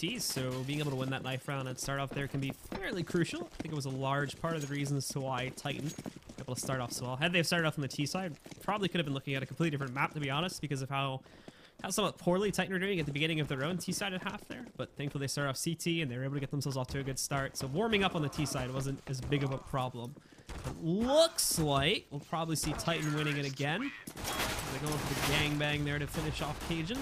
CTs, so being able to win that knife round and start off there can be fairly crucial. I think it was a large part of the reasons to why Titan were able to start off so well. Had they started off on the T side, probably could have been looking at a completely different map, to be honest, because of how somewhat poorly Titan were doing at the beginning of their own T-sided half there. But thankfully they started off CT and they were able to get themselves off to a good start. So warming up on the T side wasn't as big of a problem. It looks like we'll probably see Titan winning it again. They're going for the gangbang there to finish off Cajun.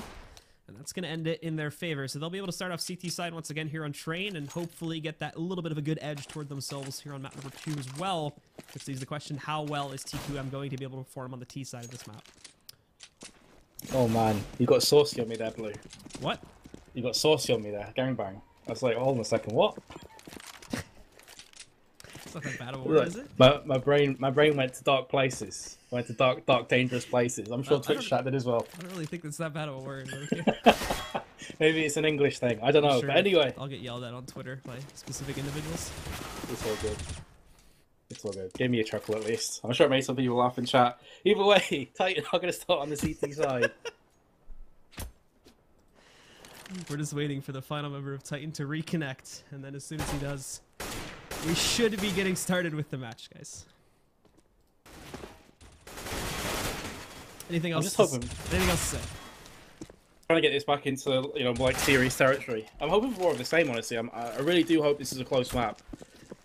And that's going to end it in their favor. So they'll be able to start off CT side once again here on Train and hopefully get that little bit of a good edge toward themselves here on map number 2 as well. Which leaves the question, how well is TQM going to be able to perform on the T side of this map? Oh man, you got saucy on me there, Blue. What? You got saucy on me there, gangbang. I was like, hold on a second, what? It's not that bad of a word, is it? My brain went to dark places. Went to dark, dangerous places. I'm sure Twitch chat did as well. I don't really think that's that bad of a word. Okay. Maybe it's an English thing. I don't know. Sure, but anyway, I'll get yelled at on Twitter by specific individuals. it's all good. It's all good. Give me a chuckle at least. I'm sure it made some people laugh in chat. Either way, Titan are going to start on the CT side. We're just waiting for the final member of Titan to reconnect, and then as soon as he does, we should be getting started with the match, guys. Anything else? I'm just hoping. Anything else to say? Trying to get this back into like series territory. I'm hoping for more of the same, honestly. I really do hope this is a close map.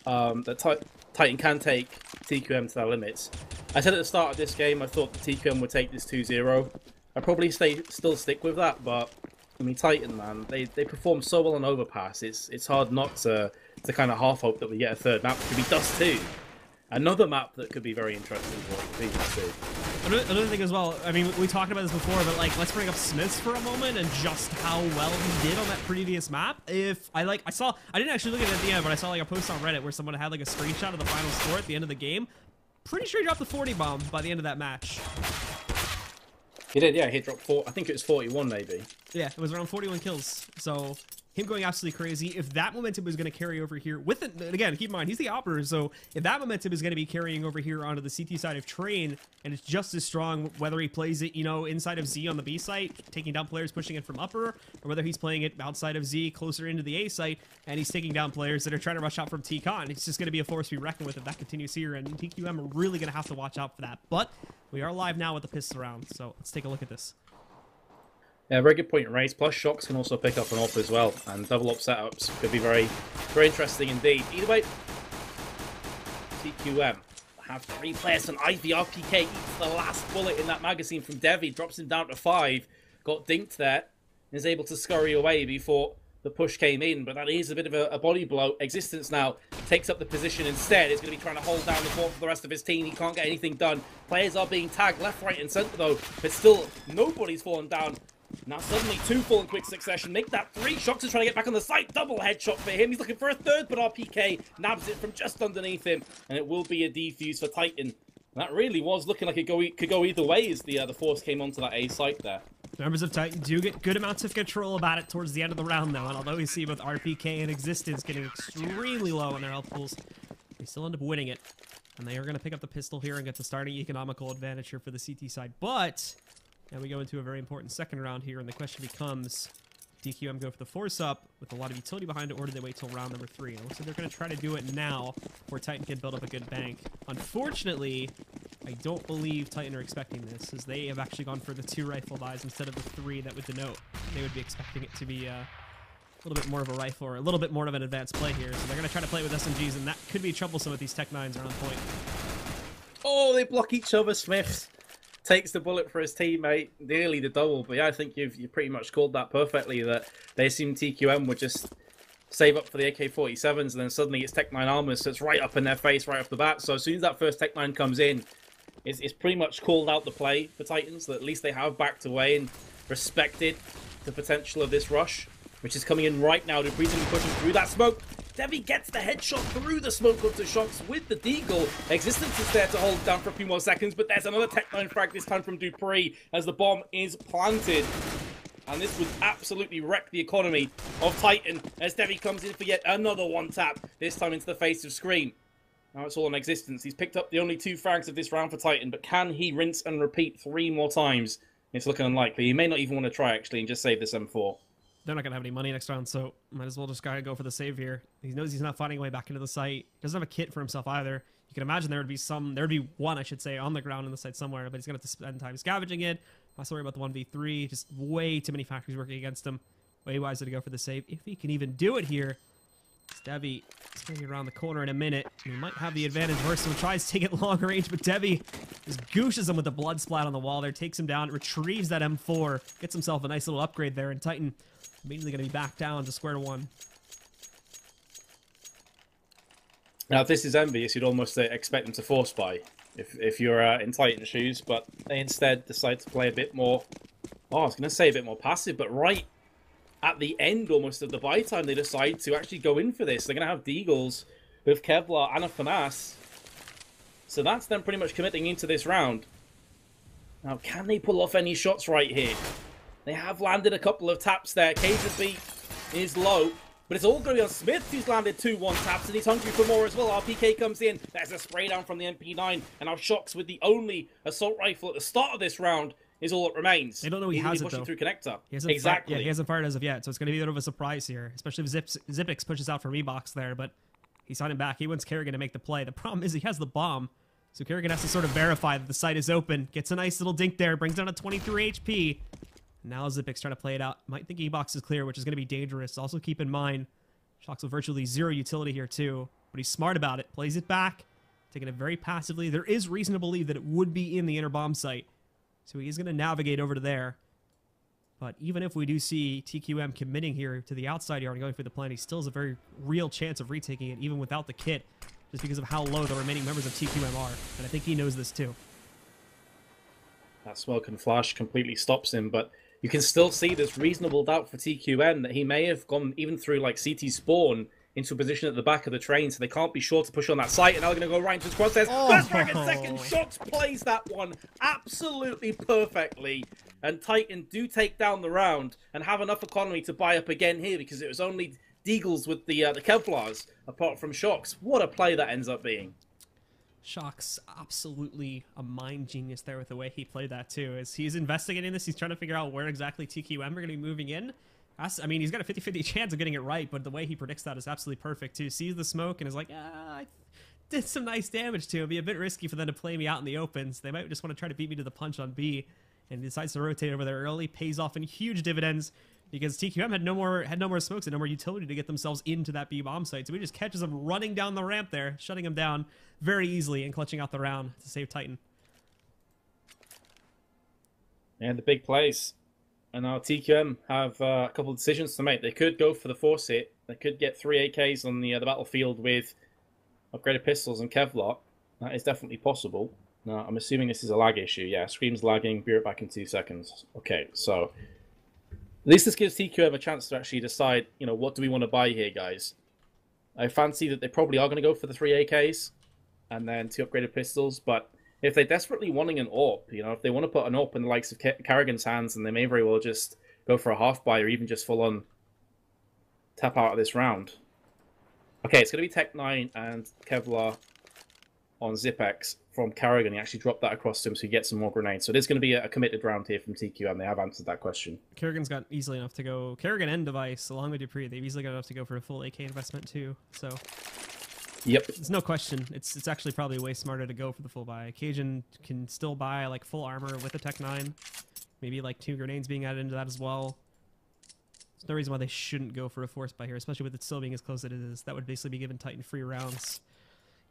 That Titan can take TQM to their limits. I said at the start of this game I thought the TQM would take this 2-0. I probably still stick with that, but I mean Titan, man, they perform so well on Overpass. It's hard not to kind of half hope that we get a third map. It could be Dust 2. Another map that could be very interesting for Dust 2. Another thing as well, I mean, we talked about this before, but like, let's bring up Smiths for a moment and just how well he did on that previous map. I didn't actually look at it at the end, but I saw like a post on Reddit where someone had like a screenshot of the final score at the end of the game. Pretty sure he dropped the 40 bomb by the end of that match. He did, yeah. He dropped 4. I think it was 41, maybe. Yeah, it was around 41 kills. So him going absolutely crazy. If that momentum is going to carry over here with it, again, keep in mind, he's the operator, so if that momentum is going to be carrying over here onto the CT side of Train, and it's just as strong, whether he plays it, inside of Z on the B site, taking down players, pushing it from upper, or whether he's playing it outside of Z, closer into the A site, and he's taking down players that are trying to rush out from TCon, it's just going to be a force to be reckoned with if that continues here, and TQM are really going to have to watch out for that. But we are live now with the pistol round, so let's take a look at this. Yeah, very good point raised. Plus, shocks can also pick up an AWP as well, and double up setups could be very, very interesting indeed. Either way, TQM have 3 players on Ivy. RPK eats the last bullet in that magazine from Devi, drops him down to 5, got dinked there, and is able to scurry away before the push came in, but that is a bit of a body blow. Existence now takes up the position instead. He's going to be trying to hold down the fort for the rest of his team. He can't get anything done. Players are being tagged left, right, and centre though, but still nobody's fallen down. Now suddenly 2 fall in quick succession. Make that 3. Shocks is trying to get back on the site. Double headshot for him. He's looking for a 3rd, but RPK nabs it from just underneath him. And it will be a defuse for Titan. And that really was looking like it could go either way as the force came onto that A site there. Members of Titan do get good amounts of control about it towards the end of the round, though. And although we see both RPK and Existence getting extremely low on their health pools, they still end up winning it. And they are going to pick up the pistol here and get the starting economical advantage here for the CT side. But now we go into a very important second round here, and the question becomes, DQM go for the force up with a lot of utility behind it, or do they wait till round number 3? And it looks like they're going to try to do it now before Titan can build up a good bank. Unfortunately, I don't believe Titan are expecting this, as they have actually gone for the 2 rifle buys instead of the 3 that would denote they would be expecting it to be a little bit more of a rifle or a little bit more of an advanced play here. So they're going to try to play with SMGs, and that could be troublesome if these Tech 9s are on point. Oh, they block each other. Smith takes the bullet for his teammate, nearly the double. But yeah, I think you pretty much called that perfectly, that they assumed TQM would just save up for the AK-47s, and then suddenly it's Tech 9 armor, so it's right up in their face right off the bat. So as soon as that first Tech 9 comes in, it's pretty much called out the play for Titans, that at least they have backed away and respected the potential of this rush, which is coming in right now. Dupree's pushing through that smoke. Devi gets the headshot through the smoke onto Shocks with the deagle. Existence is there to hold down for a few more seconds, but there's another Tech 9 frag, this time from Dupree, as the bomb is planted. And this would absolutely wreck the economy of Titan as Devi comes in for yet another one tap, this time into the face of Scream. Now it's all on Existence. He's picked up the only 2 frags of this round for Titan, but can he rinse and repeat 3 more times? It's looking unlikely. He may not even want to try, actually, and just save this M4. they're not going to have any money next round, so might as well just gotta go for the save here. He knows he's not finding a way back into the site. Doesn't have a kit for himself either. You can imagine there'd be one, I should say, on the ground in the site somewhere, but he's going to have to spend time scavenging it. Not so worry about the 1v3. Just way too many factories working against him. Way wiser to go for the save. If he can even do it here. Devi is going to be around the corner in a minute. He might have the advantage. Verso tries to take it long range, but Devi just gooshes him with the blood splat on the wall there. Takes him down, retrieves that M4. Gets himself a nice little upgrade there, and Titan immediately going to be back down to square one. Now, if this is envious, you'd almost expect them to force buy if you're in Titan shoes, but they instead decide to play a bit more, I was going to say a bit more passive, but right at the end almost of the buy time, they decide to actually go in for this. They're going to have Deagles with Kevlar and a FNAS. So that's them pretty much committing into this round. Now, can they pull off any shots right here? They have landed a couple of taps there. Cage's beat is low. But it's all going to be on Smith, who's landed 2-1 taps, and he's hungry for more as well. RPK comes in. There's a spray down from the MP9. And now Shocks, with the only assault rifle at the start of this round, is all that remains. They don't know he has it, though. Through connector. Exactly. Yeah, he hasn't fired as of yet, so it's going to be a bit of a surprise here. Especially if Zipix pushes out for Reebox there, but he's signing back. He wants Kerrigan to make the play. The problem is he has the bomb, so Kerrigan has to sort of verify that the site is open. Gets a nice little dink there, brings down a 23 HP. Now Zipix trying to play it out. Might think E-Box is clear, which is going to be dangerous. Also keep in mind, Shocks with virtually zero utility here too. But he's smart about it. Plays it back. Taking it very passively. There is reason to believe that it would be in the inner bomb site. So he is going to navigate over to there. But even if we do see TQM committing here to the outside yard and going for the plan, he still has a very real chance of retaking it, even without the kit, just because of how low the remaining members of TQM are. And I think he knows this too. That smoke and flash completely stops him, but you can still see there's reasonable doubt for TQM that he may have gone even through like CT spawn into a position at the back of the train, so they can't be sure to push on that site. And now they're going to go right into his crosshairs. First Dragon, second Shocks plays that one absolutely perfectly. And Titan do take down the round and have enough economy to buy up again here, because it was only Deagles with the Kevlars, apart from Shocks. What a play that ends up being. Shocks, absolutely a mind genius there with the way he played that too. As he's investigating this, he's trying to figure out where exactly TQM are going to be moving in. I mean, he's got a 50-50 chance of getting it right, but the way he predicts that is absolutely perfect too. Sees the smoke and is like, I did some nice damage to him. It'd be a bit risky for them to play me out in the opens. They might just want to try to beat me to the punch on B, and he decides to rotate over there early. Pays off in huge dividends, because TQM had no more smokes and no more utility to get themselves into that B bomb site. So he just catches him running down the ramp there, shutting him down very easily and clutching out the round to save Titan. And the big plays. And now TQM have a couple of decisions to make. They could go for the force hit. They could get 3 AKs on the battlefield with upgraded pistols and Kevlar. That is definitely possible. Now, I'm assuming this is a lag issue. Yeah, Scream's lagging. Be right back in 2 seconds. Okay, so at least this gives TQM a chance to actually decide, you know, what do we want to buy here, guys? I fancy that they probably are going to go for the 3 AKs and then 2 upgraded pistols, but if they're desperately wanting an AWP, you know, if they want to put an AWP in the likes of Carrigan's hands, then they may very well just go for a half buy or even just full on tap out of this round. Okay, it's going to be Tech 9 and Kevlar on Zipex from Carrigan. He actually dropped that across to him so he gets some more grenades. So it is going to be a committed round here from TQM. They have answered that question. Kerrigan's got easily enough to go. Kerrigan and Device, along with Dupree, they've easily got enough to go for a full AK investment too. So yep, there's no question. It's actually probably way smarter to go for the full buy. Cajun can still buy like full armor with a Tech 9, maybe like 2 grenades being added into that as well. There's no reason why they shouldn't go for a force buy here, especially with it still being as close as it is. That would basically be giving Titan free rounds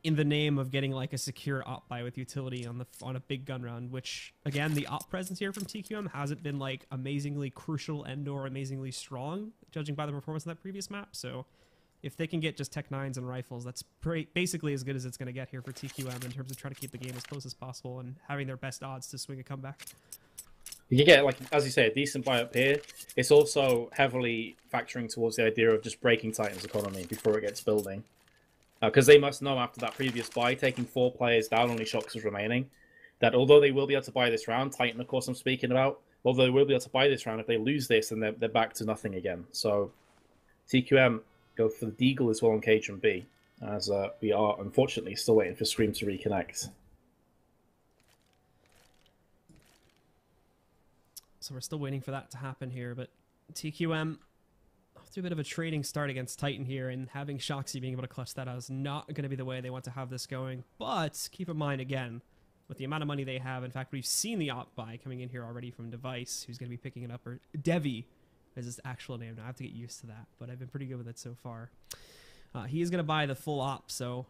in the name of getting like a secure op buy with utility on a big gun round, which again, the op presence here from TQM hasn't been like amazingly crucial and or amazingly strong, judging by the performance of that previous map. So if they can get just Tech 9s and rifles, that's basically as good as it's going to get here for TQM in terms of trying to keep the game as close as possible and having their best odds to swing a comeback. You get, like, as you say, a decent buy up here. It's also heavily factoring towards the idea of just breaking Titan's economy before it gets building. Because they must know after that previous buy, taking 4 players down, only Shocks is remaining, that although they will be able to buy this round, Titan, of course, I'm speaking about, although they will be able to buy this round, if they lose this, then they're back to nothing again. So TQM go for the Deagle as well on Cage and B, as we are, unfortunately, still waiting for Scream to reconnect. So we're still waiting for that to happen here, but TQM do a bit of a trading start against Titan here, and having Shoxy being able to clutch that out is not going to be the way they want to have this going. But keep in mind, again, with the amount of money they have, in fact, we've seen the op buy coming in here already from Device, who's going to be picking it up, or Devi is his actual name now. I have to get used to that, but I've been pretty good with it so far. He is going to buy the full op, so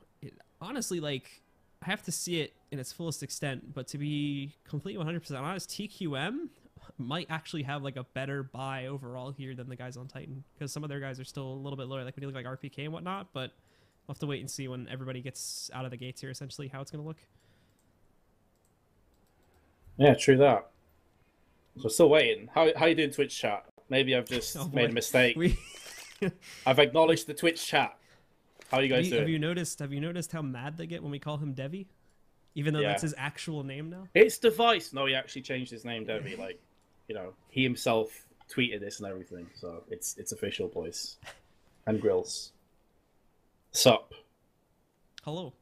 honestly, like, I have to see it in its fullest extent, but to be completely 100% honest, TQM might actually have like a better buy overall here than the guys on Titan, because some of their guys are still a little bit lower, like when you look like RPK and whatnot, but we'll have to wait and see when everybody gets out of the gates here, essentially, how it's going to look. Yeah, true that. So still waiting. How you doing, Twitch chat? Maybe I've just made a mistake. I've acknowledged the Twitch chat. How are you guys doing? Have you noticed how mad they get when we call him Devi? Even though that's his actual name now? It's Device. No, he actually changed his name, Devi. Like, you know, he himself tweeted this and everything. So it's official, boys. And Grills. Sup? Hello.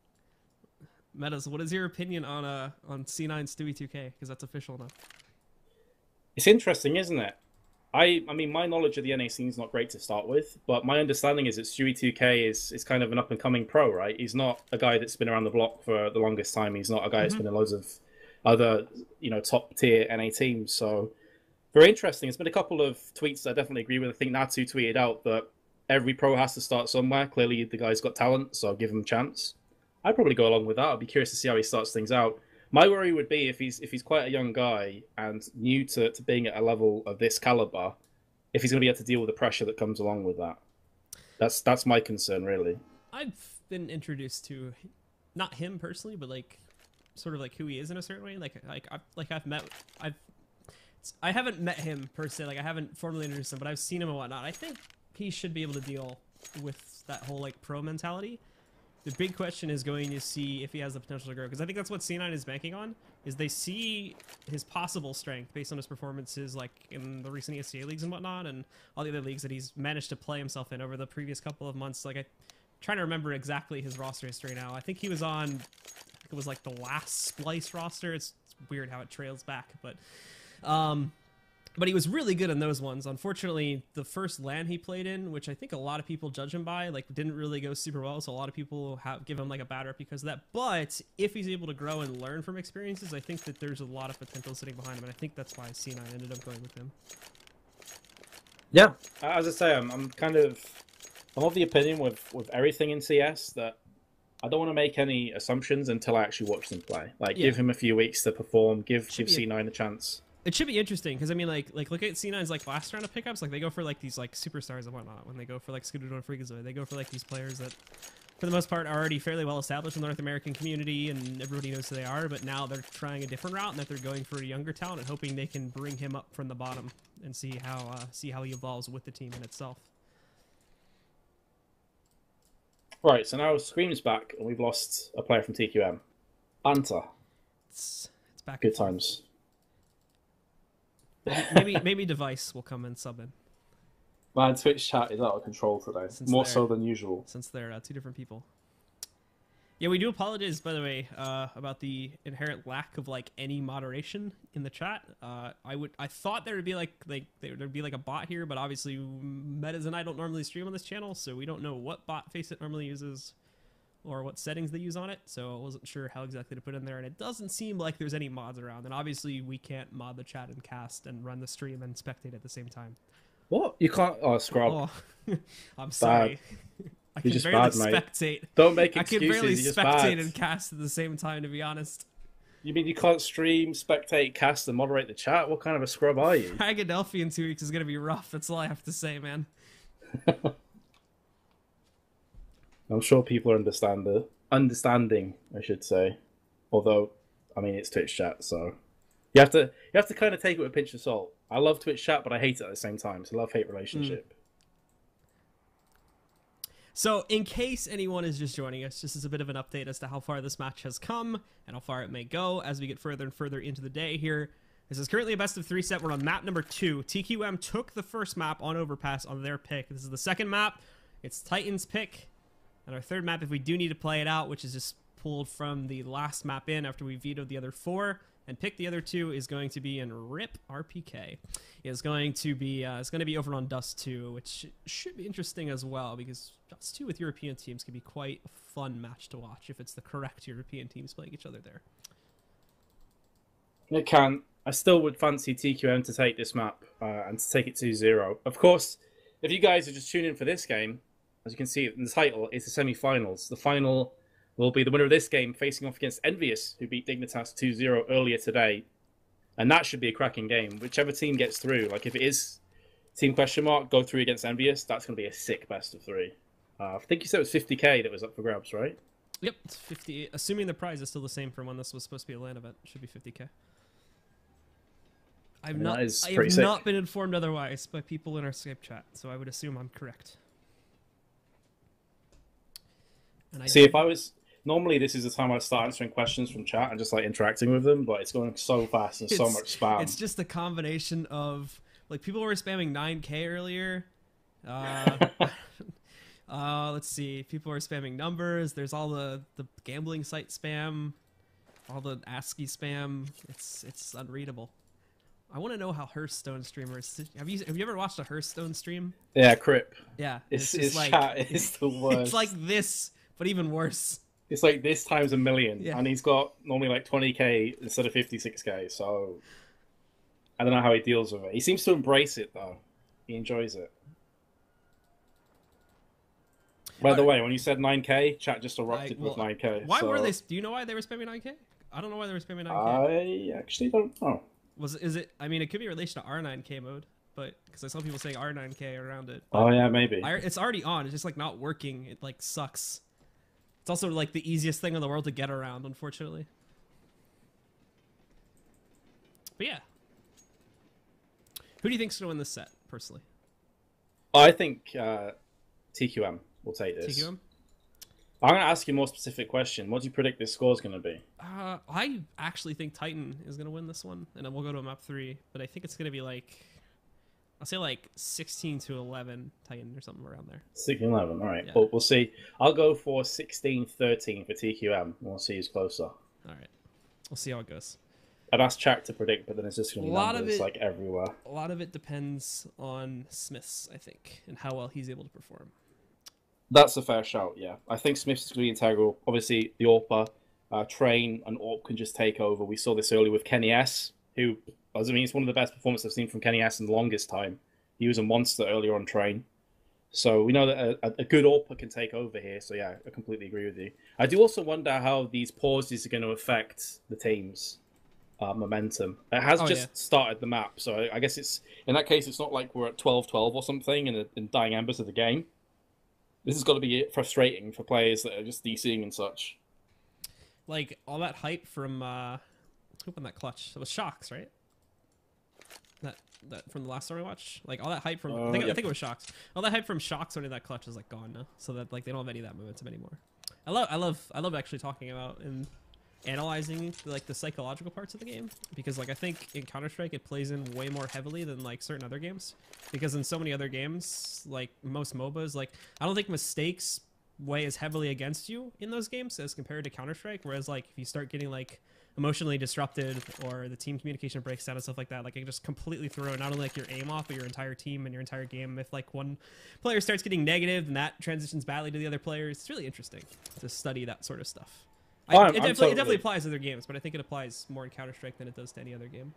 Metas, what is your opinion on C9 Stewie 2K? Because that's official now. It's interesting, isn't it? I mean, my knowledge of the NA scene is not great to start with, but my understanding is that Stewie 2K is kind of an up-and-coming pro, right? He's not a guy that's been around the block for the longest time. He's not a guy that's been in loads of other, you know, top-tier NA teams. So, very interesting. There's been a couple of tweets that I definitely agree with. I think Natsu tweeted out that every pro has to start somewhere. Clearly, the guy's got talent, so I'll give him a chance. I'd probably go along with that. I'd be curious to see how he starts things out. My worry would be if he's quite a young guy and new to being at a level of this caliber, if he's going to be able to deal with the pressure that comes along with that. That's my concern, really. I've been introduced to, not him personally, but like sort of like who he is in a certain way. I haven't met him per se. Like I haven't formally introduced him, but I've seen him and whatnot. I think he should be able to deal with that whole like pro mentality. The big question is going to see if he has the potential to grow, because I think that's what C9 is banking on, is they see his possible strength based on his performances like in the recent ESCA leagues and whatnot, and all the other leagues that he's managed to play himself in over the previous couple of months. Like I'm trying to remember exactly his roster history now. I think he was on, I think it was like the last Splice roster. It's weird how it trails back, but he was really good in those ones. Unfortunately, the first LAN he played in, which I think a lot of people judge him by, like didn't really go super well. So a lot of people give him like a bad rep because of that. But if he's able to grow and learn from experiences, I think that there's a lot of potential sitting behind him. And I think that's why C9 ended up going with him. Yeah, as I say, I'm of the opinion with everything in CS that I don't want to make any assumptions until I actually watch them play. Like, give him a few weeks to perform, give C9 a chance. It should be interesting because I mean, like look at C9's like last round of pickups. Like they go for like these like superstars and whatnot. When they go for like Scooter and Freakazoid, they go for like these players that, for the most part, are already fairly well established in the North American community and everybody knows who they are. But now they're trying a different route and that they're going for a younger talent and hoping they can bring him up from the bottom and see how he evolves with the team in itself. Right, so now Scream's back and we've lost a player from TQM, Anta. It's back. Good times. Maybe Device will come and sub in. Man, Twitch chat is out of control today. More so than usual. Since they're two different people. Yeah, we do apologize, by the way, about the inherent lack of like any moderation in the chat. I thought there would be there'd be like a bot here, but obviously Metas and I don't normally stream on this channel, so we don't know what bot face it normally uses or what settings they use on it, so I wasn't sure how exactly to put in there, and it doesn't seem like there's any mods around, and obviously we can't mod the chat and cast and run the stream and spectate at the same time. What? You can't? Oh, scrub. Oh, I'm sorry. I can barely spectate. Don't make excuses. I can barely You're just spectate bad. and cast at the same time, to be honest. You mean you can't stream, spectate, cast, and moderate the chat? What kind of a scrub are you? Hagadelphi in 2 weeks is going to be rough. That's all I have to say, man. I'm sure people are understanding, I should say. Although, I mean, it's Twitch chat, so you have to kind of take it with a pinch of salt. I love Twitch chat, but I hate it at the same time. It's a love-hate relationship. So, in case anyone is just joining us, this is a bit of an update as to how far this match has come and how far it may go as we get further and further into the day here. This is currently a best of 3 set. We're on map number 2. TQM took the first map on Overpass on their pick. This is the second map. It's Titan's pick. And our third map, if we do need to play it out, which is just pulled from the last map in after we vetoed the other 4. and pick the other 2 is going to be in RIP RPK. It's going to be over on Dust 2, which should be interesting as well, because Dust 2 with European teams can be quite a fun match to watch if it's the correct European teams playing each other there. It can. I still would fancy TQM to take this map and to take it 2-0. Of course, if you guys are just tuning in for this game, as you can see in the title, it's the semi-finals. The final will be the winner of this game facing off against Envious, who beat Dignitas 2-0 earlier today. And that should be a cracking game. Whichever team gets through, like if it is Team Questionmark, go through against Envious, that's going to be a sick best of 3. I think you said it was 50k that was up for grabs, right? Yep, it's 50. Assuming the prize is still the same from when this was supposed to be a LAN event, it should be 50k. I have not been informed otherwise by people in our Skype chat, so I would assume I'm correct. And See, if I was... Normally, this is the time I start answering questions from chat and just, like, interacting with them, but it's going so fast and so much spam. It's just a combination of... Like, people were spamming 9k earlier. Let's see. People are spamming numbers. There's all the gambling site spam. All the ASCII spam. It's unreadable. I want to know how Hearthstone streamers... Have you ever watched a Hearthstone stream? Yeah, Crip. Yeah. It's like... Chat is the worst. It's like this, but even worse. It's like this times a million. Yeah. And he's got normally like 20k instead of 56k, so... I don't know how he deals with it. He seems to embrace it, though. He enjoys it. By the way, when you said 9k, chat just erupted with 9k. Why were they... Do you know why they were spamming 9k? I don't know why they were spamming 9k. I actually don't know. Is it? I mean, it could be in relation to R9K mode, but because I saw people saying R9K around it. Oh yeah, maybe. It's already on. It's just like not working. It like sucks. It's also like the easiest thing in the world to get around, unfortunately. But yeah, who do you think's gonna win this set, personally? I think TQM will take this. TQM. I'm going to ask you a more specific question. What do you predict this score is going to be? I actually think Titan is going to win this one, and then we'll go to a map 3. But I think it's going to be like, I'll say like 16-11 Titan or something around there. 16-11, all right. Yeah. Well, we'll see. I'll go for 16-13 for TQM. We'll see who's closer. All right. We'll see how it goes. I'd ask Chak to predict, but then it's just going to be numbers like everywhere. A lot of it depends on Smiths, I think, and how well he's able to perform. That's a fair shout, yeah. I think Smith's going to be integral. Obviously, the AWPer, Train, and AWP can just take over. We saw this earlier with Kenny S, who, I mean, it's one of the best performances I've seen from Kenny S in the longest time. He was a monster earlier on Train. So we know that a good AWPer can take over here. So yeah, I completely agree with you. I do also wonder how these pauses are going to affect the team's momentum. It has started the map, so I guess it's in that case, it's not like we're at 12-12 or something in dying embers of the game. This has got to be frustrating for players that are just DCing and such. Like, all that hype from, who won that clutch? It was Shocks, right? That from the last story watch? Like, all that hype from, I think it was Shocks. All that hype from Shocks owning that clutch is, like, gone now. So that, like, they don't have any of that momentum anymore. I love actually talking about and analyzing, like, the psychological parts of the game. Because, like, I think in Counter-Strike it plays in way more heavily than, like, certain other games. Because in so many other games, like, most MOBAs, like, I don't think mistakes weigh as heavily against you in those games as compared to Counter-Strike. Whereas, like, if you start getting, like, emotionally disrupted or the team communication breaks down and stuff like that, like, it can just completely throw not only, like, your aim off, but your entire team and your entire game. If, like, one player starts getting negative and that transitions badly to the other players, it's really interesting to study that sort of stuff. It definitely applies to other games, but I think it applies more in Counter-Strike than it does to any other game.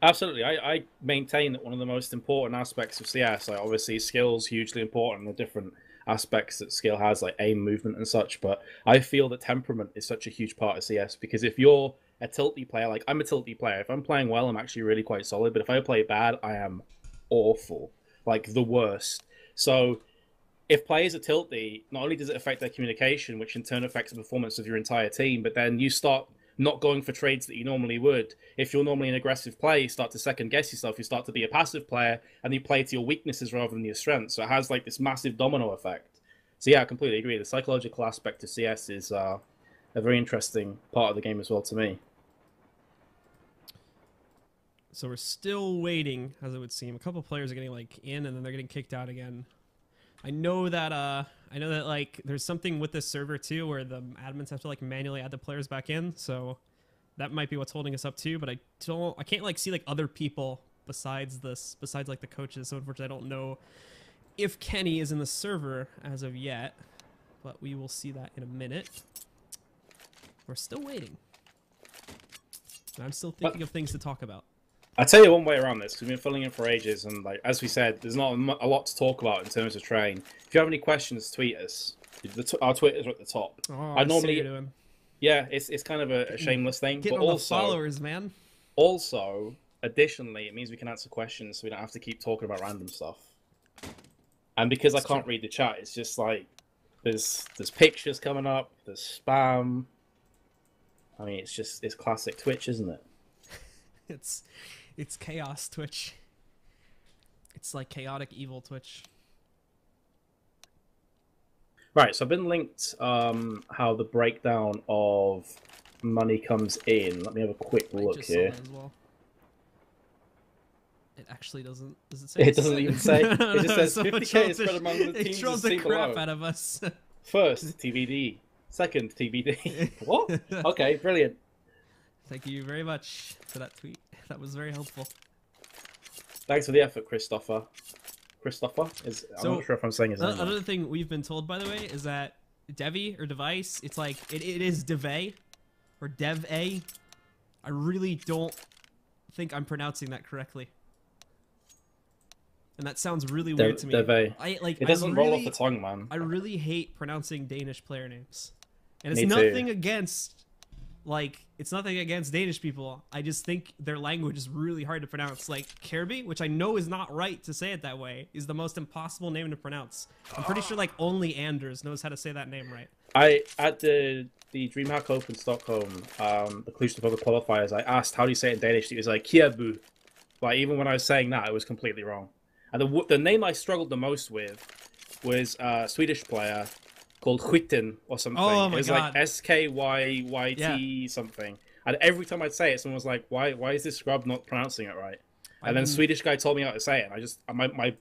Absolutely. I maintain that one of the most important aspects of CS, like obviously skill's hugely important, the different aspects that skill has, like aim, movement and such, but I feel that temperament is such a huge part of CS, because if you're a tilty player, like I'm a tilty player, if I'm playing well, I'm actually really quite solid, but if I play bad, I am awful. Like the worst. So if players are tilty, not only does it affect their communication, which in turn affects the performance of your entire team, but then you start not going for trades that you normally would. If you're normally an aggressive player, you start to second guess yourself, you start to be a passive player, and you play to your weaknesses rather than your strengths. So it has like this massive domino effect. So yeah, I completely agree. The psychological aspect of CS is a very interesting part of the game as well to me. So we're still waiting, as it would seem. A couple of players are getting like in, and then they're getting kicked out again. I know that like there's something with this server too where the admins have to like manually add the players back in, so that might be what's holding us up too. But I can't like see like other people besides like the coaches. So unfortunately, I don't know if Kenny is in the server as of yet. But we will see that in a minute. We're still waiting. And I'm still thinking of things to talk about. I'll tell you one way around this, because we've been filling in for ages, and like as we said, there's not a lot to talk about in terms of train. If you have any questions, tweet us. Our Twitters are at the top. Oh, I normally, doing. yeah, it's kind of a shameless thing, Getting but all also the followers, man. Also, additionally, it means we can answer questions, so we don't have to keep talking about random stuff. And because I can't read the chat, it's just like there's pictures coming up, there's spam. I mean, it's classic Twitch, isn't it? It's chaos Twitch. It's like chaotic evil Twitch. Right, so I've been linked how the breakdown of money comes in. Let me have a quick look here. As well. It actually doesn't. Does it say? It doesn't even say. It just says 50k is spread among the teams. It trolls the crap out of us. First, TBD. Second, TBD. What? Okay, brilliant. Thank you very much for that tweet. That was very helpful. Thanks for the effort, Christopher. I'm not sure if I'm saying his name. Another thing we've been told, by the way, is that Devi or device, it's like it is Deve or Dev A. I really don't think I'm pronouncing that correctly. And that sounds really weird to me. Deve. It doesn't roll off the tongue, man. I really hate pronouncing Danish player names. And it's nothing against it's nothing against Danish people. I just think their language is really hard to pronounce. Like Kirby, which I know is not right to say it that way, is the most impossible name to pronounce. I'm pretty sure like only Anders knows how to say that name right. At the DreamHack Open Stockholm, the Cluj Public qualifiers, I asked how do you say it in Danish. It was like Kiebu. Like even when I was saying that, it was completely wrong. And the name I struggled the most with was a Swedish player called Skytten or something. Oh my it was God. like SKYYT something. And every time I'd say it, someone was like, "Why is this scrub not pronouncing it right?" And then Swedish guy told me how to say it. And my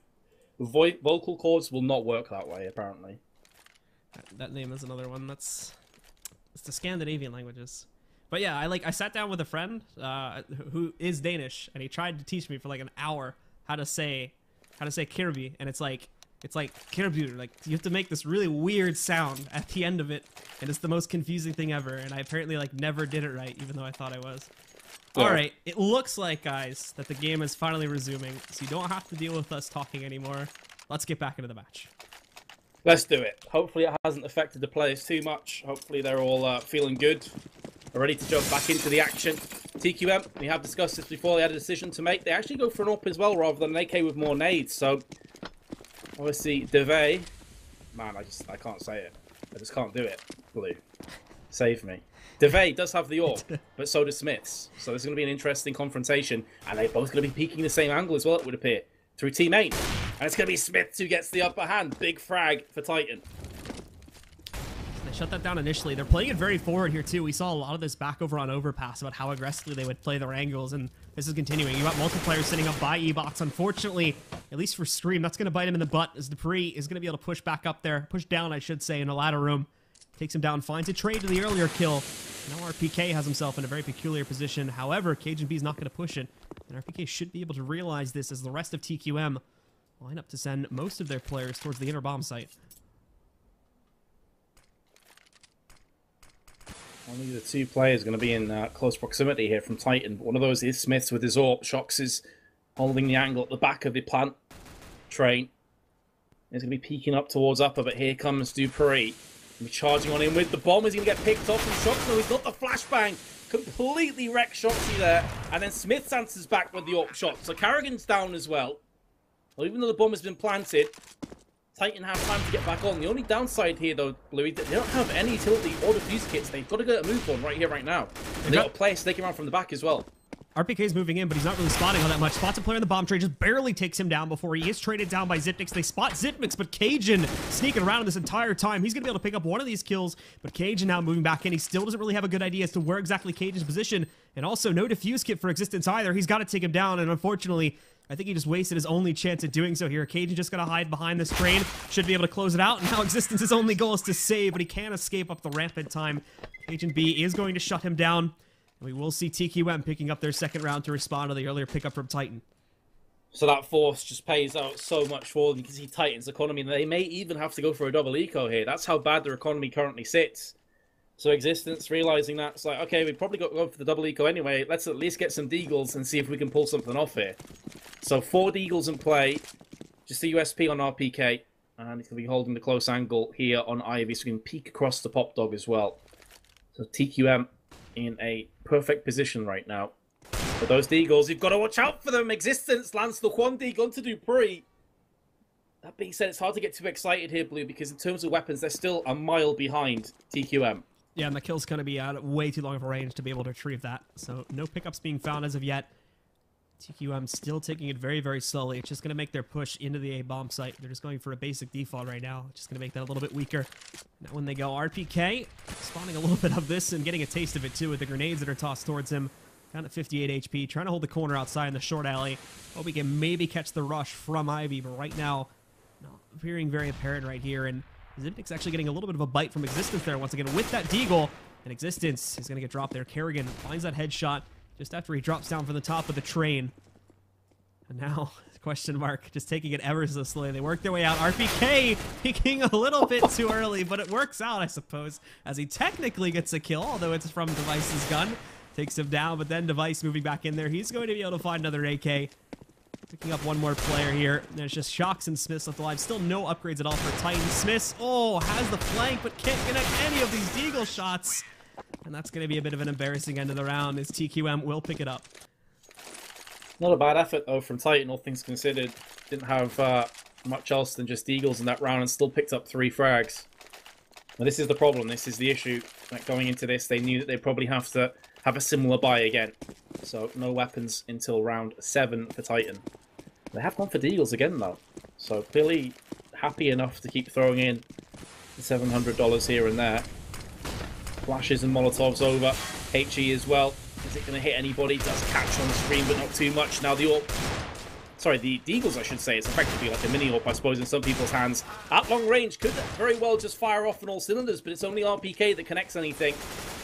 vocal cords will not work that way apparently. That name is another one. It's the Scandinavian languages. But yeah, I sat down with a friend who is Danish, and he tried to teach me for like an hour how to say Kirby, and it's like Kirby, like you have to make this really weird sound at the end of it, and it's the most confusing thing ever, and I apparently like never did it right, even though I thought I was. Yeah. Alright, it looks like, guys, that the game is finally resuming, so you don't have to deal with us talking anymore. Let's get back into the match. Let's do it. Hopefully it hasn't affected the players too much. Hopefully they're all feeling good. We're ready to jump back into the action. TQM, we have discussed this before, they had a decision to make. They actually go for an up as well, rather than an AK with more nades, so... Obviously, Deve... Man, I can't say it. I just can't do it. Blue. Save me. Deve does have the AWP, but so does Smiths. So this is going to be an interesting confrontation. And they're both going to be peeking the same angle as well, it would appear. Through Team 8. And it's going to be Smiths who gets the upper hand. Big frag for Titan. They shut that down initially. They're playing it very forward here, too. We saw a lot of this back over on overpass about how aggressively they would play their angles, and this is continuing. You got multiplayer sitting up by E-Box. Unfortunately, at least for Scream, that's going to bite him in the butt as Dupree is going to be able to push back up there. Push down, I should say, in the ladder room. Takes him down, finds a trade to the earlier kill. Now RPK has himself in a very peculiar position. However, Cajun B is not going to push it, and RPK should be able to realize this as the rest of TQM line up to send most of their players towards the inner bomb site. Only the two players going to be in close proximity here from Titan. One of those is Smiths with his AWP. Shox is holding the angle at the back of the plant train. He's going to be peeking up towards upper, but here comes Dupree. He's charging on in with the bomb. Is he going to get picked off from Shox? No, he's got the flashbang. Completely wrecked Shoxy there. And then Smiths answers back with the AWP shot. So Carrigan's down as well. Well, even though the bomb has been planted, Titan have time to get back on. The only downside here, though, Bluey, they don't have any utility or defuse kits. They've got to get a move on right here, right now. And they've got a player snaking around from the back as well. RPK's moving in, but he's not really spotting all that much. Spots a player in the bomb trade, just barely takes him down before he is traded down by Zipnix. They spot Zipnix, but Cajun sneaking around this entire time. He's going to be able to pick up one of these kills, but Cajun now moving back in. He still doesn't really have a good idea as to where exactly Cajun's position, and also no defuse kit for Existence either. He's got to take him down, and unfortunately, I think he just wasted his only chance at doing so here. Cajun just going to hide behind this crane. Should be able to close it out. Now Existence's only goal is to save, but he can't escape up the ramp in time. Cajun B is going to shut him down. We will see TQM picking up their second round to respond to the earlier pickup from Titan. So that force just pays out so much for them. You can see Titan's economy, and they may even have to go for a double eco here. That's how bad their economy currently sits. So Existence, realizing that, it's like, okay, we probably got to go for the double eco anyway. Let's at least get some deagles and see if we can pull something off here. So 4 deagles in play, just the USP on RPK, and he's going to be holding the close angle here on Ivy, so we can peek across the pop dog as well. So TQM in a perfect position right now. But those deagles, you've got to watch out for them. Existence lands the one deagle onto Dupree. That being said, it's hard to get too excited here, Blue, because in terms of weapons, they're still a mile behind TQM. Yeah, and the kill's going to be out at way too long of a range to be able to retrieve that. So no pickups being found as of yet. TQM still taking it very, very slowly. It's just going to make their push into the A bomb site. They're just going for a basic default right now. Just going to make that a little bit weaker. Now when they go RPK, spawning a little bit of this and getting a taste of it too with the grenades that are tossed towards him. Down at 58 HP, trying to hold the corner outside in the short alley. Hope we can maybe catch the rush from Ivy, but right now, not appearing very apparent right here. And Zipnik's actually getting a little bit of a bite from Existence there once again with that deagle. And Existence is going to get dropped there. Kerrigan finds that headshot just after he drops down from the top of the train. And now, Questionmark just taking it ever so slowly. They work their way out. RPK peeking a little bit too early, but it works out, I suppose, as he technically gets a kill, although it's from Device's gun. Takes him down, but then Device moving back in there. He's going to be able to find another AK. Picking up one more player here. There's just Shocks and Smiths left alive. Still no upgrades at all for Titan. Smiths, oh, has the flank, but can't connect any of these deagle shots. And that's going to be a bit of an embarrassing end of the round as TQM will pick it up. Not a bad effort, though, from Titan, all things considered. Didn't have much else than just deagles in that round and still picked up 3 frags. Now, this is the problem. This is the issue. Like, going into this, they knew that they'd probably have to have a similar buy again. So no weapons until round 7 for Titan. They have gone for deagles again, though. So clearly happy enough to keep throwing in the $700 here and there. Flashes and Molotovs over. HE as well. Is it going to hit anybody? Does a catch on the screen, but not too much. Now the AWP... Sorry, the deagles, I should say. It's effectively like a mini AWP, I suppose, in some people's hands. At long range, could very well just fire off on all cylinders, but it's only RPK that connects anything.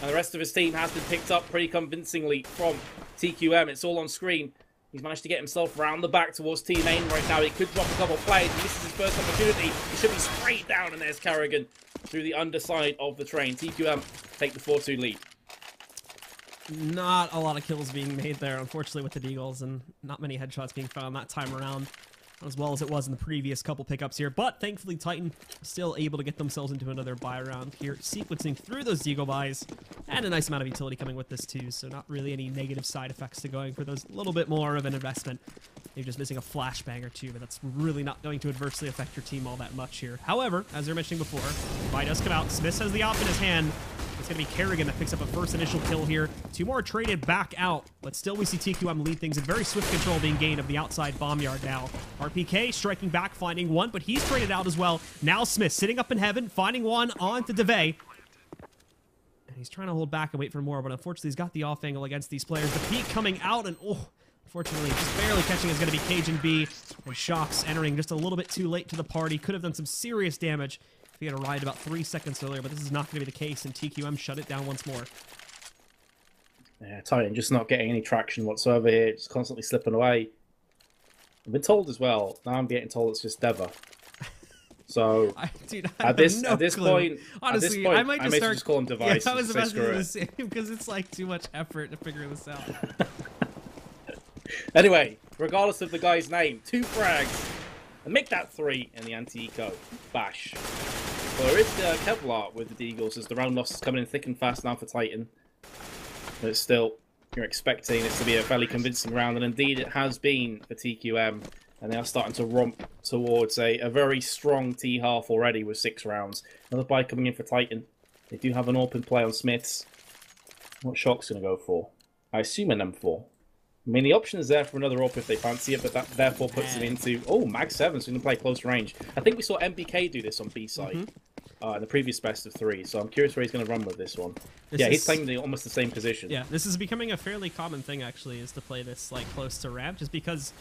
And the rest of his team has been picked up pretty convincingly from TQM. It's all on screen. He's managed to get himself round the back towards Team Aim right now. He could drop a couple of players. He misses his first opportunity. He should be sprayed down, and there's Kerrigan through the underside of the train. TQM take the 4-2 lead. Not a lot of kills being made there, unfortunately, with the deagles, and not many headshots being found that time around, as well as it was in the previous couple pickups here. But thankfully, Titan still able to get themselves into another buy round here, sequencing through those deagle buys, and a nice amount of utility coming with this too, so not really any negative side effects to going for those little bit more of an investment. Maybe just missing a flashbang or two, but that's really not going to adversely affect your team all that much here. However, as you were mentioning before, buy does come out. Smith has the op in his hand. It's going to be Kerrigan that picks up a first initial kill here. 2 more traded back out, but still we see TQM lead things, and very swift control being gained of the outside bomb yard now. RPK striking back, finding one, but he's traded out as well. Now Smith sitting up in heaven, finding one onto DeVay. And he's trying to hold back and wait for more, but unfortunately he's got the off angle against these players. The peak coming out, and unfortunately just barely catching is going to be Cajun B. And Shocks entering just a little bit too late to the party. Could have done some serious damage. He had arrived about 3 seconds earlier, but this is not going to be the case, and TQM shut it down once more. Yeah, Titan just not getting any traction whatsoever here, just constantly slipping away. I've been told as well, now I'm getting told it's just Deva. So, at this point, honestly, I might just call him Device. Yeah, I was about to do the same, because it's like too much effort to figure this out. Anyway, regardless of the guy's name, 2 frags. And make that 3 in the anti-eco. Bash. Well, there is Kevlar with the deagles as the round loss is coming in thick and fast now for Titan. But still, you're expecting this to be a fairly convincing round, and indeed it has been for TQM. And they are starting to romp towards a very strong T-half already with 6 rounds. Another buy coming in for Titan. They do have an open play on Smiths. What Shock's going to go for? I assume an M4. I mean, the option is there for another AWP if they fancy it, but that therefore puts them into... Oh, Mag 7, so we can play close range. I think we saw MBK do this on B-side in the previous best of 3, so I'm curious where he's going to run with this one. He's playing almost the same position. Yeah, this is becoming a fairly common thing, actually, is to play this like close to ramp, just because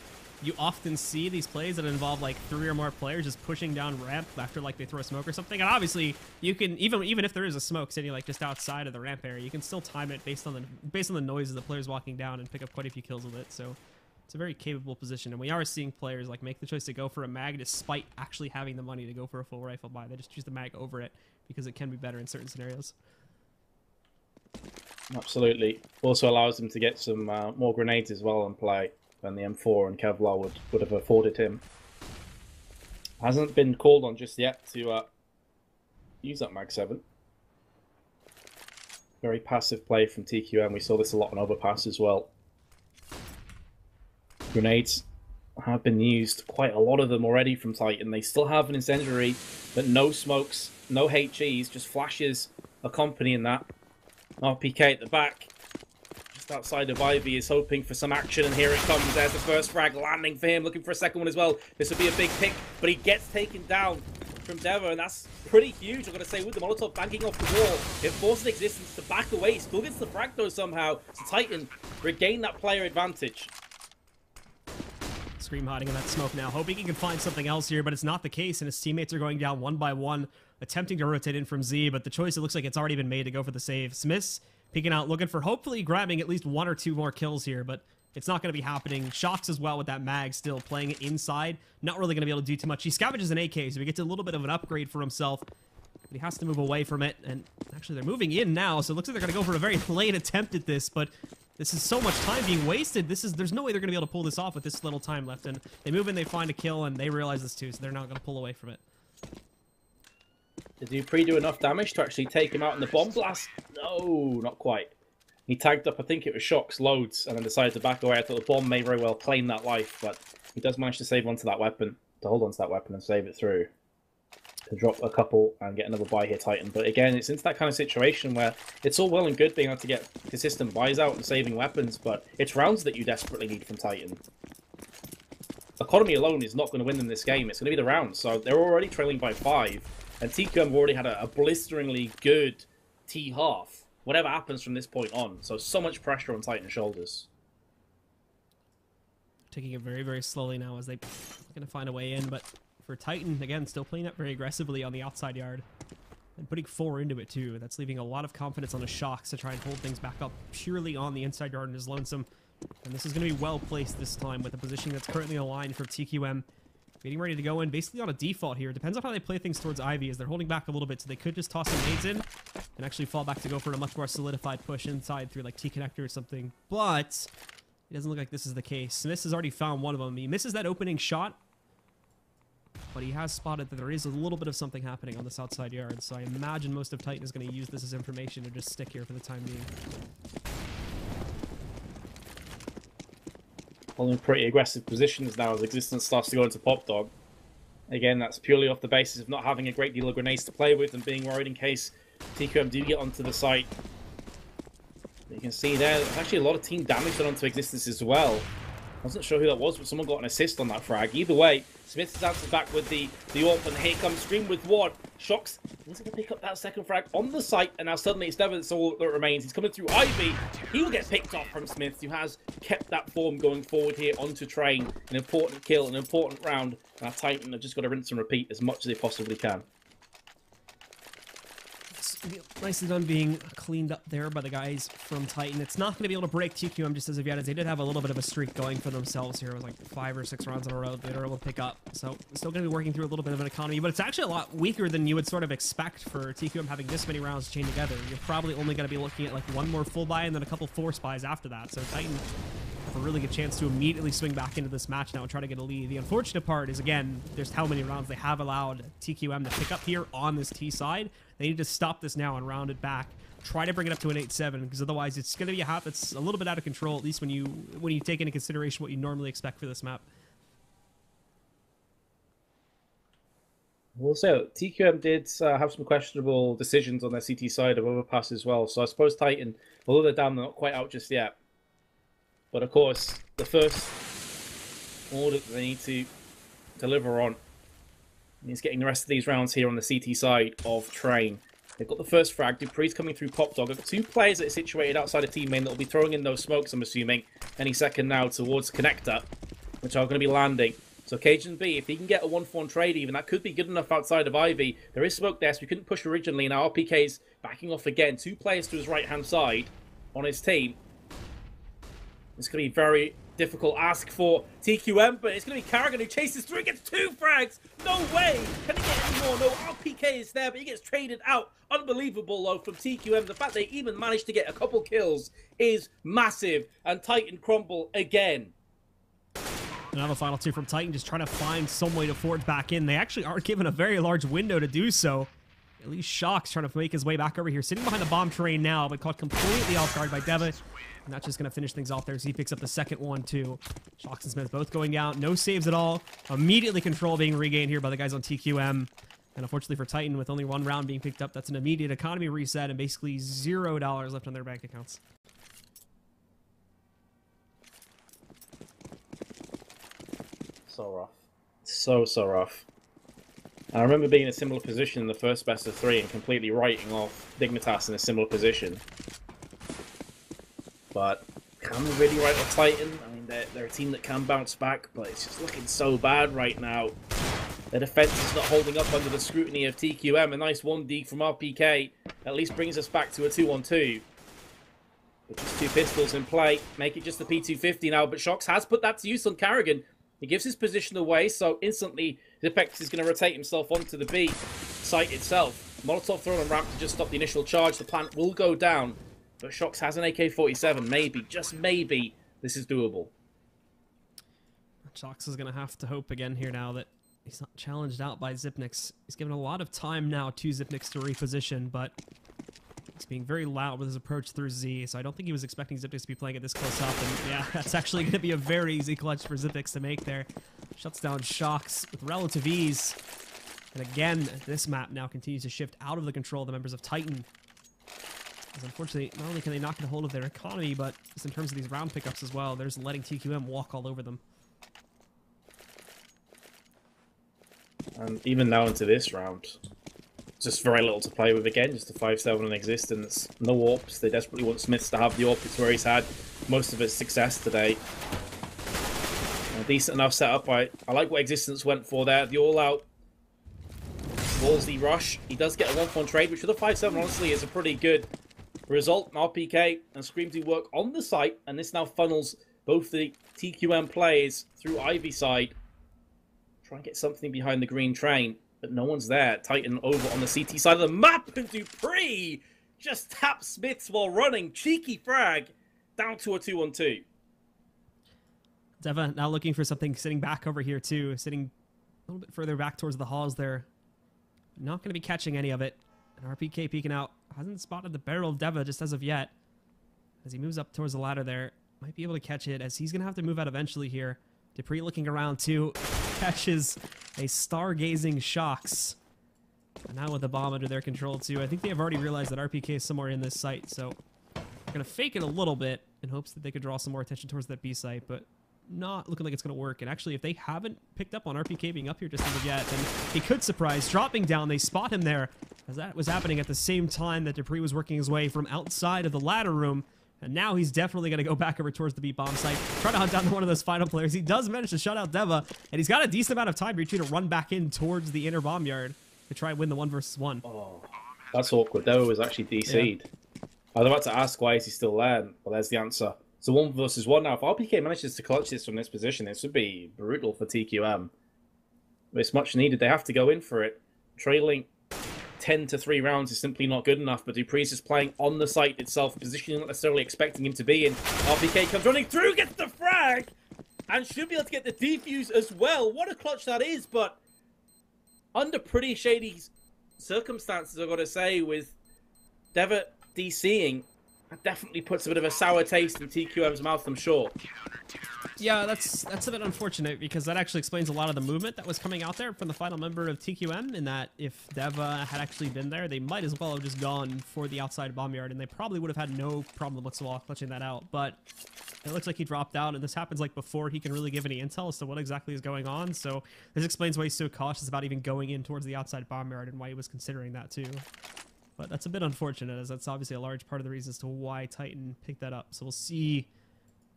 you often see these plays that involve like 3 or more players just pushing down ramp after like they throw a smoke or something. And obviously you can even if there is a smoke sitting like just outside of the ramp area, you can still time it based on the noises the players walking down and pick up quite a few kills with it. So it's a very capable position, and we are seeing players like make the choice to go for a mag despite actually having the money to go for a full rifle buy. They just choose the mag over it because it can be better in certain scenarios. Absolutely. Also allows him to get some more grenades as well in play than the M4 and Kevlar would have afforded him. Hasn't been called on just yet to use that Mag 7. Very passive play from TQM. We saw this a lot on Overpass as well. Grenades have been used, quite a lot of them already from Titan. They still have an incendiary, but no smokes, no HEs, just flashes accompanying that. RPK at the back, just outside of Ivy, is hoping for some action, and here it comes. There's the first frag landing for him, looking for a second one as well. This would be a big pick, but he gets taken down from Devo, and that's pretty huge. I've got to say, with the Molotov banking off the wall, it forces Existence to back away. He still gets the frag though somehow, so Titan regain that player advantage. Scream hiding in that smoke now, hoping he can find something else here, but it's not the case, and his teammates are going down one by one, attempting to rotate in from Z, but the choice, it looks like it's already been made to go for the save. Smith's peeking out, looking for hopefully grabbing at least 1 or 2 more kills here, but it's not going to be happening. Shocks as well with that mag still playing it inside. Not really going to be able to do too much. He scavenges an AK, so he gets a little bit of an upgrade for himself, but he has to move away from it, and actually they're moving in now, so it looks like they're going to go for a very late attempt at this, but this is so much time being wasted. There's no way they're going to be able to pull this off with this little time left, and they move in, they find a kill, and they realize this too, so they're not going to pull away from it. Did Dupree do enough damage to actually take him out in the bomb blast? No, not quite. He tagged up, I think it was Shocks, loads, and then decided to back away. I thought the bomb may very well claim that life, but he does manage to save onto that weapon, to hold onto that weapon and save it through. To drop a couple and get another buy here, Titan. But again, it's into that kind of situation where it's all well and good being able to get consistent buys out and saving weapons, but it's rounds that you desperately need from Titan. Economy alone is not going to win them this game. It's going to be the rounds. So they're already trailing by 5, and TQM have already had a blisteringly good T-half. Whatever happens from this point on. So much pressure on Titan's shoulders. Taking it very, very slowly now as they're going to find a way in, but for Titan, again, still playing up very aggressively on the outside yard. And putting 4 into it, too. That's leaving a lot of confidence on the Shocks to try and hold things back up purely on the inside yard and his lonesome. And this is going to be well placed this time with the position that's currently aligned for TQM. Getting ready to go in basically on a default here. Depends on how they play things towards Ivy as they're holding back a little bit, so they could just toss some nades in and actually fall back to go for a much more solidified push inside through like T-connector or something. But it doesn't look like this is the case. Smith has already found one of them. He misses that opening shot, but he has spotted that there is a little bit of something happening on this outside yard, so I imagine most of Titan is going to use this as information to just stick here for the time being. Holding pretty aggressive positions now as Existence starts to go into Pop Dog. Again, that's purely off the basis of not having a great deal of grenades to play with and being worried in case TQM do get onto the site. You can see there's actually a lot of team damage done onto Existence as well. I wasn't sure who that was, but someone got an assist on that frag. Either way, Smith is answered back with the AWP, and here comes Scream with one. Shocks isn't going to pick up that second frag on the site, and now suddenly it's Devon that's all that remains. He's coming through Ivy. He will get picked off from Smith, who has kept that form going forward here onto Train. An important kill, an important round. And our Titan have just got to rinse and repeat as much as they possibly can. Nicely done being cleaned up there by the guys from Titan. It's not going to be able to break TQM just as of yet, as they did have a little bit of a streak going for themselves here. It was like 5 or 6 rounds in a row they were able to pick up. So still going to be working through a little bit of an economy, but it's actually a lot weaker than you would sort of expect for TQM having this many rounds chained together. You're probably only going to be looking at like 1 more full buy and then a couple force buys after that. So Titan have a really good chance to immediately swing back into this match now and try to get a lead. The unfortunate part is, again, there's how many rounds they have allowed TQM to pick up here on this T side. They need to stop this now and round it back. Try to bring it up to an 8-7, because otherwise it's going to be a half that's a little bit out of control, at least when you take into consideration what you normally expect for this map. We'll say TQM did have some questionable decisions on their CT side of Overpass as well. So I suppose Titan, although they're down, they're not quite out just yet. But of course, the first order that they need to deliver on is getting the rest of these rounds here on the CT side of Train. They've got the first frag. Dupree's coming through Pop Dog. I've got 2 players that are situated outside of team main that will be throwing in those smokes, I'm assuming, any second now towards Connector. which are going to be landing. So Cajun B, if he can get a 1-for-1 trade even, that could be good enough outside of Ivy. There is smoke there, so we couldn't push originally. Now RPK's backing off again. 2 players to his right-hand side on his team. It's going to be very difficult ask for TQM, but it's going to be Carrigan who chases through, gets 2 frags. No way! Can he get any more? No, RPK is there, but he gets traded out. Unbelievable, though, from TQM. The fact they even managed to get a couple kills is massive. And Titan crumble again. Another final 2 from Titan, just trying to find some way to forge back in. They actually are given a very large window to do so. At least Shock's trying to make his way back over here. Sitting behind the bomb train now, but caught completely off guard by Deva. And that's just going to finish things off there as he picks up the second one, too. Shocks and Smith both going out. No saves at all. Immediately control being regained here by the guys on TQM. And unfortunately for Titan, with only 1 round being picked up, that's an immediate economy reset and basically $0 left on their bank accounts. So rough. So rough. I remember being in a similar position in the first best of 3 and completely writing off Dignitas in a similar position. But can we really write off Titan? I mean, they're a team that can bounce back, but it's just looking so bad right now. Their defense is not holding up under the scrutiny of TQM. A nice 1D from RPK at least brings us back to a 2-on-2. With just 2 pistols in play, make it just the P250 now, but Shocks has put that to use on Carrigan. He gives his position away, so instantly Zipex is going to rotate himself onto the B site itself. Molotov thrown on ramp to just stop the initial charge. The plant will go down, but Shocks has an AK-47. Maybe, just maybe, this is doable. Shocks is going to have to hope again here now that he's not challenged out by Zipnix. He's given a lot of time now to Zipnix to reposition, but he's being very loud with his approach through Z, so I don't think he was expecting Zipnix to be playing it this close up, and yeah, that's actually going to be a very easy clutch for Zipnix to make there. Shuts down Shocks with relative ease, and again, this map now continues to shift out of the control of the members of Titan. Because unfortunately, not only can they not get a hold of their economy, but just in terms of these round pickups as well, they're just letting TQM walk all over them. And even now into this round, just very little to play with again, just a 5-7 in existence. No AWPs, they desperately want Smiths to have the AWP. It's where he's had most of his success today. A decent enough setup. I like what Existence went for there. The all-out ballsy rush. He does get a 1-for-1 trade, which with a 5-7 honestly is a pretty good result. RPK and Scream do work on the site, and this now funnels both the TQM players through Ivy side. Try and get something behind the green train. But no one's there. Titan over on the CT side of the map, and Dupree just taps Smiths while running. Cheeky frag down to a 2-on-2. Deva now looking for something, sitting back over here too, sitting a little bit further back towards the halls there. Not going to be catching any of it. And RPK peeking out. Hasn't spotted the barrel of Deva just as of yet. As he moves up towards the ladder there, might be able to catch it as he's going to have to move out eventually here. Dupree looking around too. Catches a stargazing Shocks. And now with the bomb under their control too. I think they have already realized that RPK is somewhere in this site, so they're going to fake it a little bit in hopes that they could draw some more attention towards that B site, but not looking like it's going to work. And actually, if they haven't picked up on RPK being up here just as of yet, then he could surprise. Dropping down, they spot him there, as that was happening at the same time that Dupree was working his way from outside of the ladder room. And now he's definitely going to go back over towards the B-bomb site, try to hunt down one of those final players. He does manage to shut out Deva, and he's got a decent amount of time to run back in towards the inner bomb yard to try and win the 1-versus-1. Oh, that's awkward. Deva was actually DC'd. Yeah. I was about to ask why is he still there. Well, there's the answer. So 1-versus-1 now. If RPK manages to clutch this from this position, this would be brutal for TQM. But it's much needed. They have to go in for it. Trailing 10 to 3 rounds is simply not good enough, but Dupree's just playing on the site itself, a position you're not necessarily expecting him to be in. RPK comes running through, gets the frag, and should be able to get the defuse as well. What a clutch that is, but under pretty shady circumstances, I've got to say, with Deva DCing, that definitely puts a bit of a sour taste in TQM's mouth, I'm sure. Yeah, that's a bit unfortunate, because that actually explains a lot of the movement that was coming out there from the final member of TQM, in that if Deva had actually been there, they might as well have just gone for the outside bomb yard, and they probably would have had no problem whatsoever clutching that out. But it looks like he dropped out, and this happens like before he can really give any intel as to what exactly is going on. So this explains why he's so cautious about even going in towards the outside bomb yard, and why he was considering that too. But that's a bit unfortunate, as that's obviously a large part of the reason as to why Titan picked that up. So we'll see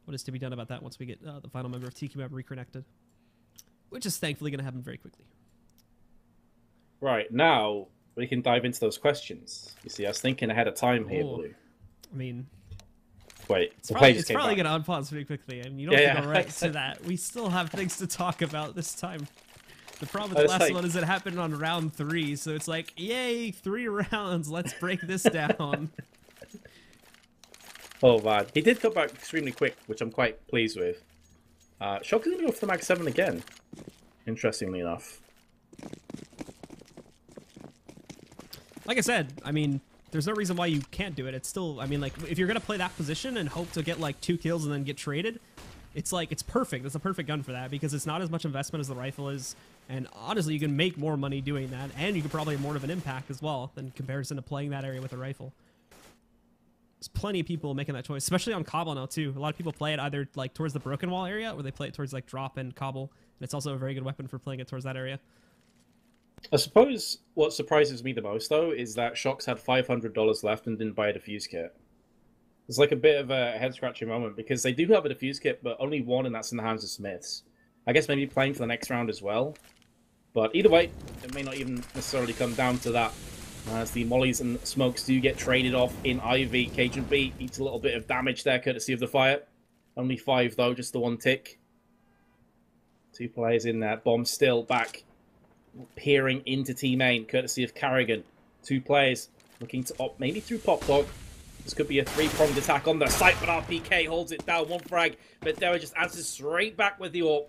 what is to be done about that once we get the final member of TQM reconnected, which is thankfully going to happen very quickly. Right, now we can dive into those questions. You see, I was thinking ahead of time here, Blue. I mean, wait, it's probably going to unpause pretty quickly. I mean, you don't have to go right to that. We still have things to talk about this time. The problem with the last one is it happened on round 3, so it's like, yay, 3 rounds, let's break this down. Oh, man. He did come back extremely quick, which I'm quite pleased with. Shock is going to go for the Mag 7 again, interestingly enough. Like I said, I mean, there's no reason why you can't do it. It's still, I mean, like, if you're going to play that position and hope to get, like, 2 kills and then get traded, it's like, it's perfect. It's a perfect gun for that because it's not as much investment as the rifle is. And honestly, you can make more money doing that. And you can probably have more of an impact as well than in comparison to playing that area with a rifle. There's plenty of people making that choice, especially on Cobble now, too. A lot of people play it either, like, towards the Broken Wall area or they play it towards, like, Drop and Cobble. And it's also a very good weapon for playing it towards that area. I suppose what surprises me the most, though, is that Shox had $500 left and didn't buy a defuse kit. It's like a bit of a head-scratching moment, because they do have a defuse kit, but only one, and that's in the hands of Smiths. I guess maybe playing for the next round as well. But either way, it may not even necessarily come down to that, as the mollies and smokes do get traded off in Ivy. Cajun B eats a little bit of damage there, courtesy of the fire. Only 5, though, just the 1 tick. 2 players in there. Bomb still back. Peering into T-Main, courtesy of Carrigan. 2 players looking to opt maybe through Pop Dog. This could be a 3-pronged attack on the site, but RPK holds it down. 1 frag, but Dera just answers straight back with the AWP.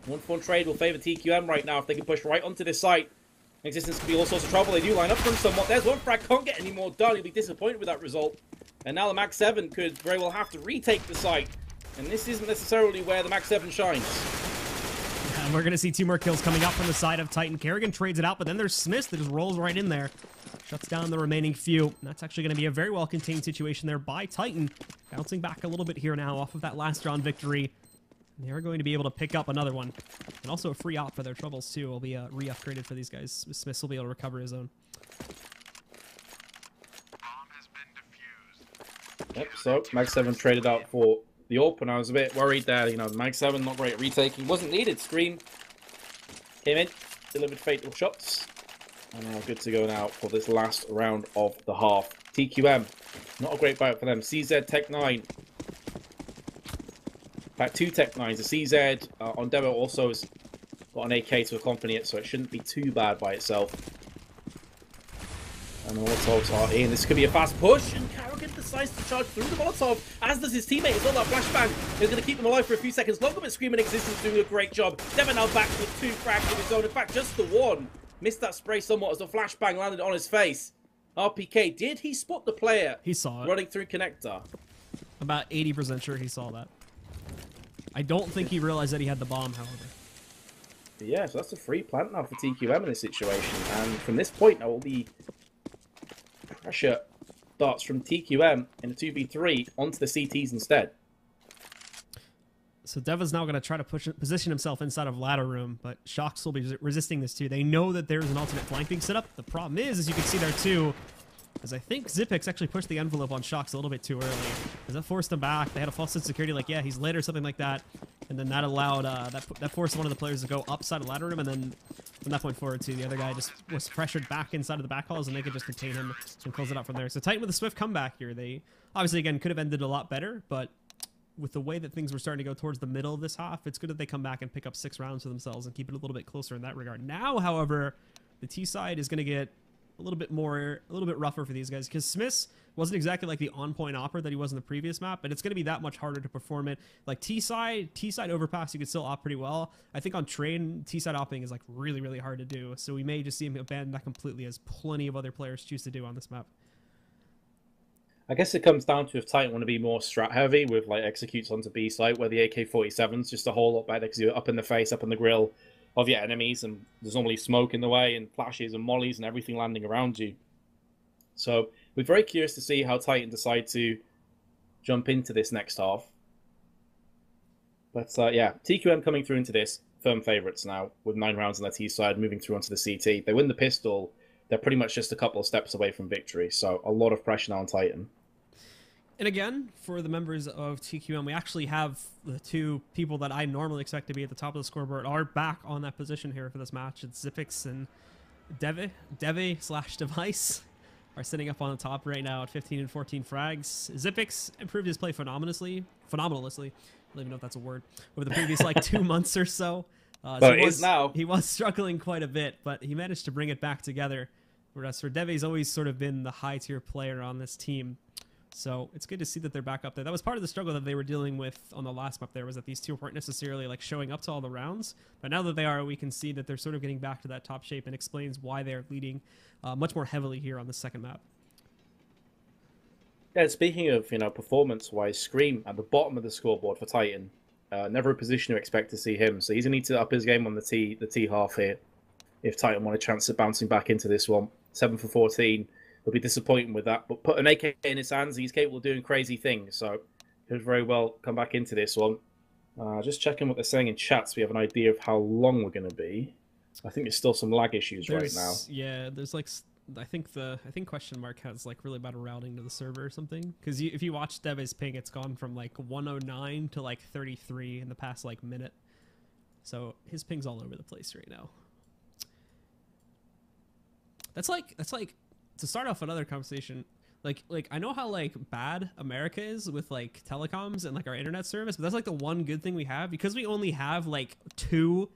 1-for-1 trade will favour TQM right now if they can push right onto this site. Existence could be all sorts of trouble. They do line up for him somewhat. There's 1 frag, can't get any more done. He'll be disappointed with that result. And now the Mag 7 could very well have to retake the site. And this isn't necessarily where the Mag 7 shines. And we're going to see 2 more kills coming up from the side of Titan. Kerrigan trades it out, but then there's Smith that just rolls right in there. Shuts down the remaining few. And that's actually going to be a very well-contained situation there by Titan. Bouncing back a little bit here now off of that last round victory. And they're going to be able to pick up another one. And also a free op for their troubles, too. Will be re-upgraded for these guys. Smith will be able to recover his own. Yep, so Mag 7 traded out for the AWP, and I was a bit worried that, you know, Mag 7 not great at retaking. Wasn't needed. Scream came in, delivered fatal shots, and now good to go now for this last round of the half. TQM, not a great bout for them. CZ Tech 9. In fact, 2 Tech 9s. The CZ on demo also has got an AK to accompany it, so it shouldn't be too bad by itself. And the Molotovs are in. This could be a fast push, and Carrigan decides to charge through the Molotov, as does his teammate. It's all that flashbang. He's going to keep them alive for a few seconds longer, but Scream and Existence doing a great job. Devon now back with 2 frags of his own. In fact, just the 1. Missed that spray somewhat as the flashbang landed on his face. RPK, did he spot the player? He saw it. Running through connector. About 80% sure he saw that. I don't think he realized that he had the bomb, however. But yeah, so that's a free plant now for TQM in this situation. And from this point now, all the pressure darts from TQM in a 2v3 onto the CTs instead. So Deva's now going to try to position himself inside of ladder room, but Shox will be resisting this too. They know that there's an alternate flank being set up. The problem is, as you can see there too, as I think Zipix actually pushed the envelope on Shox a little bit too early. As that forced him back. They had a false sense of security, like, yeah, he's lit or something like that. And then that allowed, that forced one of the players to go upside of ladder room, and then from that point forward too, the other guy just was pressured back inside of the back halls, and they could just contain him and close it out from there. So Titan with a swift comeback here. They obviously, again, could have ended a lot better, but with the way that things were starting to go towards the middle of this half, it's good that they come back and pick up 6 rounds for themselves and keep it a little bit closer in that regard. Now, however, the T side is going to get a little bit rougher for these guys, because Smiths wasn't exactly like the on-point opper that he was in the previous map, but it's going to be that much harder to perform it. Like T-side overpass, you could still op pretty well. I think on train, T-side opping is like really, really hard to do, so we may just see him abandon that completely, as plenty of other players choose to do on this map. I guess it comes down to if Titan want to be more strat heavy with like executes onto B site, where the AK-47's just a whole lot better because you're up in the face, up in the grill of your enemies, and there's normally smoke in the way and flashes and mollies and everything landing around you. So we're very curious to see how Titan decide to jump into this next half. But yeah, TQM coming through into this, firm favourites now, with 9 rounds on their T side, moving through onto the CT. They win the pistol, they're pretty much just a couple of steps away from victory, so a lot of pressure now on Titan. And again, for the members of TQM, we actually have the two people that I normally expect to be at the top of the scoreboard are back on that position here for this match. It's Zipix and Deve/Device are sitting up on the top right now at 15 and 14 frags. Zipix improved his play phenomenally. I don't even know if that's a word. Over the previous like 2 months or so. But it is now. He was struggling quite a bit, but he managed to bring it back together. Whereas for Deve's always sort of been the high tier player on this team. So it's good to see that they're back up there. That was part of the struggle that they were dealing with on the last map there, was that these two weren't necessarily like showing up to all the rounds. But now that they are, we can see that they're sort of getting back to that top shape, and explains why they're leading much more heavily here on the second map. Yeah, speaking of, performance-wise, Scream at the bottom of the scoreboard for Titan. Never a position to expect to see him. So he's going to need to up his game on the T half here if Titan want a chance at bouncing back into this one. 7 for 14. He'll be disappointing with that. But put an AK in his hands, he's capable of doing crazy things. So he'll very well come back into this one. Just checking what they're saying in chat so we have an idea of how long we're going to be. I think there's still some lag issues right now. Yeah, there's like... I think Questionmark has like really bad routing to the server or something. Because if you watch Deve's ping, it's gone from like 109 to like 33 in the past like minute. So his ping's all over the place right now. That's like to start off another conversation. Like I know how like bad America is with like telecoms and like our internet service, but that's like the one good thing we have, because we only have like 2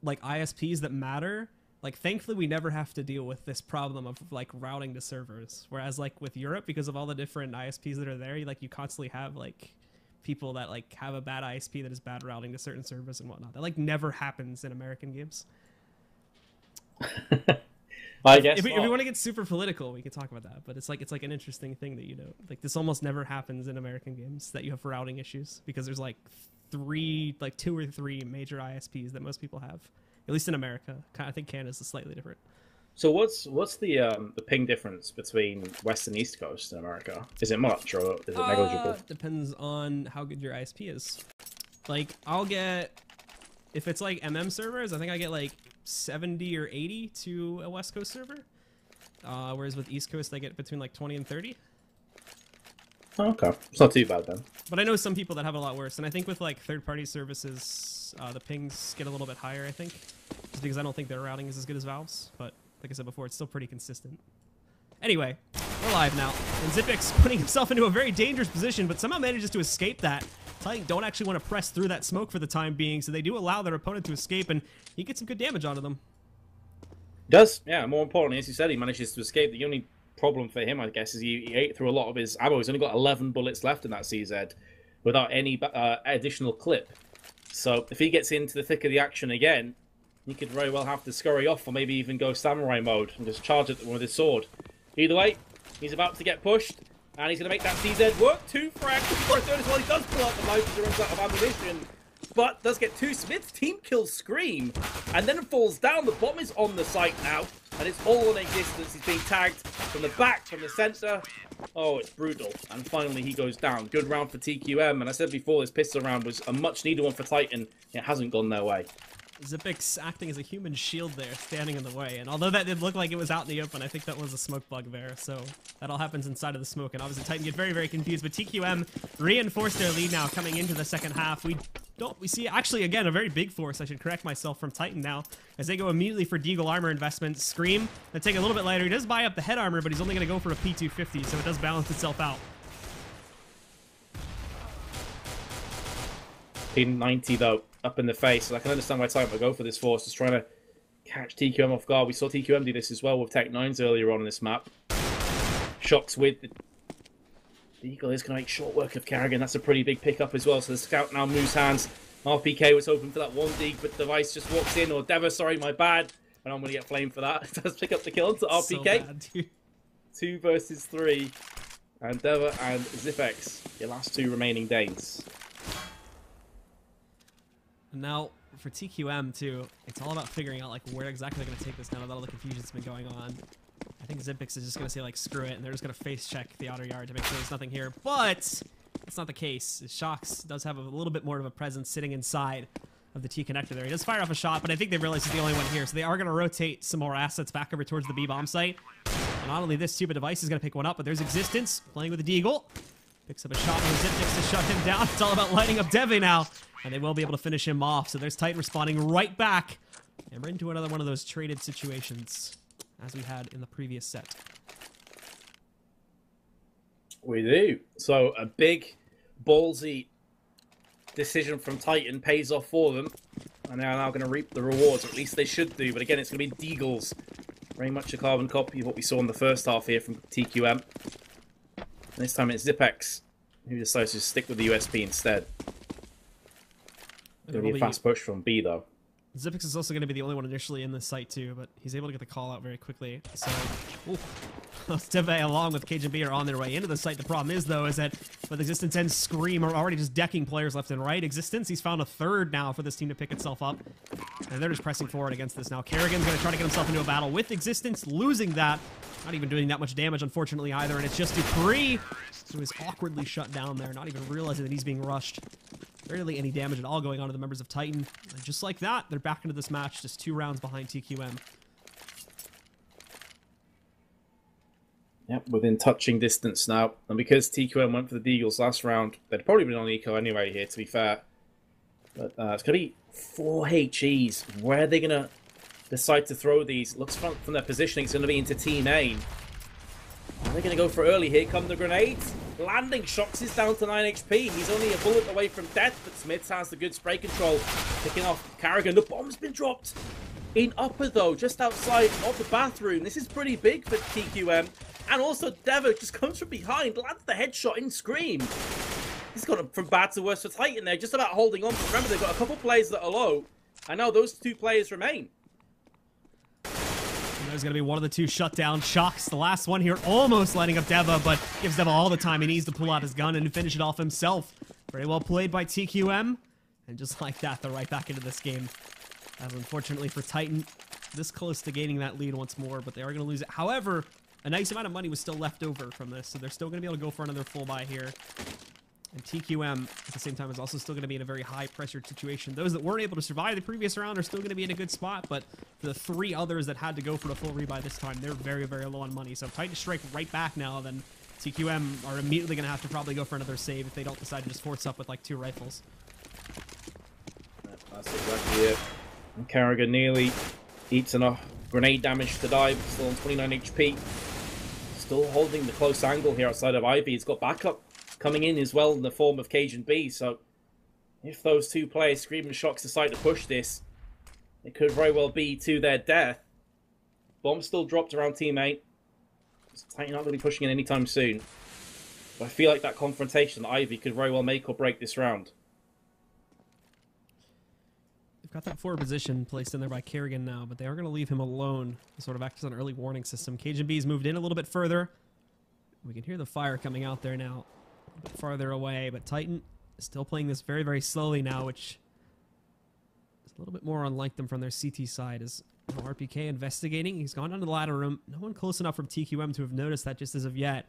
like ISPs that matter. Like, thankfully, we never have to deal with this problem of, like, routing to servers. Whereas, like, with Europe, because of all the different ISPs that are there, you constantly have, like, people that, like, have a bad ISP that is bad routing to certain servers and whatnot. That, like, never happens in American games. I guess if we want to get super political, we can talk about that. But it's like an interesting thing that, like, this almost never happens in American games, that you have routing issues. Because there's, like, 2 or 3 major ISPs that most people have. At least in America. I think Canada's slightly different. So what's the ping difference between West and East Coast in America? Is it much, or is it negligible? Depends on how good your ISP is. Like, I'll get... If it's like servers, I think I get like 70 or 80 to a West Coast server. Whereas with East Coast, I get between like 20 and 30. Oh, okay. It's not too bad then. But I know some people that have a lot worse. And I think with like third-party services, the pings get a little bit higher, I think. Just because I don't think their routing is as good as Valve's. But like I said before, it's still pretty consistent. Anyway, we're live now. And Zipix putting himself into a very dangerous position, but somehow manages to escape that. Titan don't actually want to press through that smoke for the time being, so they do allow their opponent to escape, and he gets some good damage onto them. Does, yeah. More importantly, as you said, he manages to escape. The only problem for him, I guess, is he ate through a lot of his ammo. He's only got 11 bullets left in that CZ without any additional clip. So if he gets into the thick of the action again, he could very well have to scurry off, or maybe even go samurai mode and just charge at them with his sword. Either way, he's about to get pushed, and he's going to make that CZ work. 2 frags for a third as well. He does pull out the knife as he runs out of ammunition, but does get 2. Smith's team kills Scream, and then falls down. The bomb is on the site now, and it's all in existence. He's being tagged from the back, from the center. Oh, it's brutal. And finally, he goes down. Good round for TQM, and I said before, this pistol round was a much-needed one for Titan. It hasn't gone their way. Zipix acting as a human shield there, standing in the way. And although that did look like it was out in the open, I think that was a smoke bug there. So that all happens inside of the smoke. And obviously Titan get very, very confused. But TQM reinforced their lead now coming into the second half. We see, actually, again, a very big force, I should correct myself, from Titan now, as they go immediately for Deagle armor investment. Scream, they take a little bit later. He does buy up the head armor, but he's only going to go for a P250, so it does balance itself out. P90, though, up in the face. So I can understand why Titan would go for this force. Just trying to catch TQM off guard. We saw TQM do this as well with Tech 9s earlier on in this map. Shocks with the Eagle is going to make short work of Carrigan. That's a pretty big pickup as well. So the scout now moves hands. RPK was hoping for that one dig, but Device just walks in. Or Deva, sorry, my bad. And I'm going to get flamed for that. Does pick up the kill to RPK. So bad, dude. 2 versus 3. And Deva and Zipix, your last 2 remaining Danes. And now for TQM too, it's all about figuring out like where exactly they're going to take this now that all the confusion's been going on. I think Zipix is just going to say like screw it, and they're just going to face check the outer yard to make sure there's nothing here. But it's not the case. Shocks does have a little bit more of a presence sitting inside of the T connector there. He does fire off a shot, but I think they realize he's the only one here, so they are going to rotate some more assets back over towards the B bomb site. And not only this, too, but Device is going to pick one up, but there's Existence playing with the Deagle. Picks up a shot from Zipnix to shut him down. It's all about lighting up Deve now. And they will be able to finish him off. So there's Titan responding right back. And we're into another one of those traded situations as we had in the previous set. We do. So a big, ballsy decision from Titan pays off for them. And they're now going to reap the rewards. At least they should do. But again, it's going to be Deagles. Very much a carbon copy of what we saw in the first half here from TQM. This time it's Zipex, who decides to stick with the USP instead. Going to be a fast push from B, though. Zipex is also going to be the only one initially in this site, too, but he's able to get the call out very quickly. So, Deve along with Cajun B are on their way into the site. The problem is, though, is that with Existence and Scream are already just decking players left and right. Existence, he's found a third now for this team to pick itself up. And they're just pressing forward against this now. Kerrigan's going to try to get himself into a battle with Existence, losing that. Not even doing that much damage, unfortunately, either. And it's just Dupree, who is awkwardly shut down there, not even realizing that he's being rushed. Barely any damage at all going on to the members of Titan. And just like that, they're back into this match, just 2 rounds behind TQM. Yep, within touching distance now. And because TQM went for the Deagles last round, they'd probably been on eco anyway here, to be fair. But it's going to be 4 HEs. Where are they going to decide to throw these? Looks from their positioning, it's going to be into Team A. Are they going to go for early? Here come the grenades. Landing. Shocks is down to 9 HP. He's only a bullet away from death, but Smith has the good spray control. Picking off Carrigan. The bomb's been dropped in upper, though, just outside of the bathroom. This is pretty big for TQM. And also, Devo just comes from behind, lands the headshot in Scream. He's gone from bad to worse for Titan there, just about holding on. But remember, they've got a couple players that are low. And now those 2 players remain. There's going to be one of the 2 shut down. Shocks, the last one here, almost lighting up Deva, but gives Deva all the time he needs to pull out his gun and finish it off himself. Very well played by TQM. And just like that, they're right back into this game. As unfortunately for Titan, this close to gaining that lead once more, but they are going to lose it. However, a nice amount of money was still left over from this, so they're still going to be able to go for another full buy here. And TQM, at the same time, is also still going to be in a very high-pressured situation. Those that weren't able to survive the previous round are still going to be in a good spot, but for the 3 others that had to go for the full rebuy this time, they're very, very low on money. So if Titan strike right back now, then TQM are immediately going to have to probably go for another save if they don't decide to just force up with, like, 2 rifles. That's exactly it. And Carrigan nearly eats enough grenade damage to die, but still on 29 HP. Still holding the close angle here outside of Ivy. He's got backup coming in as well in the form of Cajun B. So if those 2 players, Scream and Shocks, decide to push this, it could very well be to their death. Bomb still dropped around Team 8. Titan not really pushing in anytime soon. But I feel like that confrontation, Ivy, could very well make or break this round. They've got that forward position placed in there by Kerrigan now, but they are going to leave him alone to sort of act as an early warning system. Cajun B's moved in a little bit further. We can hear the fire coming out there now. A bit farther away, but Titan is still playing this very, very slowly now, which is a little bit more unlike them from their CT side. As RPK investigating, he's gone down to the ladder room. No one close enough from TQM to have noticed that just as of yet.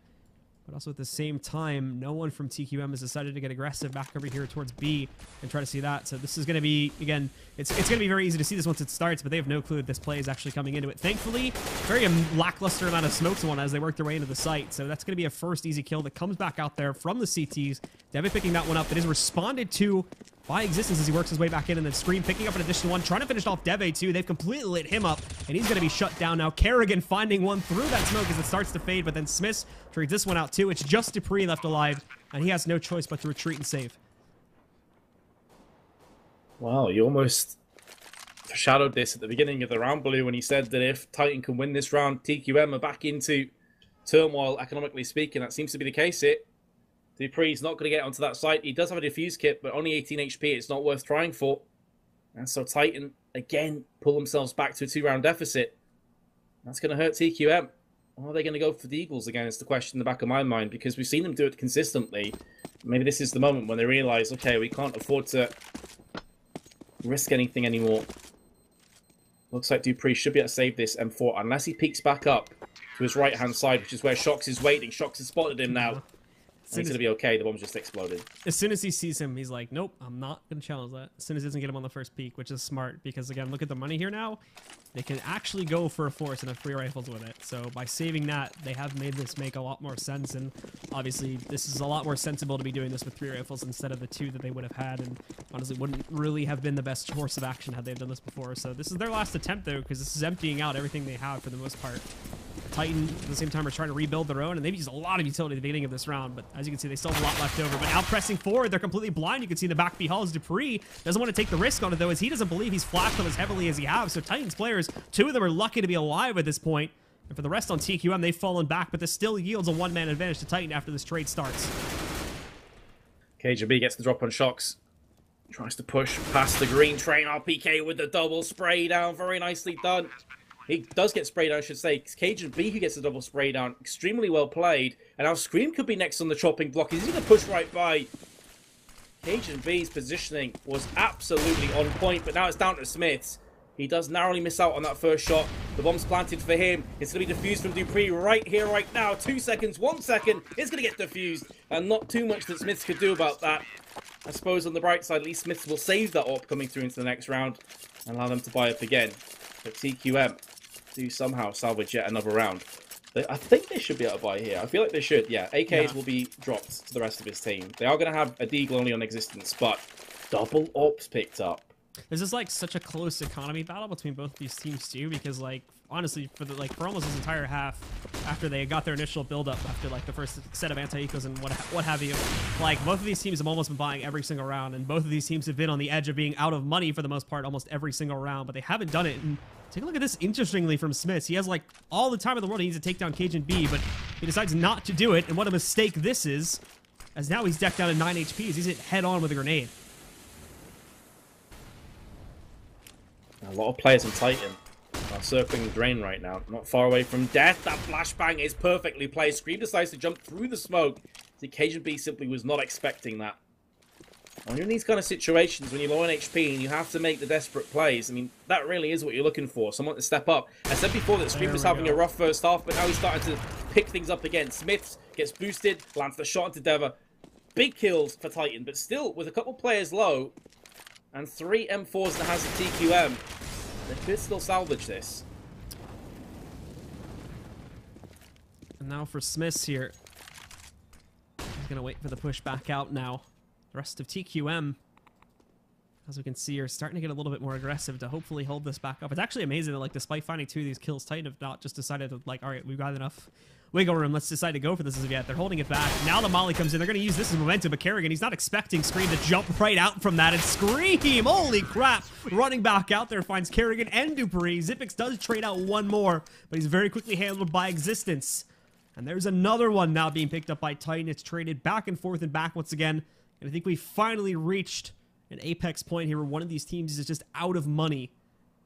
But also at the same time, no one from TQM has decided to get aggressive back over here towards B and try to see that. So this is going to be, again, it's going to be very easy to see this once it starts, but they have no clue that this play is actually coming into it. Thankfully, very lackluster amount of smokes on as they work their way into the site. So that's going to be a first easy kill that comes back out there from the CTs. Devin picking that one up. That is responded to by Existence as he works his way back in, and then Scream picking up an additional one, trying to finish off Deve too. They've completely lit him up, and he's going to be shut down now. Kerrigan finding one through that smoke as it starts to fade, but then Smith trades this one out too. It's just Dupree left alive, and he has no choice but to retreat and save. Wow, you almost foreshadowed this at the beginning of the round, Blue, when he said that if Titan can win this round, TQM are back into turmoil, economically speaking. That seems to be the case here. Dupree's not going to get onto that site. He does have a defuse kit, but only 18 HP. It's not worth trying for. And so Titan, again, pull themselves back to a 2-round deficit. That's going to hurt TQM. Or are they going to go for the Eagles again? Is the question in the back of my mind, because we've seen them do it consistently. Maybe this is the moment when they realize, okay, we can't afford to risk anything anymore. Looks like Dupree should be able to save this M4, unless he peeks back up to his right-hand side, which is where Shocks is waiting. Shocks has spotted him now. He's gonna be okay. The bomb's just exploded. As soon as he sees him, he's like, nope, I'm not gonna challenge that. As soon as he doesn't get him on the first peak, which is smart because again, look at the money here now. They can actually go for a force and have 3 rifles with it. So by saving that, they have made this make a lot more sense. And obviously, this is a lot more sensible to be doing this with 3 rifles instead of the 2 that they would have had. And honestly, wouldn't really have been the best course of action had they done this before. So this is their last attempt though, because this is emptying out everything they have for the most part. Titan, at the same time, are trying to rebuild their own, and they've used a lot of utility at the beginning of this round, but as you can see, they still have a lot left over. But now pressing forward, they're completely blind. You can see in the back B halls, Dupree doesn't want to take the risk on it, though, as he doesn't believe he's flashed them as heavily as he has. So Titans players, 2 of them are lucky to be alive at this point. And for the rest on TQM, they've fallen back, but this still yields a 1-man advantage to Titan after this trade starts. KGB gets the drop on Shocks. Tries to push past the green train. RPK with the double spray down. Very nicely done. He does get sprayed down, I should say. It's Cajun B who gets the double spray down. Extremely well played. And now Scream could be next on the chopping block. He's going to push right by. Cajun B's positioning was absolutely on point, but now it's down to Smiths. He does narrowly miss out on that first shot. The bomb's planted for him. It's going to be defused from Dupree right here, right now. 2 seconds, 1 second. It's going to get defused. And not too much that Smiths could do about that. I suppose on the bright side, at least Smiths will save that AWP coming through into the next round and allow them to buy up again. But TQM do somehow salvage yet another round. I think they should be able to buy here. I feel like they should, yeah. AKs will be dropped to the rest of his team. They are going to have a Deagle only on existence, but double AWPs picked up. This is like such a close economy battle between both of these teams too, because like honestly for almost this entire half after they got their initial build up after like the first set of anti-ecos and what have you, like both of these teams have almost been buying every single round, and both of these teams have been on the edge of being out of money for the most part almost every single round, but they haven't done it. And take a look at this interestingly from Smiths. He has like all the time in the world he needs to take down Cajun B, but he decides not to do it, and what a mistake this is, as now he's decked down to 9 HP as he's hit head on with a grenade. A lot of players in Titan are circling the drain right now. Not far away from death. That flashbang is perfectly placed. Scream decides to jump through the smoke. The Cajun B simply was not expecting that. When you're in these kind of situations, when you're low on HP and you have to make the desperate plays, I mean, that really is what you're looking for. Someone to step up. I said before that Scream was having a rough first half, but now he's starting to pick things up again. Smiths gets boosted, lands the shot into Dever. Big kills for Titan, but still, with a couple players low, and 3 M4s in the hands of TQM, they could still salvage this. And now for Smiths here. He's going to wait for the push back out now. The rest of TQM, as we can see, are starting to get a little bit more aggressive to hopefully hold this back up. It's actually amazing that, like, despite finding 2 of these kills, Titan have not just decided to, like, all right, we've got enough wiggle room, let's decide to go for this as of yet. They're holding it back. Now the molly comes in. They're going to use this as momentum, but Kerrigan, he's not expecting Scream to jump right out from that. And Scream, holy crap, running back out there, finds Kerrigan and Dupree. Zipix does trade out 1 more, but he's very quickly handled by Existence. And there's another one now being picked up by Titan. It's traded back and forth and back once again. And I think we finally reached an apex point here where one of these teams is just out of money.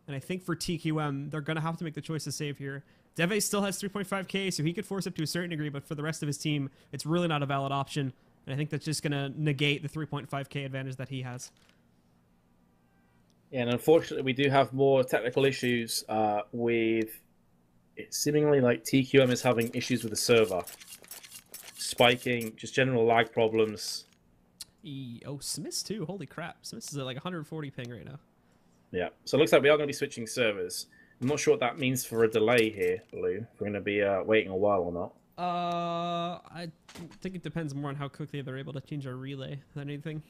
And I think for TQM, they're going to have to make the choice to save here. Deve still has 3.5k, so he could force up to a certain degree, but for the rest of his team, it's really not a valid option. And I think that's just going to negate the 3.5k advantage that he has. Yeah, and unfortunately, we do have more technical issues with it seemingly like TQM is having issues with the server. Spiking, just general lag problems. Oh, Smiths too. Holy crap. Smiths is at like 140 ping right now. Yeah, so it looks like we are going to be switching servers. I'm not sure what that means for a delay here, Blue. If we're going to be waiting a while or not. I think it depends more on how quickly they're able to change our relay than anything.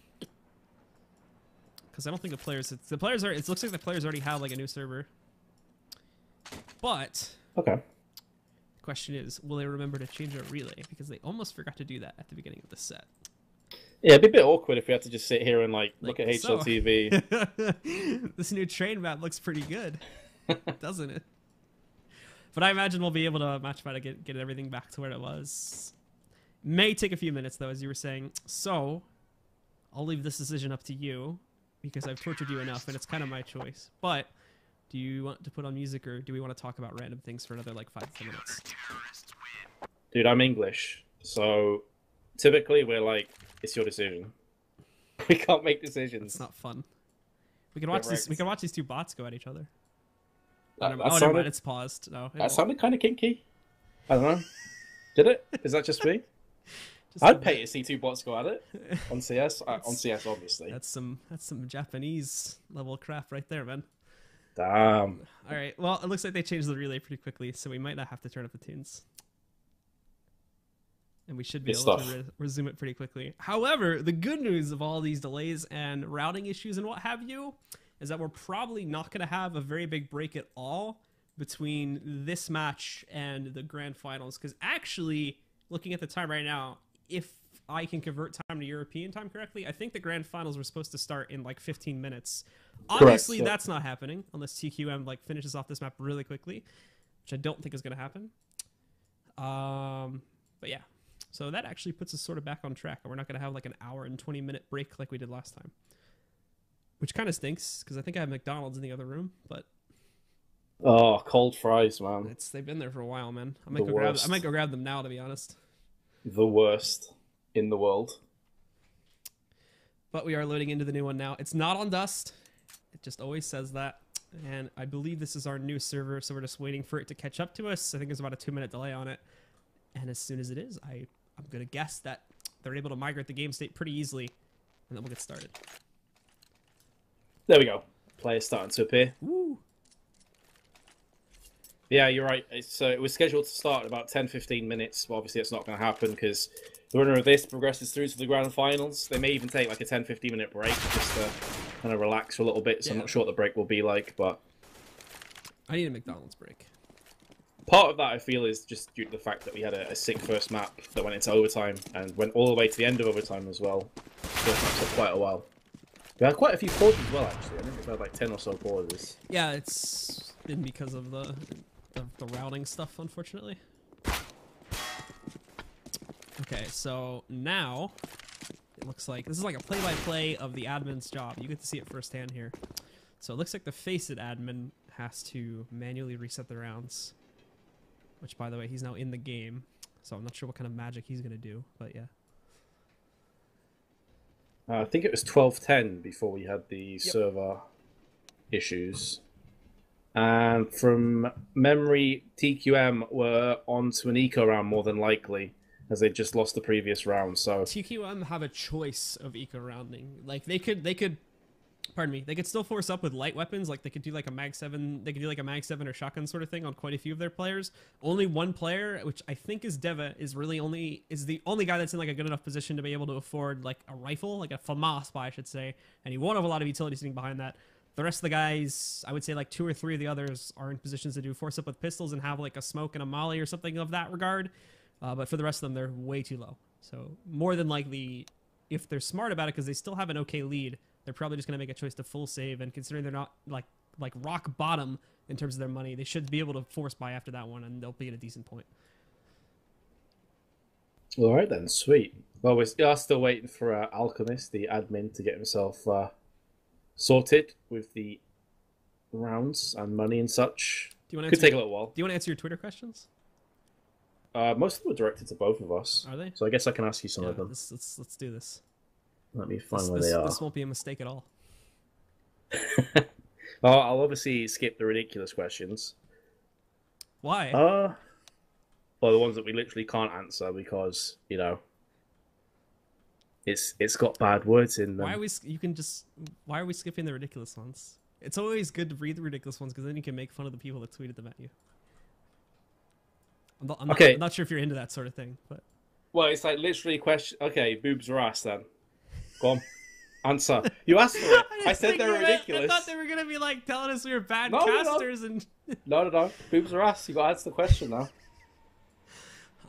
Because I don't think the players... it looks like the players already have like a new server. But... Okay. The question is, will they remember to change our relay? Because they almost forgot to do that at the beginning of the set. Yeah, it'd be a bit awkward if we had to just sit here and like look at HLTV. So. This new train map looks pretty good, doesn't it? But I imagine we'll be able to match by to get everything back to where it was. May take a few minutes though, as you were saying. So I'll leave this decision up to you because I've tortured you enough, and it's kind of my choice. But do you want to put on music, or do we want to talk about random things for another like 5 to 10 minutes? Dude, I'm English, so typically we're like, it's your decision. We can't make decisions. It's not fun. We can watch this. We can watch these 2 bots go at each other. That never mind. It's paused. No. That sounded kind of kinky. I don't know. Did it? Is that just me? Just I'd pay to see two bots go at it on CS. On CS, obviously. That's some Japanese level crap right there, man. Damn. All right. Well, it looks like they changed the relay pretty quickly, so we might not have to turn up the tunes. And we should be able to resume it pretty quickly. However, the good news of all these delays and routing issues and what have you is that we're probably not going to have a very big break at all between this match and the grand finals. Because actually, looking at the time right now, if I can convert time to European time correctly, I think the grand finals were supposed to start in like 15 minutes. Obviously, Correct, that's not happening unless TQM like finishes off this map really quickly, which I don't think is going to happen. But yeah. So that actually puts us sort of back on track. And we're not going to have like an hour and 20-minute break like we did last time. Which kind of stinks, because I think I have McDonald's in the other room, but... Oh, cold fries, man. They've been there for a while, man. I might go grab them now, to be honest. The worst in the world. But we are loading into the new one now. It's not on Dust. It just always says that. And I believe this is our new server, so we're just waiting for it to catch up to us. I think there's about a 2-minute delay on it. And as soon as it is, I'm going to guess that they're able to migrate the game state pretty easily. And then we'll get started. There we go. Players starting to appear. Woo. Yeah, you're right. It was scheduled to start in about 10-15 minutes. But obviously, it's not going to happen because the winner of this progresses through to the grand finals. They may even take like a 10-15 minute break just to kind of relax for a little bit. So I'm not sure what the break will be like, but... I need a McDonald's break. Part of that, I feel, is just due to the fact that we had a sick first map that went into overtime and went all the way to the end of overtime as well. First map took quite a while. We had quite a few pauses as well, actually. I think we've had like 10 or so pauses. Yeah, it's been because of the routing stuff, unfortunately. Okay, so now it looks like this is like a play-by-play of the admin's job. You get to see it firsthand here. So it looks like the Face It admin has to manually reset the rounds. Which, by the way, he's now in the game. So I'm not sure what kind of magic he's going to do, but yeah. I think it was 12:10 before we had the server issues. And from memory, TQM were onto an eco round more than likely, as they just lost the previous round. So TQM have a choice of eco rounding. Like they could pardon me, they could still force up with light weapons, like they could do like a mag 7, they could do like a mag 7 or shotgun sort of thing on quite a few of their players. Only one player, which I think is Deva, is the only guy that's in like a good enough position to be able to afford like a rifle, like a FAMAS, I should say, and he won't have a lot of utility sitting behind that. The rest of the guys, I would say like 2 or 3 of the others are in positions to do force up with pistols and have like a smoke and a molly or something of that regard. But for the rest of them, they're way too low. So more than likely, if they're smart about it, because they still have an okay lead, they're probably just going to make a choice to full save. And considering they're not like rock bottom in terms of their money, they should be able to force buy after that one, and they'll be at a decent point. all right then, sweet. Well, we are still waiting for Alchemist, the admin, to get himself sorted with the rounds and money and such. Could take a little while. Do you want to answer your Twitter questions? Most of them are directed to both of us. Are they? So I guess I can ask you some of them. Let's do this. Let me find where they are. This won't be a mistake at all. Well, I'll obviously skip the ridiculous questions. Why? Well, the ones that we literally can't answer because, you know, it's got bad words in them. Why are we skipping the ridiculous ones? It's always good to read the ridiculous ones because then you can make fun of the people that tweeted them at you. I'm not sure if you're into that sort of thing, but... Well, it's like literally a question. Okay, boobs or ass then. Go on. Answer. You asked for it. I said they're ridiculous. I thought they were going to be like telling us we were bad casters and... No. Boobs or ass. You got to answer the question now.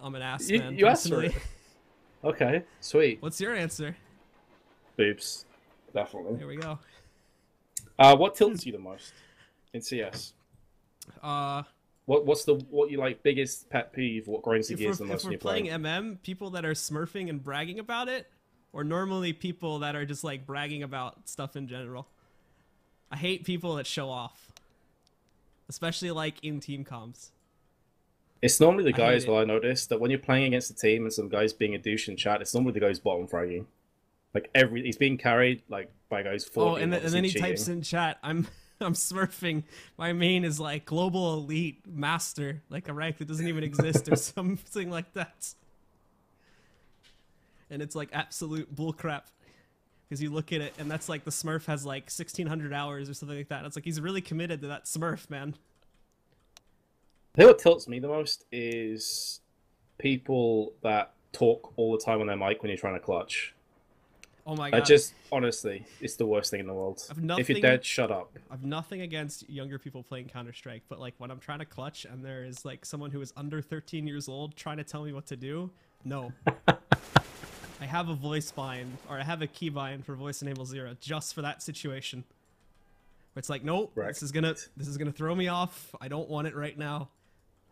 I'm an ass man. You asked for it. Okay, sweet. What's your answer? Boobs. Definitely. Here we go. What tilts you the most in CS? What's what you like biggest pet peeve? What grinds the gears the most when you're playing? If we're playing MM, people that are smurfing and bragging about it, or normally people that are just like bragging about stuff in general. I hate people that show off, especially like in team comms. It's normally the guys. Well, I noticed that when you're playing against a team and some guy's being a douche in chat, it's normally the guy's bottom fragging. Like he's being carried like by guys 40. Oh, and then he types in chat, I'm smurfing. My main is like global elite master, like a rank that doesn't even exist or something like that. and it's like absolute bullcrap. Because you look at it, and that's like the Smurf has like 1,600 hours or something like that. It's like he's really committed to that Smurf, man. I think what tilts me the most is people that talk all the time on their mic when you're trying to clutch. Oh my god! Just honestly, it's the worst thing in the world. If you're dead, shut up. I've nothing against younger people playing Counter-Strike, but like when I'm trying to clutch and there is like someone who is under 13 years old trying to tell me what to do, no. I have a voice bind, or I have a key bind for voice enable 0 just for that situation. Where it's like, nope, this is gonna throw me off. I don't want it right now.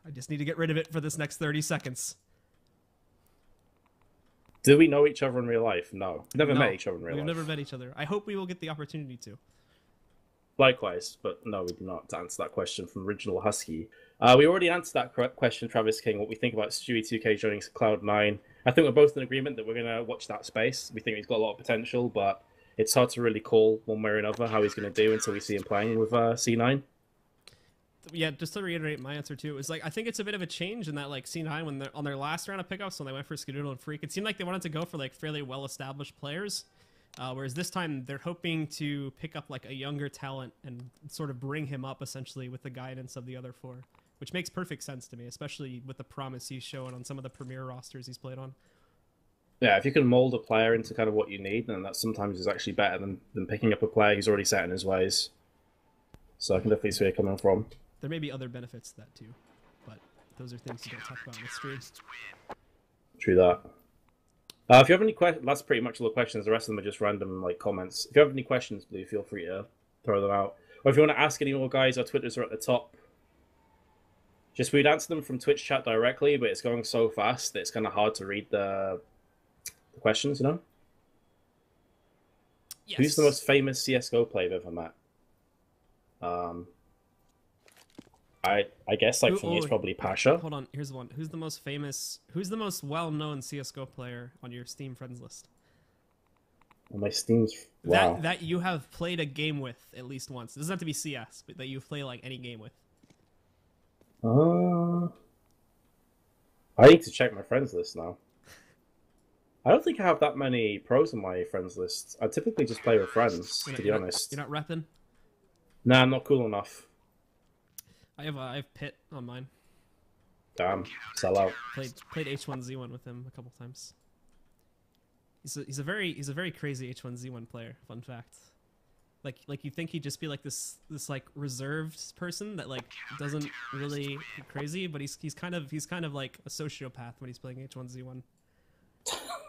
I just need to get rid of it for this next 30 seconds. Do we know each other in real life? No. Never met each other in real life. We've never met each other. I hope we will get the opportunity to. Likewise, but no, we do not, to answer that question from Original Husky. We already answered that question, Travis King, what we think about Stewie2K joining Cloud9. I think we're both in agreement that we're going to watch that space. We think he's got a lot of potential, but it's hard to really call one way or another how he's going to do until we see him playing with C9. Yeah, just to reiterate my answer too, is like I think it's a bit of a change in that like C9 when they're on their last round of pickups when they went for Skadoodle and Freak, it seemed like they wanted to go for like fairly well-established players, whereas this time they're hoping to pick up like a younger talent and sort of bring him up essentially with the guidance of the other four, which makes perfect sense to me, especially with the promise he's showing on some of the premier rosters he's played on. Yeah, if you can mold a player into kind of what you need, then that sometimes is actually better than picking up a player who's already set in his ways. So I can definitely see where you're coming from. There may be other benefits to that too, but those are things you don't talk about in the stream. True that. If you have any questions, that's pretty much all the questions. The rest of them are just random like comments. If you have any questions, please feel free to throw them out. Or if you want to ask any more, guys, our Twitters are at the top. Just we'd answer them from Twitch chat directly, but it's going so fast that it's kind of hard to read the questions, you know? Yes. Who's the most famous CSGO player you've ever met? I guess like for me it's probably Pasha. Hold on, here's the one. Who's the most well-known CSGO player on your Steam friends list? On my Steam's wow. That you have played a game with at least once. It doesn't have to be CS, but that you've played like any game with. I need to check my friends list now. I don't think I have that many pros on my friends list. I typically just play with friends, to be honest. You're not repping? Nah, I'm not cool enough. I have Pit on mine. Damn, sell out. Played H1Z1 with him a couple times. He's a very crazy H1Z1 player. Fun fact. Like you think he'd just be like this like reserved person that like doesn't really get crazy, but he's kind of like a sociopath when he's playing H1Z1.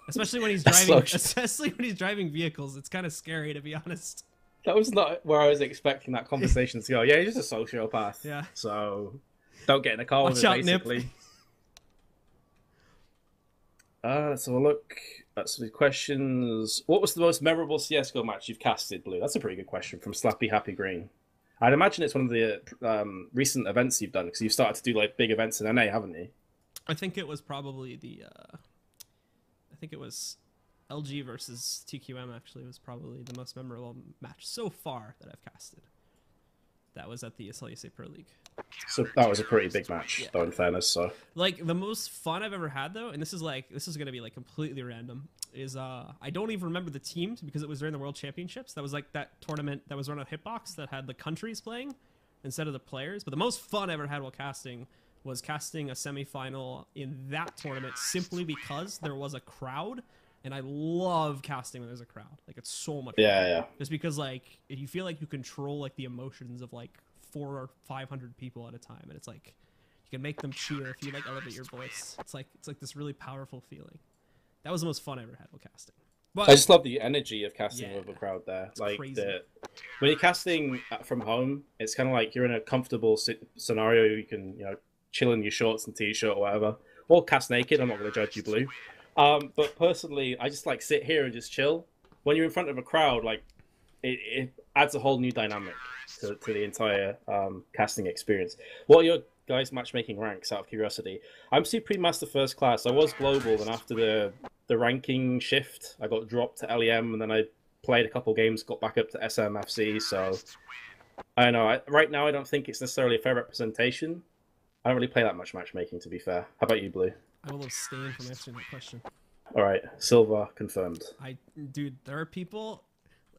Especially when he's driving vehicles. It's kind of scary, to be honest. That was not where I was expecting that conversation to go. Yeah, he's just a sociopath. Yeah. So don't get in a car with him, basically. Let's have a look. That's the questions. What was the most memorable CSGO match you've casted, Blue? That's a pretty good question from Slappy Happy Green. I'd imagine it's one of the recent events you've done, because you've started to do like big events in NA, haven't you? I think it was probably LG versus TQM, actually, was probably the most memorable match so far that I've casted. That was at the SLUC Pro League. So that was a pretty big match, though, in fairness. So, like, the most fun I've ever had, though, and this is gonna be like completely random, is I don't even remember the teams because it was during the World Championships. That was like that tournament that was run on Hitbox that had the countries playing instead of the players. But the most fun I ever had while casting was casting a semifinal in that tournament simply because there was a crowd. And I love casting when there's a crowd. Like, it's so much fun. Yeah. Just because, like, you feel like you control, like, the emotions of, like, 400 or 500 people at a time. And it's, like, you can make them cheer if you, like, elevate your voice. It's like this really powerful feeling. That was the most fun I ever had while casting. But I just love the energy of casting with a crowd there. Like, when you're casting from home, it's kind of like you're in a comfortable scenario. You can, chill in your shorts and t-shirt or whatever. Or cast naked. I'm not going to judge you, Blue. But personally, I just like sit here and just chill. When you're in front of a crowd, like it adds a whole new dynamic to the entire casting experience. What are your guys' matchmaking ranks, out of curiosity? I'm Supreme Master First Class. I was global, and after the ranking shift, I got dropped to LEM, and then I played a couple games, got back up to SMFC. So I don't know. Right now, I don't think it's necessarily a fair representation. I don't really play that much matchmaking, to be fair. How about you, Blue? I will abstain from answering that question. All right, silver confirmed. Dude, there are people.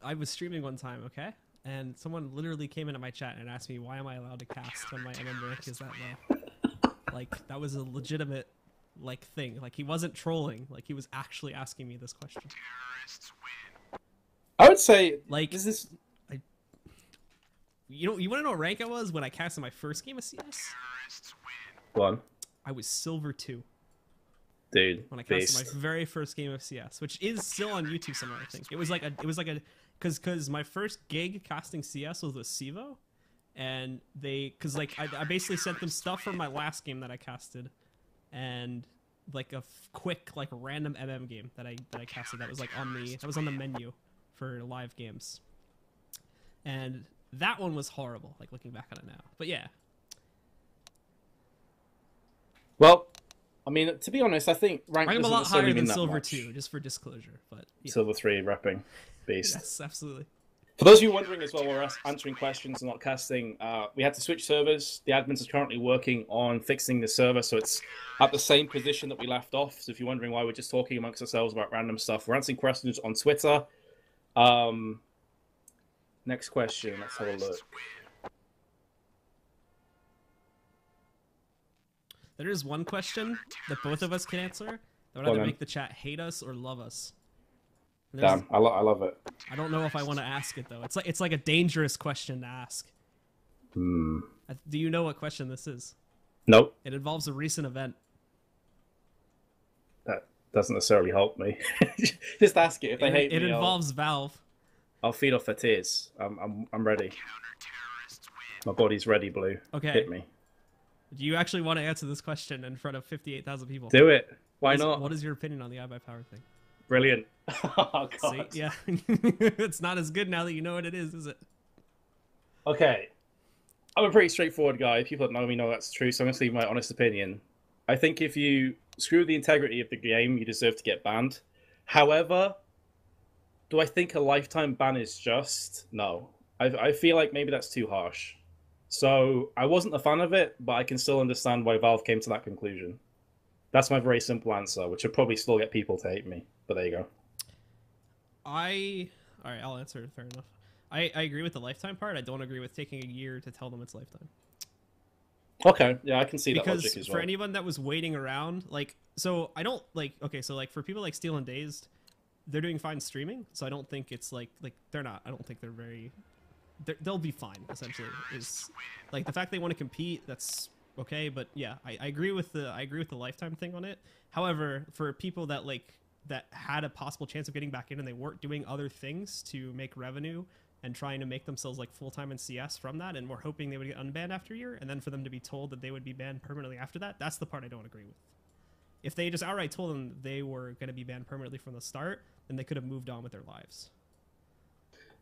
I was streaming one time, okay, and someone literally came into my chat and asked me why am I allowed to cast when my MM rank is that low. Like that was a legitimate like thing. Like he wasn't trolling. Like he was actually asking me this question. I would say Like this is. You want to know what rank I was when I casted my first game of CS? One. I was silver 2. Dude, When I casted beast. my very first game of CS, which is still on YouTube somewhere, I think. It was like a because my first gig casting CS was with Sivo, and because like I basically sent them stuff from my last game that I casted, and like a quick like random game that I casted that was like on the menu for live games, and that one was horrible. Like looking back on it now, but yeah. Well, I mean, to be honest, I think rank I'm a doesn't lot necessarily higher mean than that silver much. 2, just for disclosure. But yeah. Silver 3 repping, beast. Yes, absolutely. For those of you wondering as well, we're answering questions and not casting. We had to switch servers. The admins are currently working on fixing the server, so it's at the same position that we left off. So if you're wondering why we're just talking amongst ourselves about random stuff, we're answering questions on Twitter. Next question. Let's have a look. There is one question that both of us can answer that would Go on, either then. make the chat hate us or love us. Damn, I love it. I don't know if I want to ask it though. It's like a dangerous question to ask. Hmm. Do you know what question this is? Nope. It involves a recent event. That doesn't necessarily help me. Just ask it. If they hate It me, involves Valve. I'll feed off their tears. I'm ready. My body's ready, Blue. Okay. Hit me. Do you actually want to answer this question in front of 58,000 people? Do it. Why not? What is your opinion on the iBuyPower thing? Brilliant. Oh, God. See? Yeah. It's not as good now that you know what it is it? Okay. I'm a pretty straightforward guy. People that know me know that's true, so I'm going to leave my honest opinion. I think if you screw the integrity of the game, you deserve to get banned. However, do I think a lifetime ban is just? No. I feel like maybe that's too harsh. So I wasn't a fan of it, but I can still understand why Valve came to that conclusion. That's my very simple answer, which would probably still get people to hate me. But there you go. All right, I'll answer it. Fair enough. I agree with the lifetime part. I don't agree with taking a year to tell them it's lifetime. Okay, yeah, I can see that logic as Because well. for anyone that was waiting around, like, so I don't like. Okay, so like for people like Steel and Dazed, they're doing fine streaming. So I don't think it's like they're not. I don't think they're very. They'll be fine. Essentially, is like the fact they want to compete. That's okay, but yeah, I agree with the lifetime thing on it. However, for people that that had a possible chance of getting back in and they weren't doing other things to make revenue and trying to make themselves like full-time in CS from that, and we're hoping they would get unbanned after a year, and then for them to be told that they would be banned permanently after that, that's the part I don't agree with. If they just outright told them they were going to be banned permanently from the start, then they could have moved on with their lives.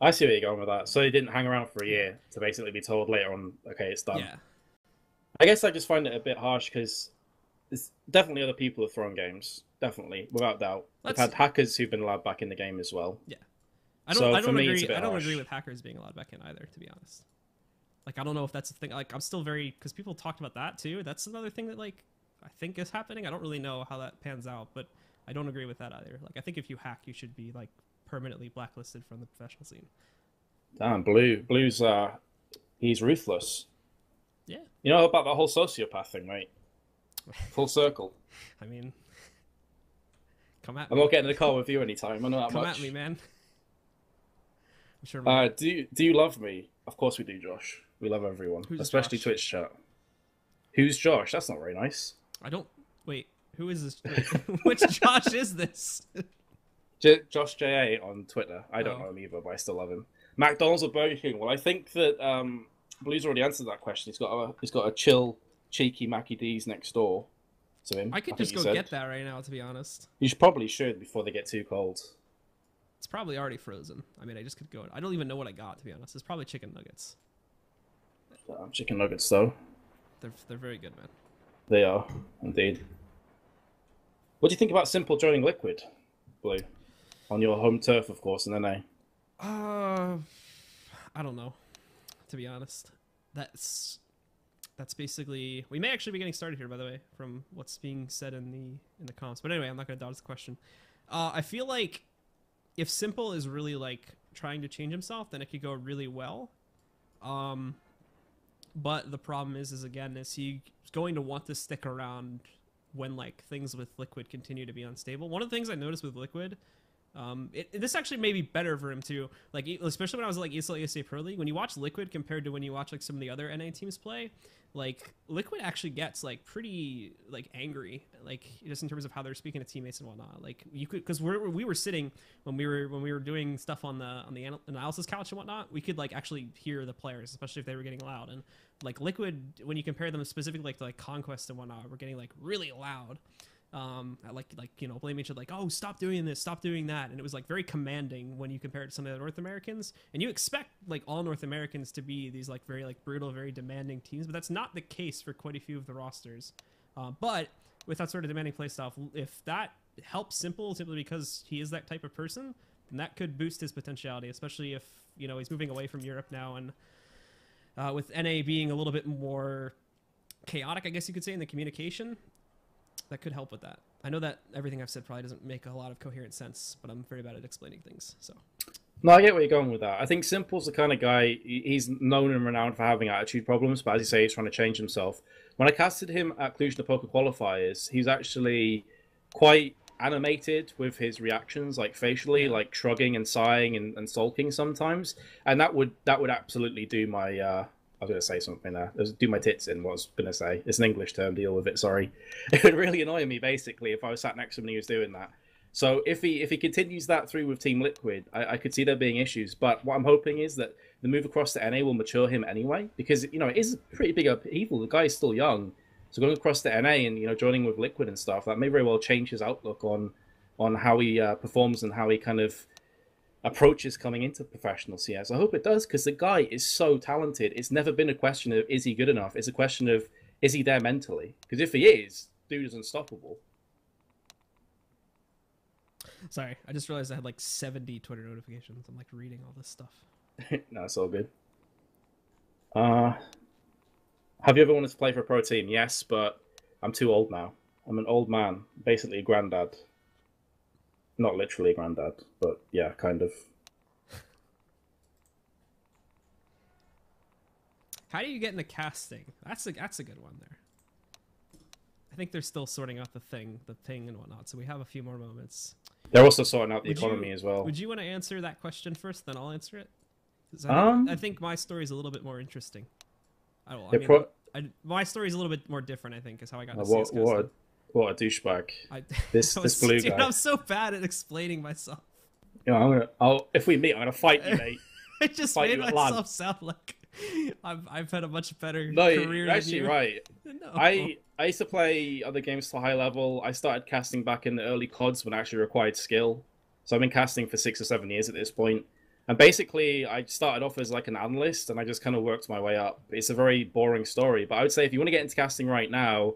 I see where you're going with that. So they didn't hang around for a year to basically be told later on, okay, it's done. Yeah. I guess I just find it a bit harsh because there's definitely other people who've thrown games. Definitely, without doubt. We've had hackers who've been allowed back in the game as well. Yeah. I So don't for me, agree. it's a bit I don't harsh. agree with hackers being allowed back in either, to be honest. Like, I don't know if that's a thing. Like, I'm still very, because people talked about that too. That's another thing that like I think is happening. I don't really know how that pans out, but I don't agree with that either. Like, I think if you hack, you should be like permanently blacklisted from the professional scene. Damn, Blue's he's ruthless. Yeah. You know about that whole sociopath thing, mate? Full circle. I mean, come at I'm me. not getting in the car with you anytime. I know that Come much. at me, man. I'm sure. Do you love me? Of course we do, Josh. We love everyone, Who's especially Josh? Twitch chat. Who's Josh? That's not very nice. I don't. Wait, who is this? Wait, which Josh is this? Josh JA on Twitter. I don't Oh. know him either, but I still love him. McDonald's or Burger King? Well, I think that Blue's already answered that question. He's got a chill, cheeky Mackie D's next door to him. I could think just he go said. get that right now, to be honest. You probably should before they get too cold. It's probably already frozen. I mean, I just could go. I don't even know what I got, to be honest. It's probably chicken nuggets. Chicken nuggets, though. They're very good, man. They are, indeed. What do you think about Simple joining Liquid, Blue? On your home turf, of course, in NA. I don't know, to be honest. that's basically. We may actually be getting started here, by the way, from what's being said in the comments. But anyway, I'm not gonna dodge the question. I feel like if Simple is really like trying to change himself, then it could go really well. But the problem is again, is he's going to want to stick around when like things with Liquid continue to be unstable. One of the things I noticed with Liquid, this actually may be better for him too. Like especially when I was like ESL ESA Pro League, when you watch Liquid compared to when you watch like some of the other NA teams play, like Liquid actually gets like pretty like angry, like just in terms of how they're speaking to teammates and whatnot. Like you could, because we were sitting when we were doing stuff on the analysis couch and whatnot, we could like actually hear the players, especially if they were getting loud. And like Liquid, when you compare them specifically like to like Conquest and whatnot, we're getting like really loud. Like you know, blame each other, like, oh, stop doing this, stop doing that, and it was like very commanding when you compare it to some of the North Americans. And you expect like all North Americans to be these like very like brutal, very demanding teams, but that's not the case for quite a few of the rosters. But with that sort of demanding playstyle, if that helps Simple simply because he is that type of person, then that could boost his potentiality, especially if you know he's moving away from Europe now, and with NA being a little bit more chaotic, I guess you could say, in the communication. That could help with that. I know that everything I've said probably doesn't make a lot of coherent sense, but I'm very bad at explaining things. So, no, I get where you're going with that. I think Simple's the kind of guy, he's known and renowned for having attitude problems, but as you say, he's trying to change himself. When I casted him at Cluj-Napoca qualifiers, he's actually quite animated with his reactions, like facially, like shrugging and sighing and sulking sometimes. And that would absolutely do my... I was going to say something there. Do my tits in, what I was going to say. It's an English term, deal with it, sorry. It would really annoy me, basically, if I was sat next to him and he was doing that. So if he continues that through with Team Liquid, I could see there being issues. But what I'm hoping is that the move across to NA will mature him anyway. Because, you know, it is a pretty big upheaval. The guy is still young. So going across to NA and, you know, joining with Liquid and stuff, that may very well change his outlook on how he performs and how he kind of approaches coming into professional CS. I hope it does, because the guy is so talented. It's never been a question of is he good enough. It's a question of is he there mentally? Because if he is, dude is unstoppable. Sorry, I just realized I had like 70 Twitter notifications. I'm like reading all this stuff. No, it's all good. Have you ever wanted to play for a pro team? Yes, but I'm too old now. I'm an old man, basically a granddad. Not literally a granddad, but yeah, kind of. How do you get into casting? That's a good one there. I think they're still sorting out the ping and whatnot, so we have a few more moments. They're also sorting out the economy as well. Would you want to answer that question first, then I'll answer it? I think my story is a little bit more interesting. My story is a little bit more different, I think, is how I got into CS casting. What a douchebag! This blue guy. I'm so bad at explaining myself. You know, if we meet, I'm gonna fight you, mate. I just made myself sound like I've had a much better career. You're actually right. No. I used to play other games to a high level. I started casting back in the early CODs when it actually required skill. So I've been casting for 6 or 7 years at this point. And basically, I started off as like an analyst, and I just kind of worked my way up. It's a very boring story, but I would say if you want to get into casting right now,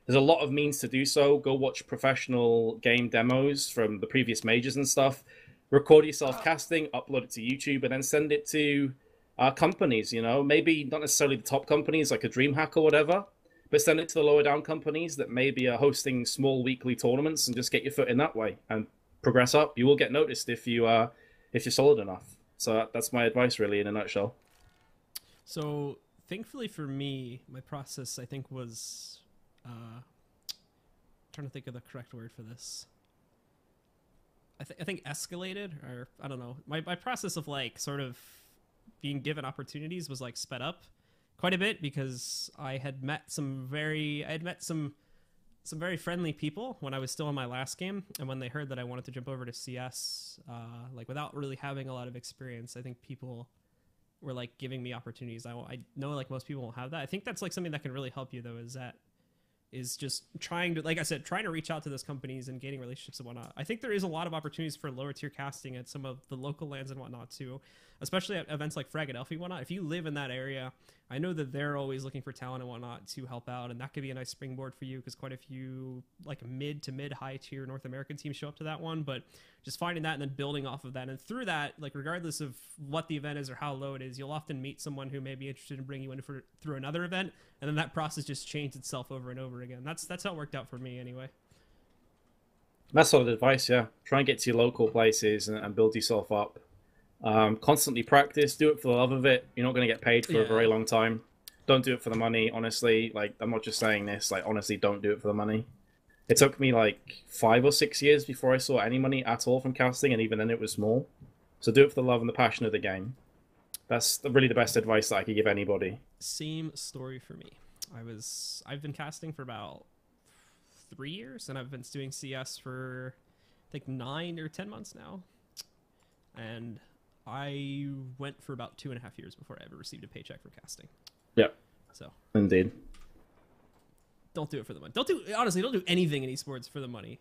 there's a lot of means to do so. Go watch professional game demos from the previous majors and stuff. Record yourself casting, upload it to YouTube, and then send it to companies, you know. Maybe not necessarily the top companies like a DreamHack or whatever, but send it to the lower down companies that maybe are hosting small weekly tournaments and just get your foot in that way and progress up. You will get noticed if you're solid enough. So that's my advice, really, in a nutshell. So thankfully for me, my process, I think, was... trying to think of the correct word for this. I think escalated, or I don't know. My process of like sort of being given opportunities was like sped up quite a bit, because I had met some very friendly people when I was still in my last game, and when they heard that I wanted to jump over to CS, like without really having a lot of experience, I think people were like giving me opportunities. I know like most people won't have that. I think that's like something that can really help you though, is just trying to, like I said, trying to reach out to those companies and gaining relationships and whatnot. I think there is a lot of opportunities for lower tier casting at some of the local lands and whatnot too. especially at events like Philadelphia and whatnot. If you live in that area, I know that they're always looking for talent and whatnot to help out, and that could be a nice springboard for you because quite a few like mid to mid high tier North American teams show up to that one. But just finding that and then building off of that, and through that, like regardless of what the event is or how low it is, you'll often meet someone who may be interested in bringing you in through another event, and then that process just changed itself over and over again. That's how it worked out for me anyway. That's solid advice, yeah. Try and get to your local places and build yourself up. Constantly practice, do it for the love of it. You're not going to get paid for a very long time. Don't do it for the money, honestly. Like, I'm not just saying this, like, honestly, don't do it for the money. It took me like 5 or 6 years before I saw any money at all from casting, and even then it was small. So do it for the love and the passion of the game. That's really the best advice that I could give anybody. Same story for me. I've been casting for about 3 years, and I've been doing CS for I think 9 or 10 months now. And I went for about 2.5 years before I ever received a paycheck for casting. Yep. So indeed. Don't do it for the money. Don't do anything in esports for the money.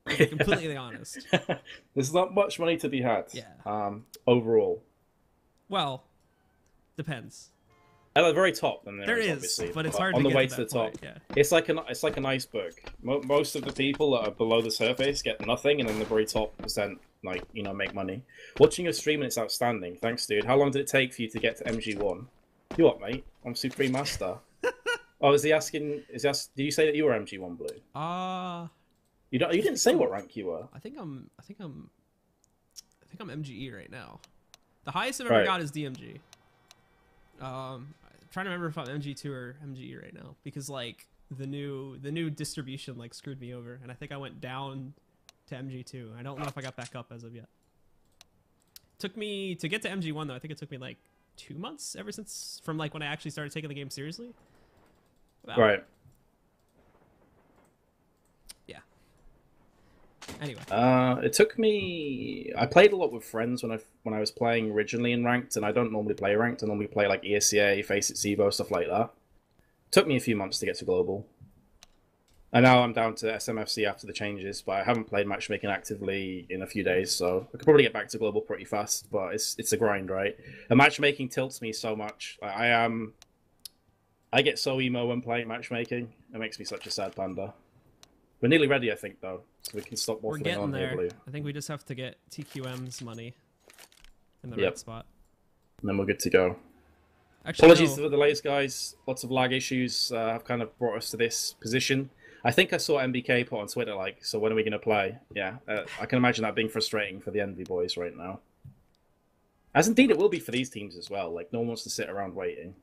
To be completely honest. There's not much money to be had. Yeah. Overall. Well, depends. At the very top, then there is, obviously, but it's hard on to the get way to the that top. point, yeah. It's like an iceberg. Most of the people that are below the surface get nothing, and then the very top percent, like, you know, make money. Watching your stream, and it's outstanding. Thanks, dude. How long did it take for you to get to MG1? You what, mate? I'm Supreme Master. Oh, is he asking? Did you say that you were MG1 Blue? You didn't say what rank you were. I think I'm MGE right now. The highest I've ever got is DMG. I'm trying to remember if I'm MG2 or MGE right now because like the new distribution like screwed me over, and I think I went down to MG2. I don't know if I got back up as of yet. Took me to get to MG1 though. I think it took me like 2 months ever since from like when I actually started taking the game seriously. Wow. Right. Yeah. Anyway. It took me. I played a lot with friends when I was playing originally in ranked, and I don't normally play ranked. I normally play like ESCA, Face It, Civo, stuff like that. Took me a few months to get to global. And now I'm down to SMFC after the changes, but I haven't played matchmaking actively in a few days, so I could probably get back to global pretty fast. But it's a grind, right? The matchmaking tilts me so much. I get so emo when playing matchmaking. It makes me such a sad panda. We're nearly ready, I think, though, so we can stop waffling on here, Blue. I think we just have to get TQM's money in the right spot. And then we're good to go. Actually, apologies for the delays, guys. Lots of lag issues have kind of brought us to this position. I think I saw MBK put on Twitter, like, so when are we going to play? Yeah, I can imagine that being frustrating for the Envy boys right now. As indeed it will be for these teams as well. Like, no one wants to sit around waiting.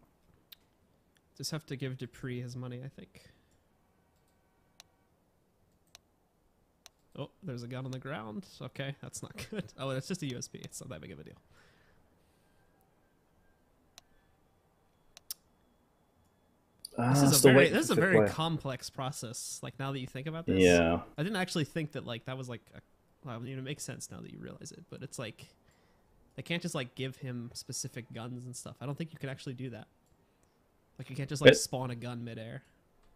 Just have to give Dupree his money, I think. Oh, there's a gun on the ground. Okay, that's not good. Oh, it's just a USB. It's not that big of a deal. This is a very complex process. Like now that you think about this, yeah, I didn't actually think that like that was like, well, it makes sense now that you realize it. But it's like they can't just like give him specific guns and stuff. I don't think you can actually do that. Like you can't just like spawn a gun midair.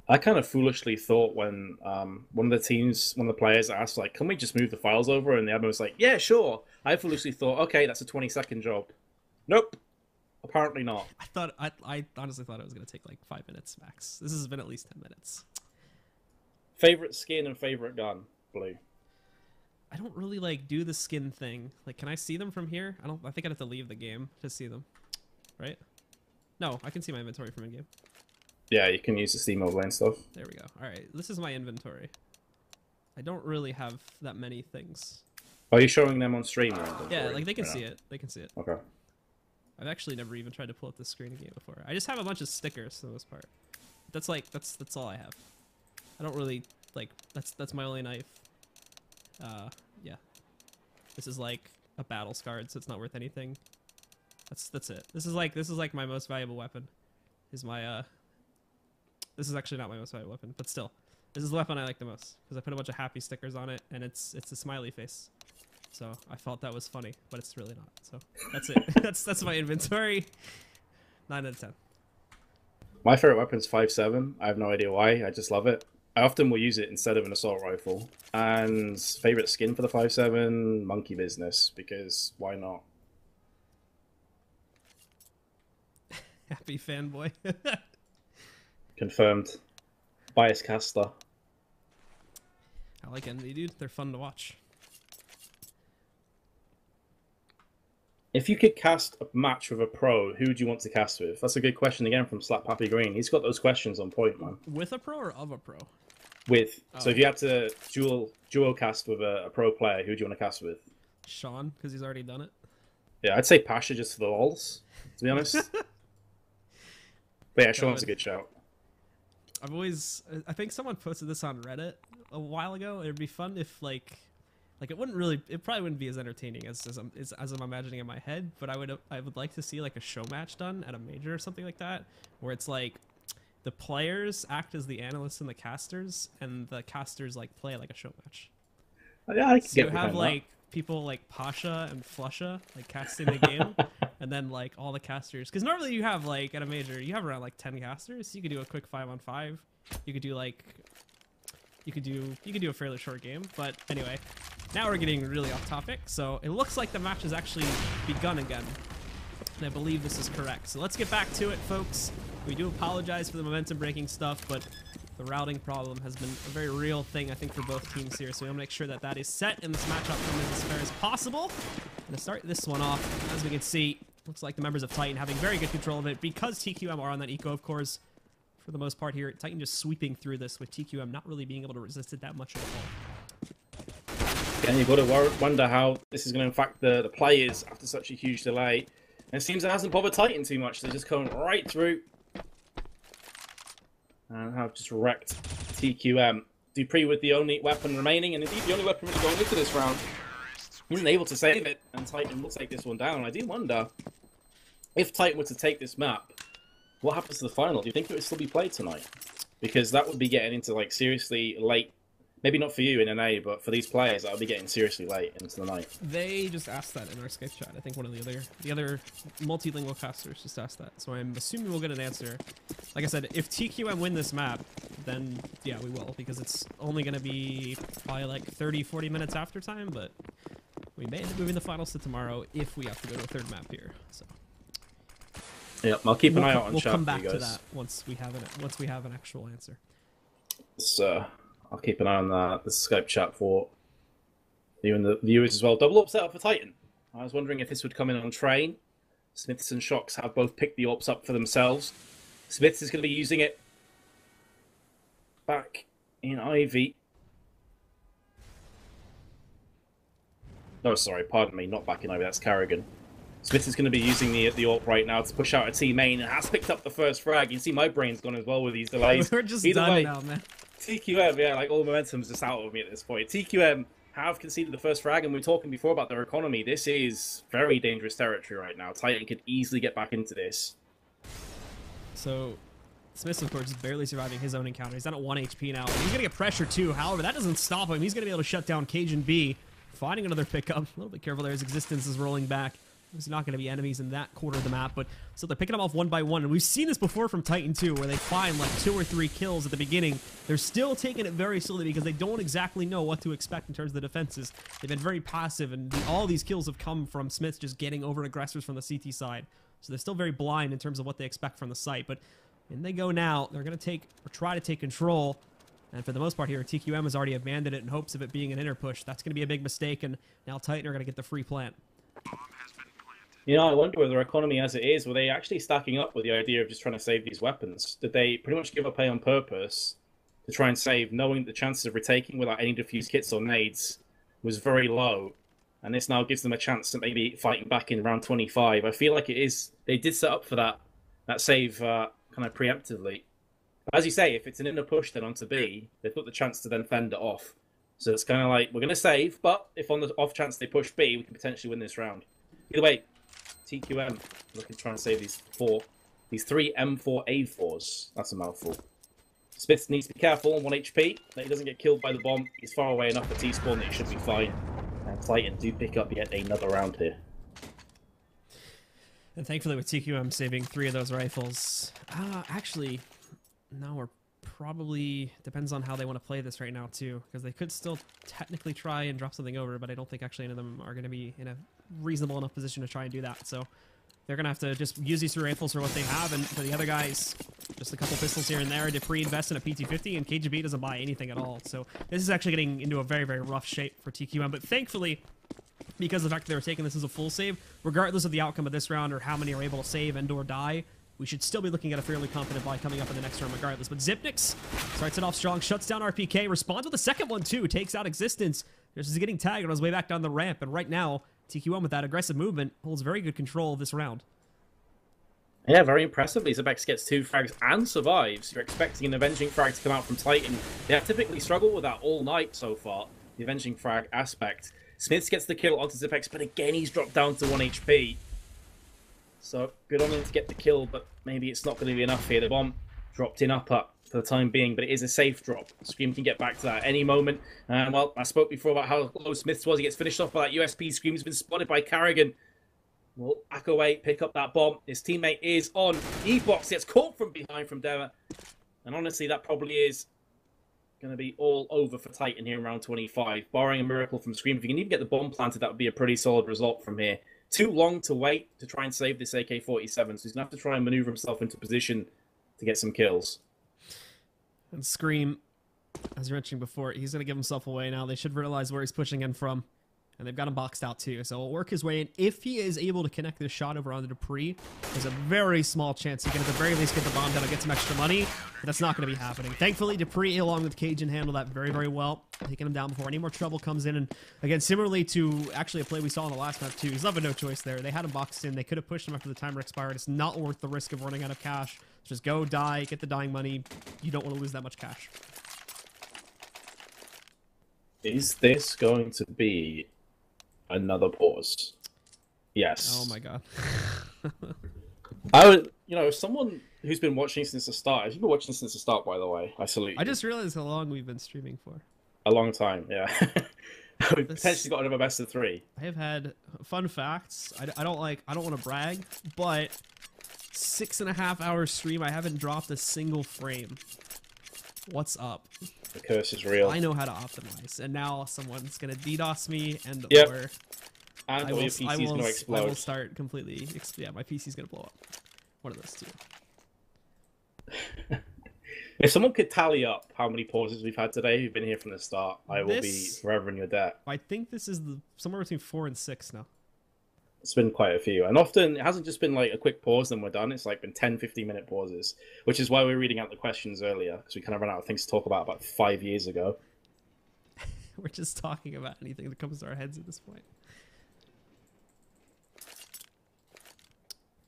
I kind of foolishly thought when one of the players asked like, "Can we just move the files over?" and the admin was like, "Yeah, sure." I foolishly thought, "Okay, that's a 20-second job." Nope. Apparently not. I honestly thought it was going to take like 5 minutes max. This has been at least 10 minutes. Favorite skin and favorite gun, Blue? I don't really like do the skin thing. Like, can I see them from here? I think I'd have to leave the game to see them. Right? No, I can see my inventory from in-game. Yeah, you can use the Steam overlay and stuff. There we go. All right, this is my inventory. I don't really have that many things. Are you showing them on stream? Yeah, like they can see it. They can see it. Okay. I've actually never even tried to pull up this screen again before. I just have a bunch of stickers for the most part. That's like that's all I have. I don't really like that's my only knife. Yeah. This is like a battle scarred, so it's not worth anything. That's it. This is like my most valuable weapon. Is my this is actually not my most valuable weapon, but still. This is the weapon I like the most because I put a bunch of happy stickers on it and it's a smiley face. So I felt that was funny, but it's really not. So that's it. that's my inventory. 9 out of 10. My favorite weapon is 5.7. I have no idea why. I just love it. I often will use it instead of an assault rifle. And favorite skin for the 5.7, monkey business, because why not? Happy fanboy. Confirmed. Bias caster. I like Envy, dude. They're fun to watch. If you could cast a match with a pro, who would you want to cast with? That's a good question again from Slap Happy Green. He's got those questions on point, man. With a pro or of a pro? With. Oh. So if you had to duo cast with a pro player, who do you want to cast with? Sean, because he's already done it. Yeah, I'd say Pasha just for the lols, to be honest. But yeah, Sean's a good shout. I think someone posted this on Reddit a while ago. It'd be fun if like it probably wouldn't be as entertaining as I'm imagining in my head, but I would like to see like a show match done at a major or something like that, where it's like the players act as the analysts and the casters, and the casters like play like a show match. Yeah, I can So get you have like people like Pasha and Flusha like casting the game, and then like all the casters. Because normally you have like at a major you have around like 10 casters. You could do a quick 5-on-5. You could do like you could do a fairly short game. But anyway, now we're getting really off topic. So it looks like the match has actually begun again, and I believe this is correct. So let's get back to it, folks. We do apologize for the momentum breaking stuff, but the routing problem has been a very real thing, I think, for both teams here. So we want to make sure that that is set in this matchup from as fair as possible. I'm going to start this one off. As we can see, looks like the members of Titan having very good control of it because TQM are on that eco, of course. For the most part here, Titan just sweeping through this with TQM not really being able to resist it that much at all. And you've got to wonder how this is going to impact the players after such a huge delay. And it seems it hasn't bothered Titan too much. They're just going right through. And have just wrecked TQM. Dupree with the only weapon remaining, and indeed the only weapon really going into this round. He isn't able to save it, and Titan will take this one down. I do wonder, if Titan were to take this map, what happens to the final? Do you think it would still be played tonight? Because that would be getting into like seriously late. Maybe not for you in NA, but for these players, that would be getting seriously late into the night. They just asked that in our Skype chat. I think one of the other multilingual casters just asked that. So I'm assuming we'll get an answer. Like I said, if TQM win this map, then yeah, we will, because it's only going to be probably like 30-40 minutes after time, but we may end up moving the finals to tomorrow if we have to go to a third map here. So yeah, I'll keep an eye out on we'll chat come back for you to guys. that once we have an actual answer. So I'll keep an eye on the Skype chat for you and the viewers as well. Double up setup for Titan. I was wondering if this would come in on train. Smiths and Shocks have both picked the AWPs up for themselves. Smiths is going to be using it back in Ivy. No, sorry, pardon me, not back in Ivy, that's Carrigan. Smith is going to be using the AWP right now to push out a team main and has picked up the first frag. You can see my brain's gone as well with these delays. We're just Either done way, now, man. TQM, yeah, like all momentum's just out of me at this point. TQM have conceded the first frag, and we were talking before about their economy. This is very dangerous territory right now. Titan could easily get back into this. So Smith, of course, is barely surviving his own encounter. He's down at 1 HP now. He's going to get pressure, too. However, that doesn't stop him. He's going to be able to shut down Cajun B. Finding another pickup. A little bit careful there. His existence is rolling back. There's not going to be enemies in that quarter of the map, but so they're picking them off one by one. And we've seen this before from Titan 2, where they find like 2 or 3 kills at the beginning. They're still taking it very slowly because they don't exactly know what to expect in terms of the defenses. They've been very passive, and all these kills have come from Smiths just getting over aggressors from the CT side. So they're still very blind in terms of what they expect from the site. But in they go now. They're going to take or try to take control. And for the most part here, TQM has already abandoned it in hopes of it being an inner push. That's going to be a big mistake, and now Titan are going to get the free plant. You know, I wonder whether their economy as it is, were they actually stacking up with the idea of just trying to save these weapons? Did they pretty much give up A on purpose to try and save, knowing the chances of retaking without any diffuse kits or nades was very low? And this now gives them a chance to maybe fighting back in round 25. I feel like it is, they did set up for that save kind of preemptively. As you say, if it's an inner push then onto B, they've got the chance to then fend it off. So it's kind of like, we're going to save, but if on the off chance they push B, we can potentially win this round. Either way, TQM looking to try and save these 3 M4A4s. That's a mouthful. Smith needs to be careful on 1 HP that he doesn't get killed by the bomb. He's far away enough at T-spawn that he should be fine. And Titan do pick up yet another round here. And thankfully with TQM saving 3 of those rifles, actually, no, we're probably, depends on how they want to play this right now too, because they could still technically try and drop something over, but I don't think actually any of them are going to be in a reasonable enough position to try and do that. So they're going to have to just use these 3 rifles for what they have, and for the other guys, just a couple pistols here and there. Dupree invests in a PT-50, and KGB doesn't buy anything at all. So this is actually getting into a very, very rough shape for TQM, but thankfully, because of the fact that they were taking this as a full save, regardless of the outcome of this round or how many are able to save and or die, we should still be looking at a fairly confident buy coming up in the next round regardless. But Zipnix starts it off strong, shuts down RPK, responds with a second one too, takes out Existence. Just is getting tagged on his way back down the ramp, and right now, TQM with that aggressive movement holds very good control of this round. Yeah, very impressively. Zebex gets 2 frags and survives. You're expecting an avenging frag to come out from Titan. They have typically struggled with that all night so far, the avenging frag aspect. Smiths gets the kill onto Zebex, but again he's dropped down to 1 HP. So good on him to get the kill, but maybe it's not going to be enough here. The bomb dropped in upper for the time being, but it is a safe drop. Scream can get back to that at any moment. Well, I spoke before about how low Smiths was. He gets finished off by that USP. Scream's been spotted by Carrigan. Will back away, pick up that bomb. His teammate is on. E-Box gets caught from behind from Deva. And honestly, that probably is going to be all over for Titan here in round 25. Barring a miracle from Scream, if you can even get the bomb planted, that would be a pretty solid result from here. Too long to wait to try and save this AK-47, so he's going to have to try and maneuver himself into position to get some kills. And Scream, as you mentioned before, he's going to give himself away now. They should realize where he's pushing in from. And they've got him boxed out too, so he'll work his way in. If he is able to connect this shot over onto Dupree, there's a very small chance he can at the very least get the bomb down and get some extra money, but that's not going to be happening. Thankfully, Dupree, along with Cajun, handle that very, very well, taking him down before any more trouble comes in. And again, similarly to actually a play we saw in the last map too, he's left with no choice there. They had him boxed in. They could have pushed him after the timer expired. It's not worth the risk of running out of cash. Just go, die, get the dying money. You don't want to lose that much cash. Is this going to be another pause? Yes. Oh my god. I would, someone who's been watching since the start. If you've been watching since the start, by the way, I salute you. I just realized how long we've been streaming for. A long time, yeah. We've potentially got another best of 3. I have had fun facts. I don't want to brag, but 6.5 hour stream, I haven't dropped a single frame. What's up? The curse is real. I know how to optimize, and now someone's gonna DDoS me, and yep. or and your PC's gonna explode. I will start completely. Yeah, my PC's gonna blow up. One of those two. If someone could tally up how many pauses we've had today, who've been here from the start, I will be forever in your debt. I think this is somewhere between 4 and 6 now. It's been quite a few, and often it hasn't just been like a quick pause and we're done. It's like been 10-15-minute pauses, which is why we were reading out the questions earlier, because we kind of ran out of things to talk about 5 years ago. We're just talking about anything that comes to our heads at this point.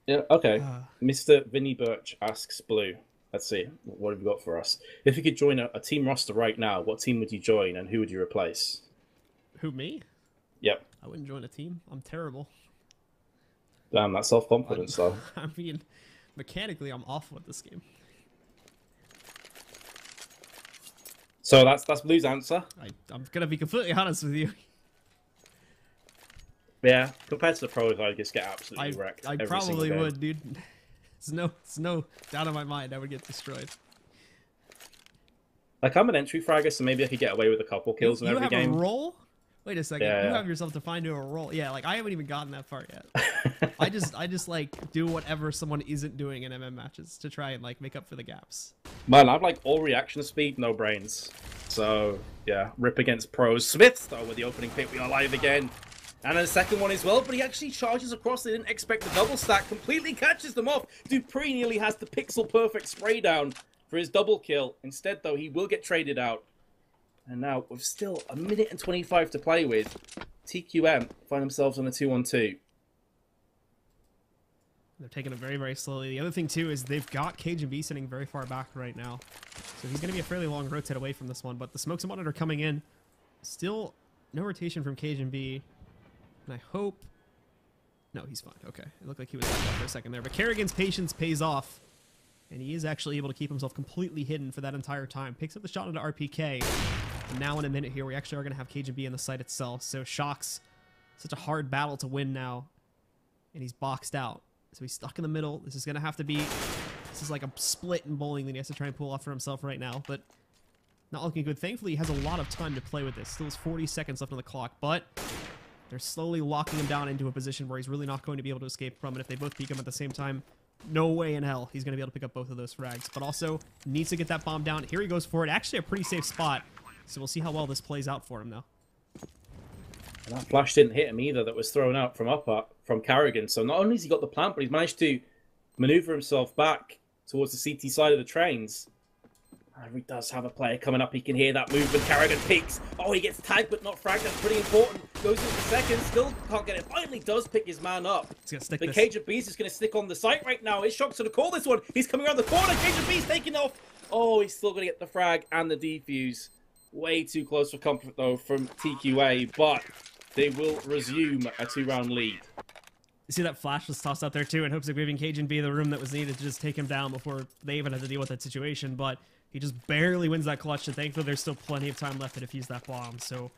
Yeah, okay. Mr. Vinny Birch asks Blue, let's see, what have you got for us? If you could join a team roster right now, what team would you join and who would you replace? Who, me? Yep. I wouldn't join a team. I'm terrible. Damn, that self-confidence, though. I mean, mechanically, I'm awful at this game. So that's Blue's answer. I'm gonna be completely honest with you. Yeah, compared to the pros, I just get absolutely wrecked. I probably would, dude. There's no doubt in my mind I would get destroyed. Like, I'm an entry fragger, so maybe I could get away with a couple kills in every game. You have a role? Wait a second. Yeah. You have yourself defined to a role. Yeah, like I haven't even gotten that far yet. I just like do whatever someone isn't doing in MM matches to try and like make up for the gaps. Man, I've like all reaction speed, no brains. So yeah, rip against pros. Smiths though with the opening pick, we are live again. And then the second one as well, but he actually charges across. They didn't expect the double stack, completely catches them off. Dupree nearly has the pixel perfect spray down for his double kill. Instead though, he will get traded out. And now, with still 1 minute and 25 to play with, TQM find themselves on a 2-on-2. They're taking it very, very slowly. The other thing, too, is they've got Cajun B sitting very far back right now. So he's going to be a fairly long rotate away from this one. But the smokes and monitor coming in. Still no rotation from Cajun B. And I hope... No, he's fine. Okay. It looked like he was back up for a second there. But Kerrigan's patience pays off. And he is actually able to keep himself completely hidden for that entire time. Picks up the shot into RPK. And now in a minute here, we actually are going to have Cajun B in the site itself. So Shock's such a hard battle to win now. And he's boxed out. So he's stuck in the middle. This is going to have to be... This is like a split in bowling that he has to try and pull off for himself right now. But not looking good. Thankfully, he has a lot of time to play with this. Still has 40 seconds left on the clock. But They're slowly locking him down into a position where he's really not going to be able to escape from. And if they both peek him at the same time, no way in hell he's going to be able to pick up both of those frags. But also needs to get that bomb down. Here he goes for it. Actually a pretty safe spot. So we'll see how well this plays out for him now. And that flash didn't hit him either that was thrown out from Carrigan. So not only has he got the plant, but he's managed to maneuver himself back towards the CT side of the trains. And he does have a player coming up. He can hear that movement. Carrigan peeks. Oh, he gets tagged but not fragged. That's pretty important. Goes into second. Still can't get it. Finally does pick his man up. He's gonna stick the this. Cage of Bees is going to stick on the site right now. It's Shock's going to call this one. He's coming around the corner. Cage of Bees taking off. Oh, he's still going to get the frag and the defuse. Way too close for comfort, though, from TQA. But they will resume a 2-round lead. You see that flash was tossed out there, too, in hopes of giving Cajun B the room that was needed to just take him down before they even had to deal with that situation. But he just barely wins that clutch, and thankfully there's still plenty of time left to defuse that bomb. So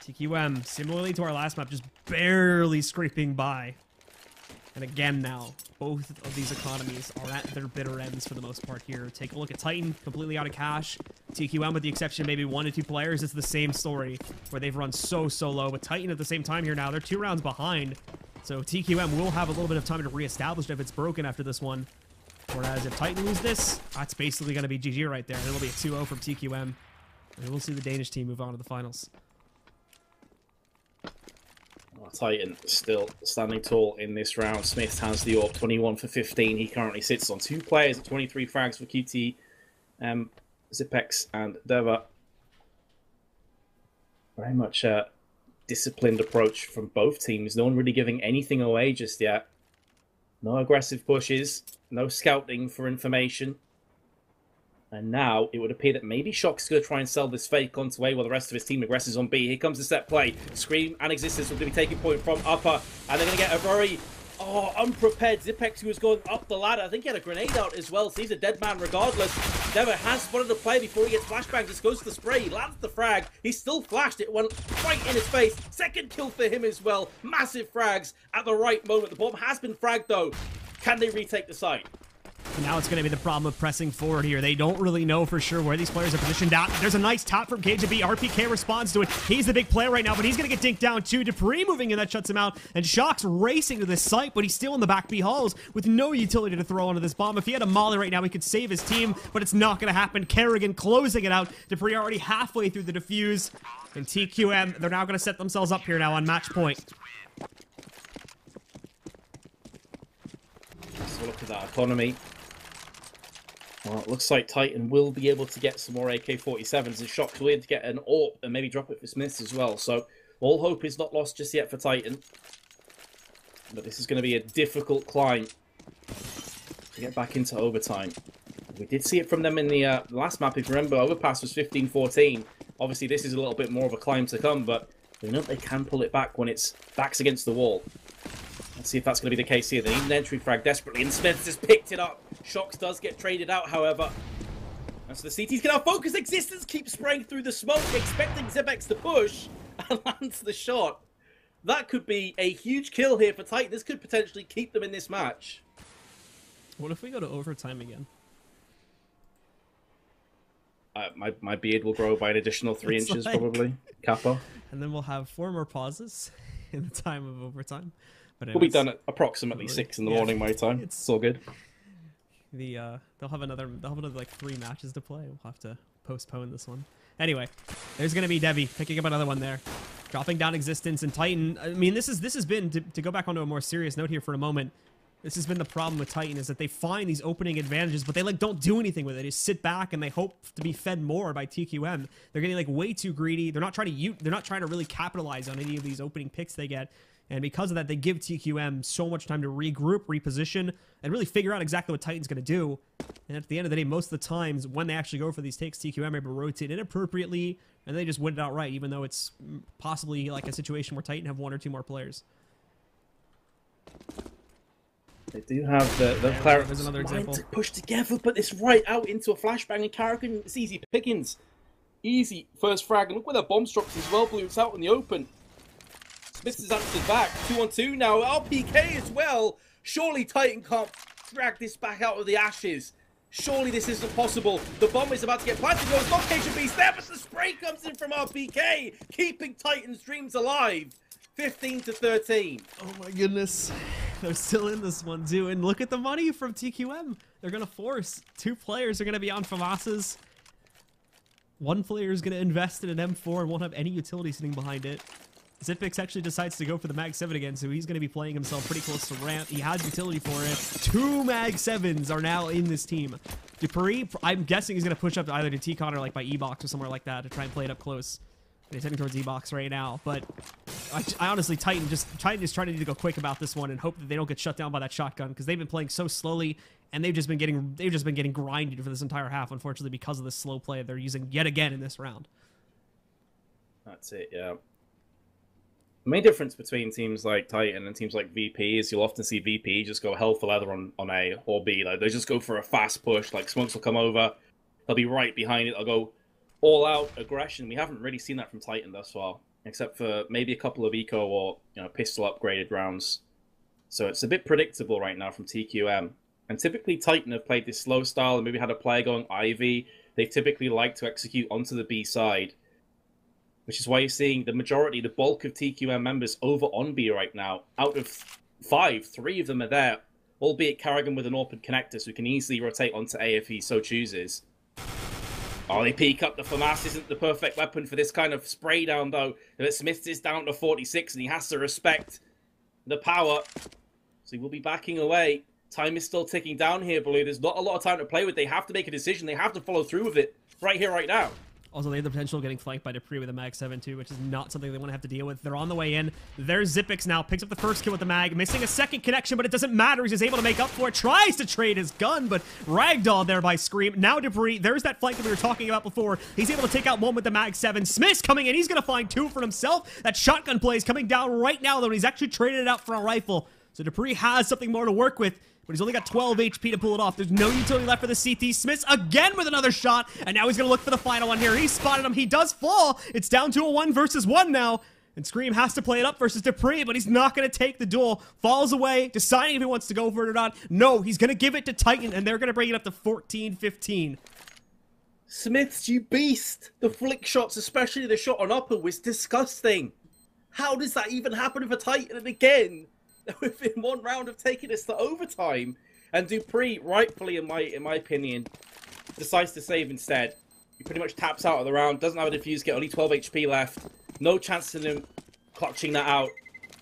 TQM, similarly to our last map, just barely scraping by. And again now, both of these economies are at their bitter ends for the most part here. Take a look at Titan, completely out of cash. TQM, with the exception of maybe 1 to 2 players, it's the same story, where they've run so low. But Titan at the same time here now, they're 2 rounds behind. So TQM will have a little bit of time to reestablish if it's broken after this one. Whereas if Titan lose this, that's basically going to be GG right there. It'll be a 2-0 from TQM. And we'll see the Danish team move on to the finals. Well, Titan still standing tall in this round. Smith has the AWP, 21 for 15. He currently sits on 2 players at 23 frags for QT, Zipex and Deva. Very much a disciplined approach from both teams. No one really giving anything away just yet. No aggressive pushes, no scouting for information. And now it would appear that maybe Shock's going to try and sell this fake onto A while the rest of his team aggresses on B. Here comes the set play. Scream and Existence will be taking point from Upper. And they're going to get a very unprepared Zipex who was going up the ladder. I think he had a grenade out as well, so he's a dead man regardless. Never has spotted the play before he gets flashbang. Just goes to the spray. He lands the frag. He's still flashed. It went right in his face. Second kill for him as well. Massive frags at the right moment. The bomb has been fragged though. Can they retake the site? Now it's going to be the problem of pressing forward here. They don't really know for sure where these players are positioned out. There's a nice tap from KJB. RPK responds to it. He's the big player right now, but he's going to get dinked down too. Dupree moving in, that shuts him out. And Shock's racing to this site, but he's still in the back B halls with no utility to throw onto this bomb. If he had a molly right now, he could save his team, but it's not going to happen. Kerrigan closing it out. Dupree already halfway through the defuse. And TQM, they're now going to set themselves up here now on match point. So look at that economy. Well, it looks like Titan will be able to get some more AK-47s and Shock's willing to get an AWP and maybe drop it for Smiths as well. So all hope is not lost just yet for Titan. But this is going to be a difficult climb to get back into overtime. We did see it from them in the last map. If you remember, Overpass was 15-14. Obviously, this is a little bit more of a climb to come, but we know they can pull it back when it's backs against the wall. Let's see if that's going to be the case here. They need an entry frag desperately, and Smiths has picked it up. Shocks does get traded out, however. And so the CT's going to focus. Existence keeps spraying through the smoke, expecting Zebex to push, and lands the shot. That could be a huge kill here for Titan. This could potentially keep them in this match. What if we go to overtime again? My beard will grow by an additional 3 inches, like... probably. Kappa. And then we'll have 4 more pauses in the time of overtime. But we'll be done at approximately 6 in the morning my time. It's all good. They'll have another like 3 matches to play. We'll have to postpone this one. Anyway, there's gonna be Debbie picking up another one there. Dropping down Existence and Titan. I mean, this has been to go back onto a more serious note here for a moment. This has been the problem with Titan, is that they find these opening advantages, but they like don't do anything with it. They just sit back and they hope to be fed more by TQM. They're getting like way too greedy. They're not trying to really capitalize on any of these opening picks they get. And because of that, they give TQM so much time to regroup, reposition, and really figure out exactly what Titan's going to do. And at the end of the day, most of the times when they actually go for these takes, TQM are able to rotate inappropriately, and they just win it outright, even though it's possibly like a situation where Titan have 1 or 2 more players. They do have the clarity. There's another example. To push together, but it's right out into a flashbang, and Carrigan, it's easy pickings. Easy first frag, and look where that bomb drops as well, Blue. It's out in the open. Smith is answered back. 2-on-2 now. RPK as well. Surely Titan can't drag this back out of the ashes. Surely this isn't possible. The bomb is about to get planted. No, it's not KJB's there, but the spray comes in from RPK, keeping Titan's dreams alive. 15-13. Oh my goodness. They're still in this one too. And look at the money from TQM. They're going to force. 2 players are going to be on FAMASas. 1 player is going to invest in an M4 and won't have any utility sitting behind it. Zipix actually decides to go for the Mag 7 again, so he's going to be playing himself pretty close to ramp. He has utility for it. 2 Mag 7s are now in this team. Dupree, I'm guessing he's going to push up either to T-Con or like by E-Box or somewhere like that to try and play it up close. He's heading towards E-Box right now, but I honestly, Titan is trying to go quick about this one and hope that they don't get shut down by that shotgun, because they've been playing so slowly and they've just been getting grinded for this entire half, unfortunately, because of the slow play they're using yet again in this round. That's it, yeah. The main difference between teams like Titan and teams like VP is you'll often see VP just go hell for leather on A or B. Like, they just go for a fast push. Like, smokes will come over, they'll be right behind it, they'll go all-out aggression. We haven't really seen that from Titan thus far, except for maybe a couple of eco or pistol upgraded rounds. So it's a bit predictable right now from TQM. And typically Titan have played this slow style and maybe had a player going Ivy. They typically like to execute onto the B side, which is why you're seeing the bulk of TQM members over on B right now. Out of 5, 3 of them are there, albeit Carrigan with an open connector, so he can easily rotate onto A if he so chooses. Oh, they peek up. The FAMAS isn't the perfect weapon for this kind of spray down, though. Smith is down to 46, and he has to respect the power. So he will be backing away. Time is still ticking down here, Blue. There's not a lot of time to play with. They have to make a decision. They have to follow through with it right here, right now. Also, they have the potential of getting flanked by Dupree with a Mag 7 too, which is not something they want to have to deal with. They're on the way in. There's Zipix now. Picks up the first kill with the Mag. Missing a second connection, but it doesn't matter. He's just able to make up for it. Tries to trade his gun, but ragdolled there by Scream. Now Dupree. There's that flank that we were talking about before. He's able to take out one with the Mag 7. Smith's coming in. He's going to find 2 for himself. That shotgun play is coming down right now, though. He's actually traded it out for a rifle. So Dupree has something more to work with, but he's only got 12 HP to pull it off. There's no utility left for the CT. Smiths again with another shot, and now he's going to look for the final one here. He spotted him. He does fall. It's down to a 1 versus 1 now, and Scream has to play it up versus Dupree, but he's not going to take the duel. Falls away, deciding if he wants to go for it or not. No, he's going to give it to Titan, and they're going to bring it up to 14-15. Smiths, you beast! The flick shots, especially the shot on upper, was disgusting. How does that even happen for Titan? And again, within 1 round of taking us to overtime, and Dupree, rightfully in my opinion, decides to save instead. He pretty much taps out of the round, doesn't have a defuse kit, only 12 HP left. No chance in him clutching that out.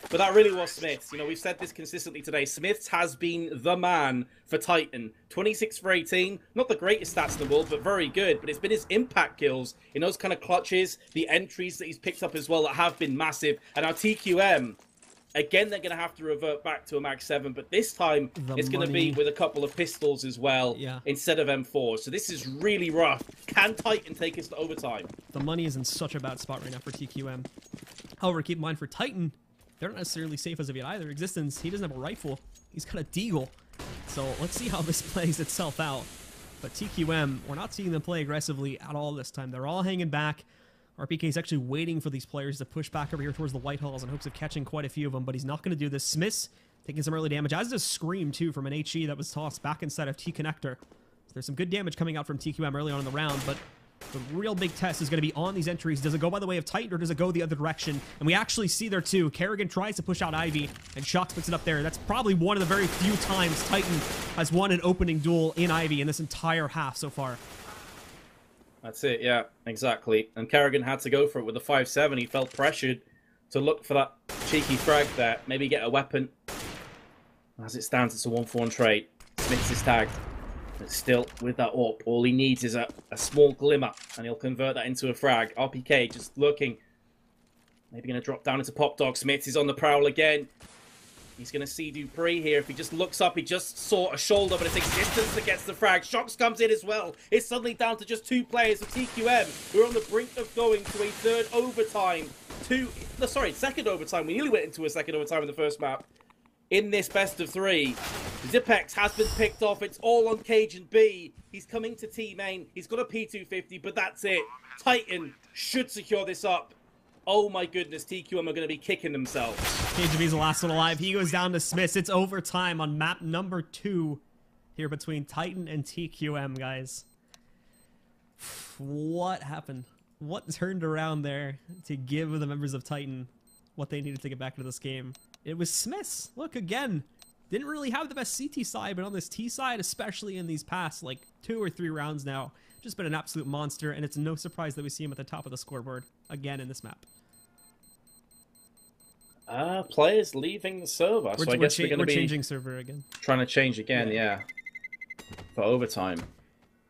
But that really was Smiths. We've said this consistently today. Smiths has been the man for Titan. 26 for 18. Not the greatest stats in the world, but very good. But it's been his impact kills in those kind of clutches, the entries that he's picked up as well that have been massive. And our TQM, again, they're going to have to revert back to a Mag 7, but this time it's going to be with a couple of pistols as well, instead of M4. So this is really rough. Can Titan take us to overtime? The money is in such a bad spot right now for TQM. However, keep in mind for Titan, they're not necessarily safe as of yet either. Existence, he doesn't have a rifle. He's got a deagle. So let's see how this plays itself out. But TQM, we're not seeing them play aggressively at all this time. They're all hanging back. RPK is actually waiting for these players to push back over here towards the White Halls in hopes of catching quite a few of them, but he's not going to do this. Smith's taking some early damage, as does Scream, too, from an HE that was tossed back inside of T-Connector. So there's some good damage coming out from TQM early on in the round, but the real big test is going to be on these entries. Does it go by the way of Titan, or does it go the other direction? And we actually see there, too. Kerrigan tries to push out Ivy, and Shox puts it up there. That's probably one of the very few times Titan has won an opening duel in Ivy in this entire half so far. That's it, yeah, exactly. And Kerrigan had to go for it with the 5-7. He felt pressured to look for that cheeky frag there. Maybe get a weapon. As it stands, it's a 1-for-1 trade. Smiths is tagged. But still, with that AWP, all he needs is a small glimmer, and he'll convert that into a frag. RPK just looking. Maybe going to drop down into Pop Dog. Smiths is on the prowl again. He's going to see Dupree here. If he just looks up, he just saw a shoulder, but it's Existence that gets the frag. Shox comes in as well. It's suddenly down to just 2 players of TQM. We're on the brink of going to a third overtime. Second overtime. We nearly went into a second overtime in the first map. In this best of 3, Zipex has been picked off. It's all on Cajun B. He's coming to T-main. He's got a P250, but that's it. Titan should secure this up. Oh my goodness, TQM are going to be kicking themselves. KGB's the last one alive. He goes down to Smiths. It's overtime on map number 2 here between Titan and TQM, guys. What happened? What turned around there to give the members of Titan what they needed to get back into this game. It was Smiths. Look, again, didn't really have the best CT side, but on this T side, especially in these past, like, 2 or 3 rounds now, just been an absolute monster, and it's no surprise that we see him at the top of the scoreboard again in this map. Players leaving the server, so I guess we're going to be changing server again. Trying to change again, yeah, for overtime.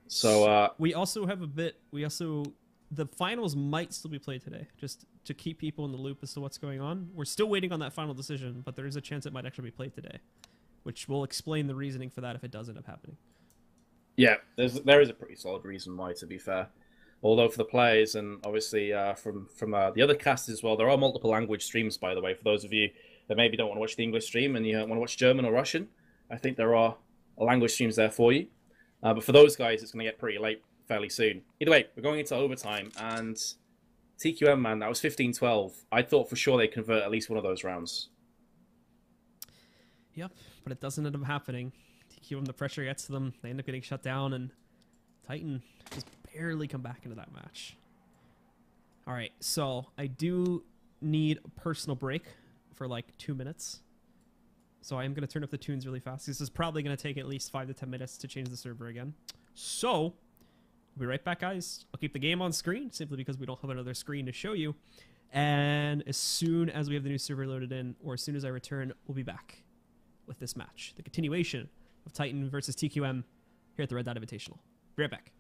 So we also have the finals might still be played today, just to keep people in the loop as to what's going on. We're still waiting on that final decision, but there is a chance it might actually be played today, which will explain the reasoning for that if it does end up happening. Yeah, there is a pretty solid reason why, to be fair. Although for the players, and obviously from the other cast as well, there are multiple language streams, by the way, for those of you that maybe don't want to watch the English stream and you want to watch German or Russian. I think there are language streams there for you. But for those guys, it's going to get pretty late fairly soon. Either way, we're going into overtime, and TQM, man, that was 15-12. I thought for sure they'd convert at least one of those rounds. Yep, but it doesn't end up happening. TQM, the pressure gets to them. They end up getting shut down, and Titan just barely come back into that match. All right, so I do need a personal break for like 2 minutes. So I am going to turn up the tunes really fast. This is probably going to take at least 5 to 10 minutes to change the server again. So we'll be right back, guys. I'll keep the game on screen simply because we don't have another screen to show you. And as soon as we have the new server loaded in, or as soon as I return, we'll be back with this match. The continuation of Titan versus TQM here at the Red Dot Invitational. Be right back.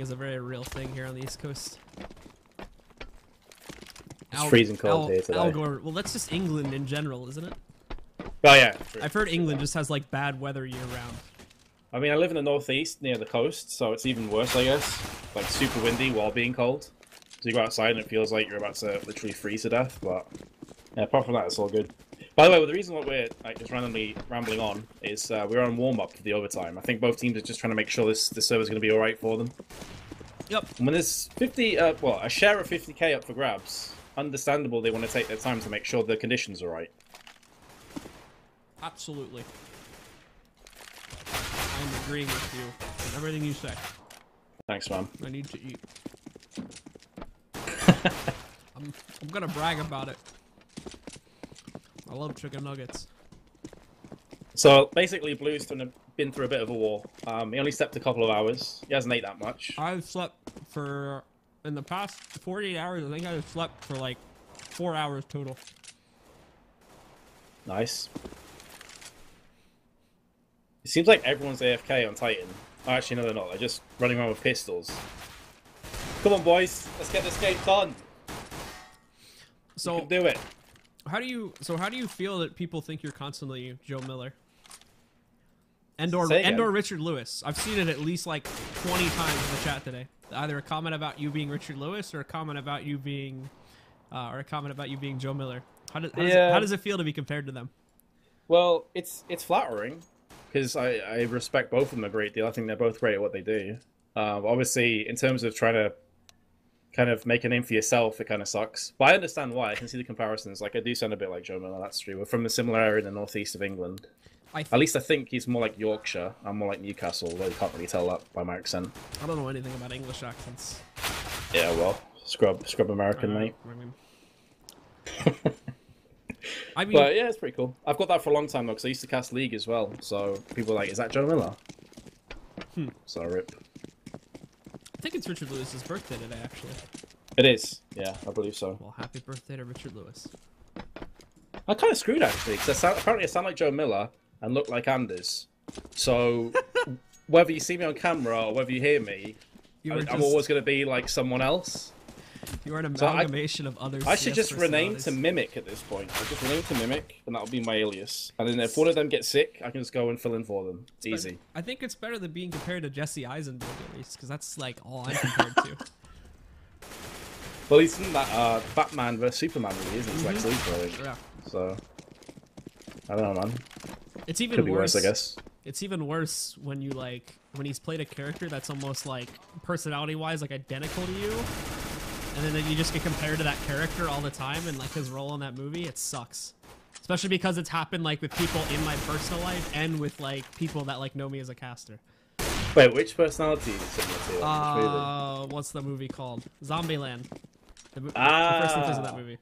is a very real thing here on the East Coast. It's freezing cold here today. Al Gore. Well, that's just England in general, isn't it? Oh yeah. True. I've heard England just has like bad weather year round. I mean, I live in the northeast near the coast, so it's even worse, I guess. Like super windy while being cold. So you go outside and it feels like you're about to literally freeze to death. But yeah, apart from that, it's all good. By the way, the reason why we're like just randomly rambling on is we're on warm up for the overtime. I think both teams are just trying to make sure this server's going to be all right for them. Yep. And when there's 50, well, a share of 50k up for grabs, understandable they want to take their time to make sure the conditions are right. Absolutely. I'm agreeing with you on everything you say. Thanks, man. I need to eat. I'm gonna brag about it. I love chicken nuggets. So basically, Blue's been through a bit of a war. He only slept a couple of hours. He hasn't ate that much. I've slept for, in the past 48 hours, I think I've slept for like 4 hours total. Nice. It seems like everyone's AFK on Titan. Oh, actually, no, they're not. They're just running around with pistols. Come on, boys. Let's get this game done. So you can do it. How do you feel that people think you're constantly Joe Miller? And or Richard Lewis? I've seen it at least like 20 times in the chat today. Either a comment about you being Richard Lewis or a comment about you being Joe Miller. How does it feel to be compared to them? Well, it's flattering because I respect both of them a great deal. I think they're both great at what they do. Obviously, in terms of trying to kind of make a name for yourself, it kind of sucks. But I understand why. I can see the comparisons. Like, I do sound a bit like Joe Miller, that's true. We're from a similar area in the northeast of England. At least I think he's more like Yorkshire. I'm more like Newcastle, though you can't really tell that by my accent. I don't know anything about English accents. Yeah, well, scrub American, mate. I mean, but yeah, it's pretty cool. I've got that for a long time, though, because I used to cast League as well. So people are like, is that Joe Miller? So rip. I think it's Richard Lewis's birthday today, actually. It is. Yeah, I believe so. Well, happy birthday to Richard Lewis. I'm kind of screwed, actually, because apparently I sound like Joe Miller and look like Anders. So whether you see me on camera or whether you hear me, I'm always going to be like someone else. You are an amalgamation of others. I should just rename to Mimic at this point. I'll just rename to Mimic, and that'll be my alias. And then if one of them gets sick, I can just go and fill in for them. It's easy. I think it's better than being compared to Jesse Eisenberg, at least, because that's like all I'm compared to. Well, he's in that Batman vs Superman movie, isn't he? It's Lex Luthor, I think. Yeah. So, I don't know, man. It's even Could be worse, I guess. It's even worse when you when he's played a character that's almost like personality-wise like identical to you, and then you just get compared to that character all the time and like his role in that movie. It sucks, especially because it's happened like with people in my personal life and with like people that like know me as a caster. Wait, which personality is similar to? Which movie? What's the movie called? Zombieland. The person who plays in that movie.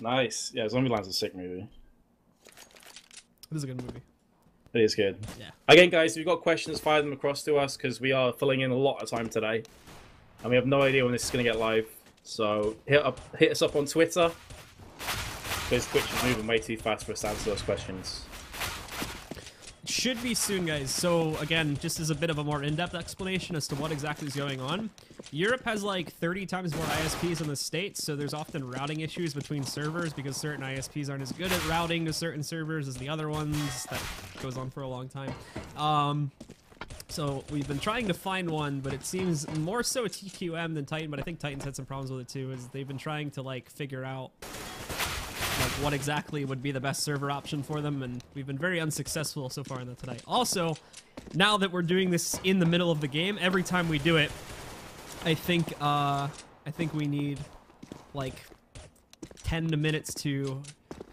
Nice. Yeah, Zombieland's a sick movie. It is a good movie. It is good. Yeah. Again, guys, if you've got questions, fire them across to us because we are filling in a lot of time today, and we have no idea when this is going to get live. So hit us up on Twitter because Twitch is moving way too fast for us to answer those questions. Should be soon, guys. So again, just as a bit of a more in-depth explanation as to what exactly is going on, Europe has like 30 times more ISPs than the States, so there's often routing issues between servers because certain ISPs aren't as good at routing to certain servers as the other ones. That goes on for a long time. So we've been trying to find one, but it seems more so TQM than Titan, but I think Titan's had some problems with it too, is they've been trying to like figure out like what exactly would be the best server option for them, and we've been very unsuccessful so far in that tonight. Also, now that we're doing this in the middle of the game, every time we do it, I think we need like 10 minutes to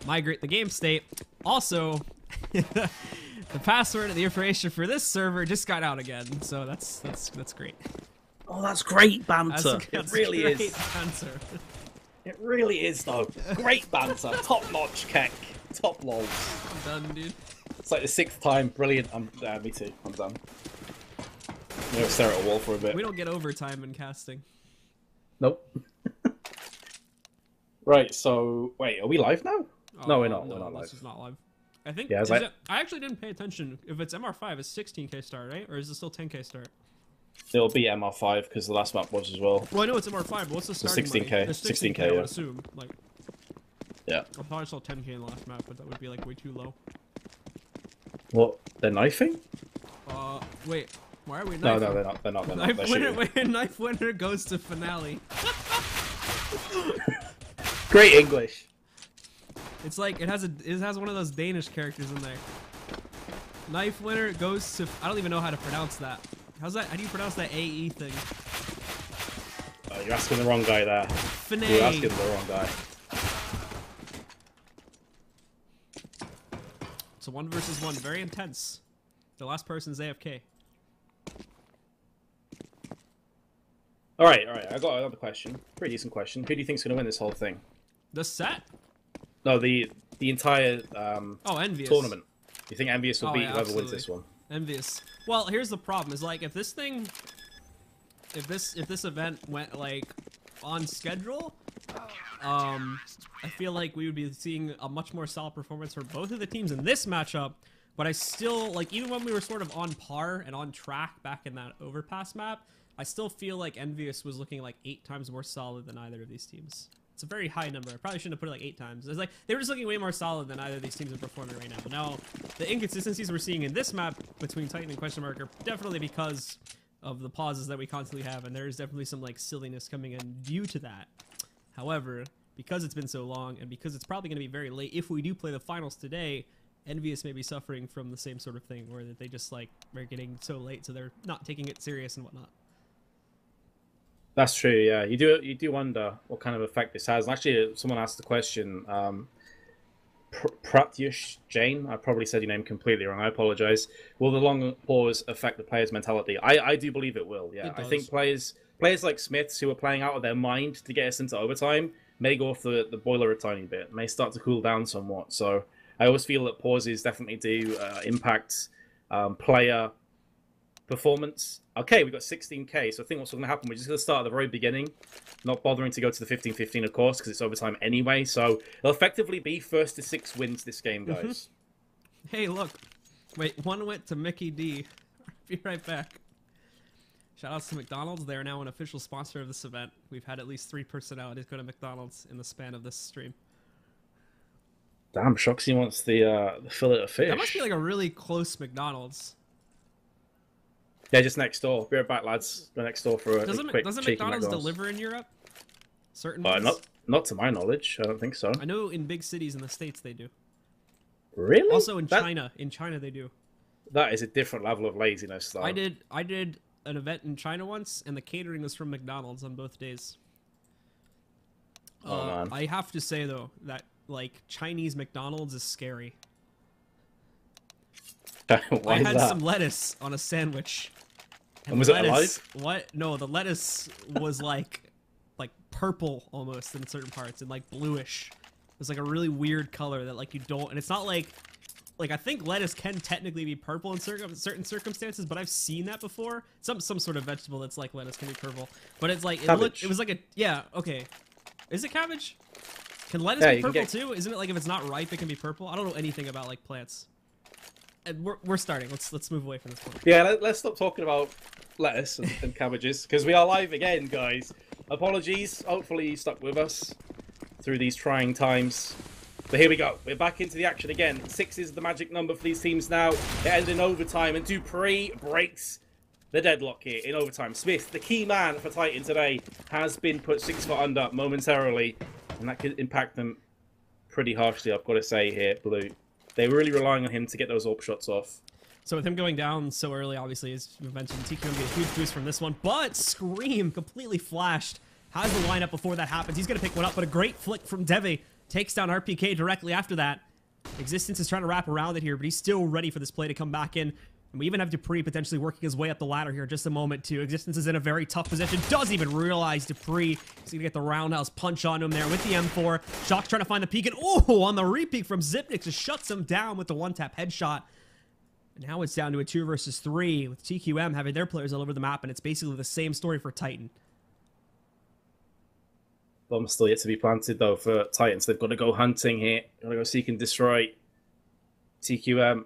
migrate the game state. Also, the password and the information for this server just got out again, so that's great. Oh, that's great banter. That's it really great is. Banter. It really is, though. Great banter. Top-notch keck. Top lols. I'm done, dude. It's like the 6th time. Brilliant. Me too. I'm done. I'm going to stare at a wall for a bit. We don't get overtime in casting. Nope. Right, so... Wait, are we live now? No, we're not. No, we're not live. This is not live. I think... Yeah, I actually didn't pay attention. If it's MR5, it's 16k start, right? Or is it still 10k start? It'll be MR5 because the last map was as well. Well, I know it's MR5, but what's the starting 16K. money? It's 16K, I would yeah. assume. Like, Yeah. I probably saw 10K in the last map, but that would be like way too low. What? They're knifing? Wait. Why are we No, knifing? no, they're not. They're not. They're not. Knife They're winner, shooting. wait, knife winner goes to finale. Great English. It's like it has one of those Danish characters in there. Knife winner goes to. I don't even know how to pronounce that. How's that? How do you pronounce that AE thing? You're asking the wrong guy there. Finale. You're asking the wrong guy. So 1 versus 1, very intense. The last person's AFK. All right. I got another question. Pretty decent question. Who do you think's gonna win this whole thing? The set? No, the entire Oh, Envious. tournament. Do you think Envious will beat yeah, whoever absolutely. wins this one? Envious. Well, here's the problem: is like if this event went like on schedule, I feel like we would be seeing a much more solid performance for both of the teams in this matchup. But I still like, even when we were sort of on par and on track back in that overpass map, I still feel like Envious was looking like 8 times more solid than either of these teams. It's a very high number. I probably shouldn't have put it like 8 times. It's like they were just looking way more solid than either of these teams are performing right now. Now, the inconsistencies we're seeing in this map between Titan and Questionmark are definitely because of the pauses that we constantly have, and there is definitely some like silliness coming in due to that. However, because it's been so long, and because it's probably going to be very late, if we do play the finals today, Envious may be suffering from the same sort of thing, where they just like are getting so late, so they're not taking it serious and whatnot. That's true. Yeah, you do wonder what kind of effect this has. And actually, someone asked the question. Pratyush Jain, I probably said your name completely wrong. I apologize. Will the long pause affect the players' mentality? I do believe it will. Yeah, I think players like Smiths, who are playing out of their mind to get us into overtime, may go off the boiler a tiny bit, may start to cool down somewhat. So I always feel that pauses definitely do impact player performance. Okay, we got 16K, so I think what's going to happen, we're just going to start at the very beginning, not bothering to go to the 15-15, of course, because it's overtime anyway. So it'll effectively be 1st to 6 wins this game, guys. Hey, look. Wait, one went to Mickey D. Be right back. Shoutouts to McDonald's. They are now an official sponsor of this event. We've had at least 3 personalities go to McDonald's in the span of this stream. Damn, Shoxy wants the fillet of fish. That must be like a really close McDonald's. Yeah, just next door. Be right back, lads. Go next door for a quick Doesn't cheeky McDonald's deliver in Europe? Certain not to my knowledge. I don't think so. I know in big cities in the States they do. Really? Also in China. In China they do. That is a different level of laziness, though. I did an event in China once, and the catering was from McDonald's on both days. Oh, man. I have to say, though, that like Chinese McDonald's is scary. Why I is had that? some lettuce on a sandwich. And was it alive? What? No, the lettuce was like purple almost in certain parts and like bluish. It was like a really weird color that like you don't, and it's not like I think lettuce can technically be purple in certain circumstances, but I've seen that before. Some sort of vegetable that's like lettuce can be purple, but it's like it was like a okay. Is it cabbage? Can lettuce be purple too? Isn't it like if it's not ripe it can be purple? I don't know anything about like plants. And we're starting. Let's move away from this point. Yeah, let's stop talking about lettuce and cabbages because we are live again, guys. Apologies. Hopefully you stuck with us through these trying times. But here we go. We're back into the action again. 6 is the magic number for these teams now. It ended in overtime, and Dupree breaks the deadlock here in overtime. Smith, the key man for Titan today, has been put 6 foot under momentarily, and that could impact them pretty harshly, I've got to say here, Blue. They're really relying on him to get those AWP shots off. So with him going down so early, obviously, as we mentioned, TQ going to get a huge boost from this one. But Scream completely flashed. Has the lineup before that happens. He's going to pick one up, but a great flick from Deve takes down RPK directly after that. Existence is trying to wrap around it here, but he's still ready for this play to come back in. And we even have Dupree potentially working his way up the ladder here in just a moment, too. Existence is in a very tough position. Doesn't even realize Dupree. He's going to get the roundhouse punch on him there with the M4. Shock's trying to find the peek, and on the repeat from Zipnik just shuts him down with the one-tap headshot. And now it's down to a 2 versus 3 with TQM having their players all over the map, and it's basically the same story for Titan. Bomb's still yet to be planted, though, for Titans. They've got to go hunting here. Got to go seek and destroy TQM.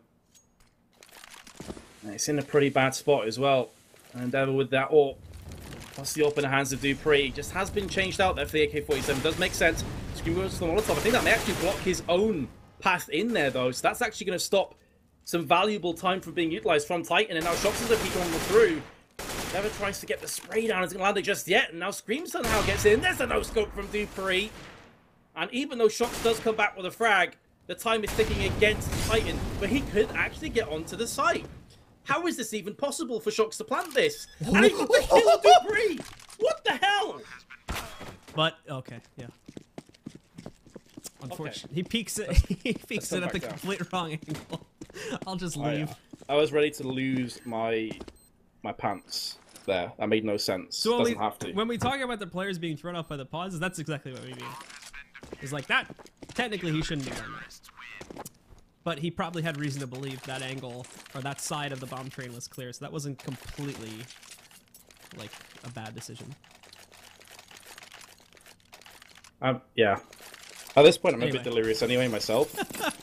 And it's in a pretty bad spot as well. And Ever with that AWP. Plus the AWP in the hands of Dupree. Just has been changed out there for the AK-47. Does make sense. Scream goes to the Molotov. I think that may actually block his own path in there, though. So that's actually going to stop some valuable time from being utilized from Titan. And now Shox is a peek on the through. Never tries to get the spray down. It's going to land it just yet. And now Scream somehow gets in. There's a no-scope from Dupree. And even though Shox does come back with a frag, the time is ticking against Titan. But he could actually get onto the site. How is this even possible for Shox to plant this? And he got the kill Dupree! What the hell? But, okay, yeah. Unfortunately, he peeks it, he peeks it at the complete wrong angle. I'll just leave. I was ready to lose my pants there. That made no sense. So doesn't have to. When we talk about the players being thrown off by the pauses, that's exactly what we mean. It's like that, technically he shouldn't be done that. But he probably had reason to believe that angle, or that side of the bomb train was clear, so that wasn't completely, like, a bad decision. Yeah. At this point, I'm a bit delirious anyway, myself. So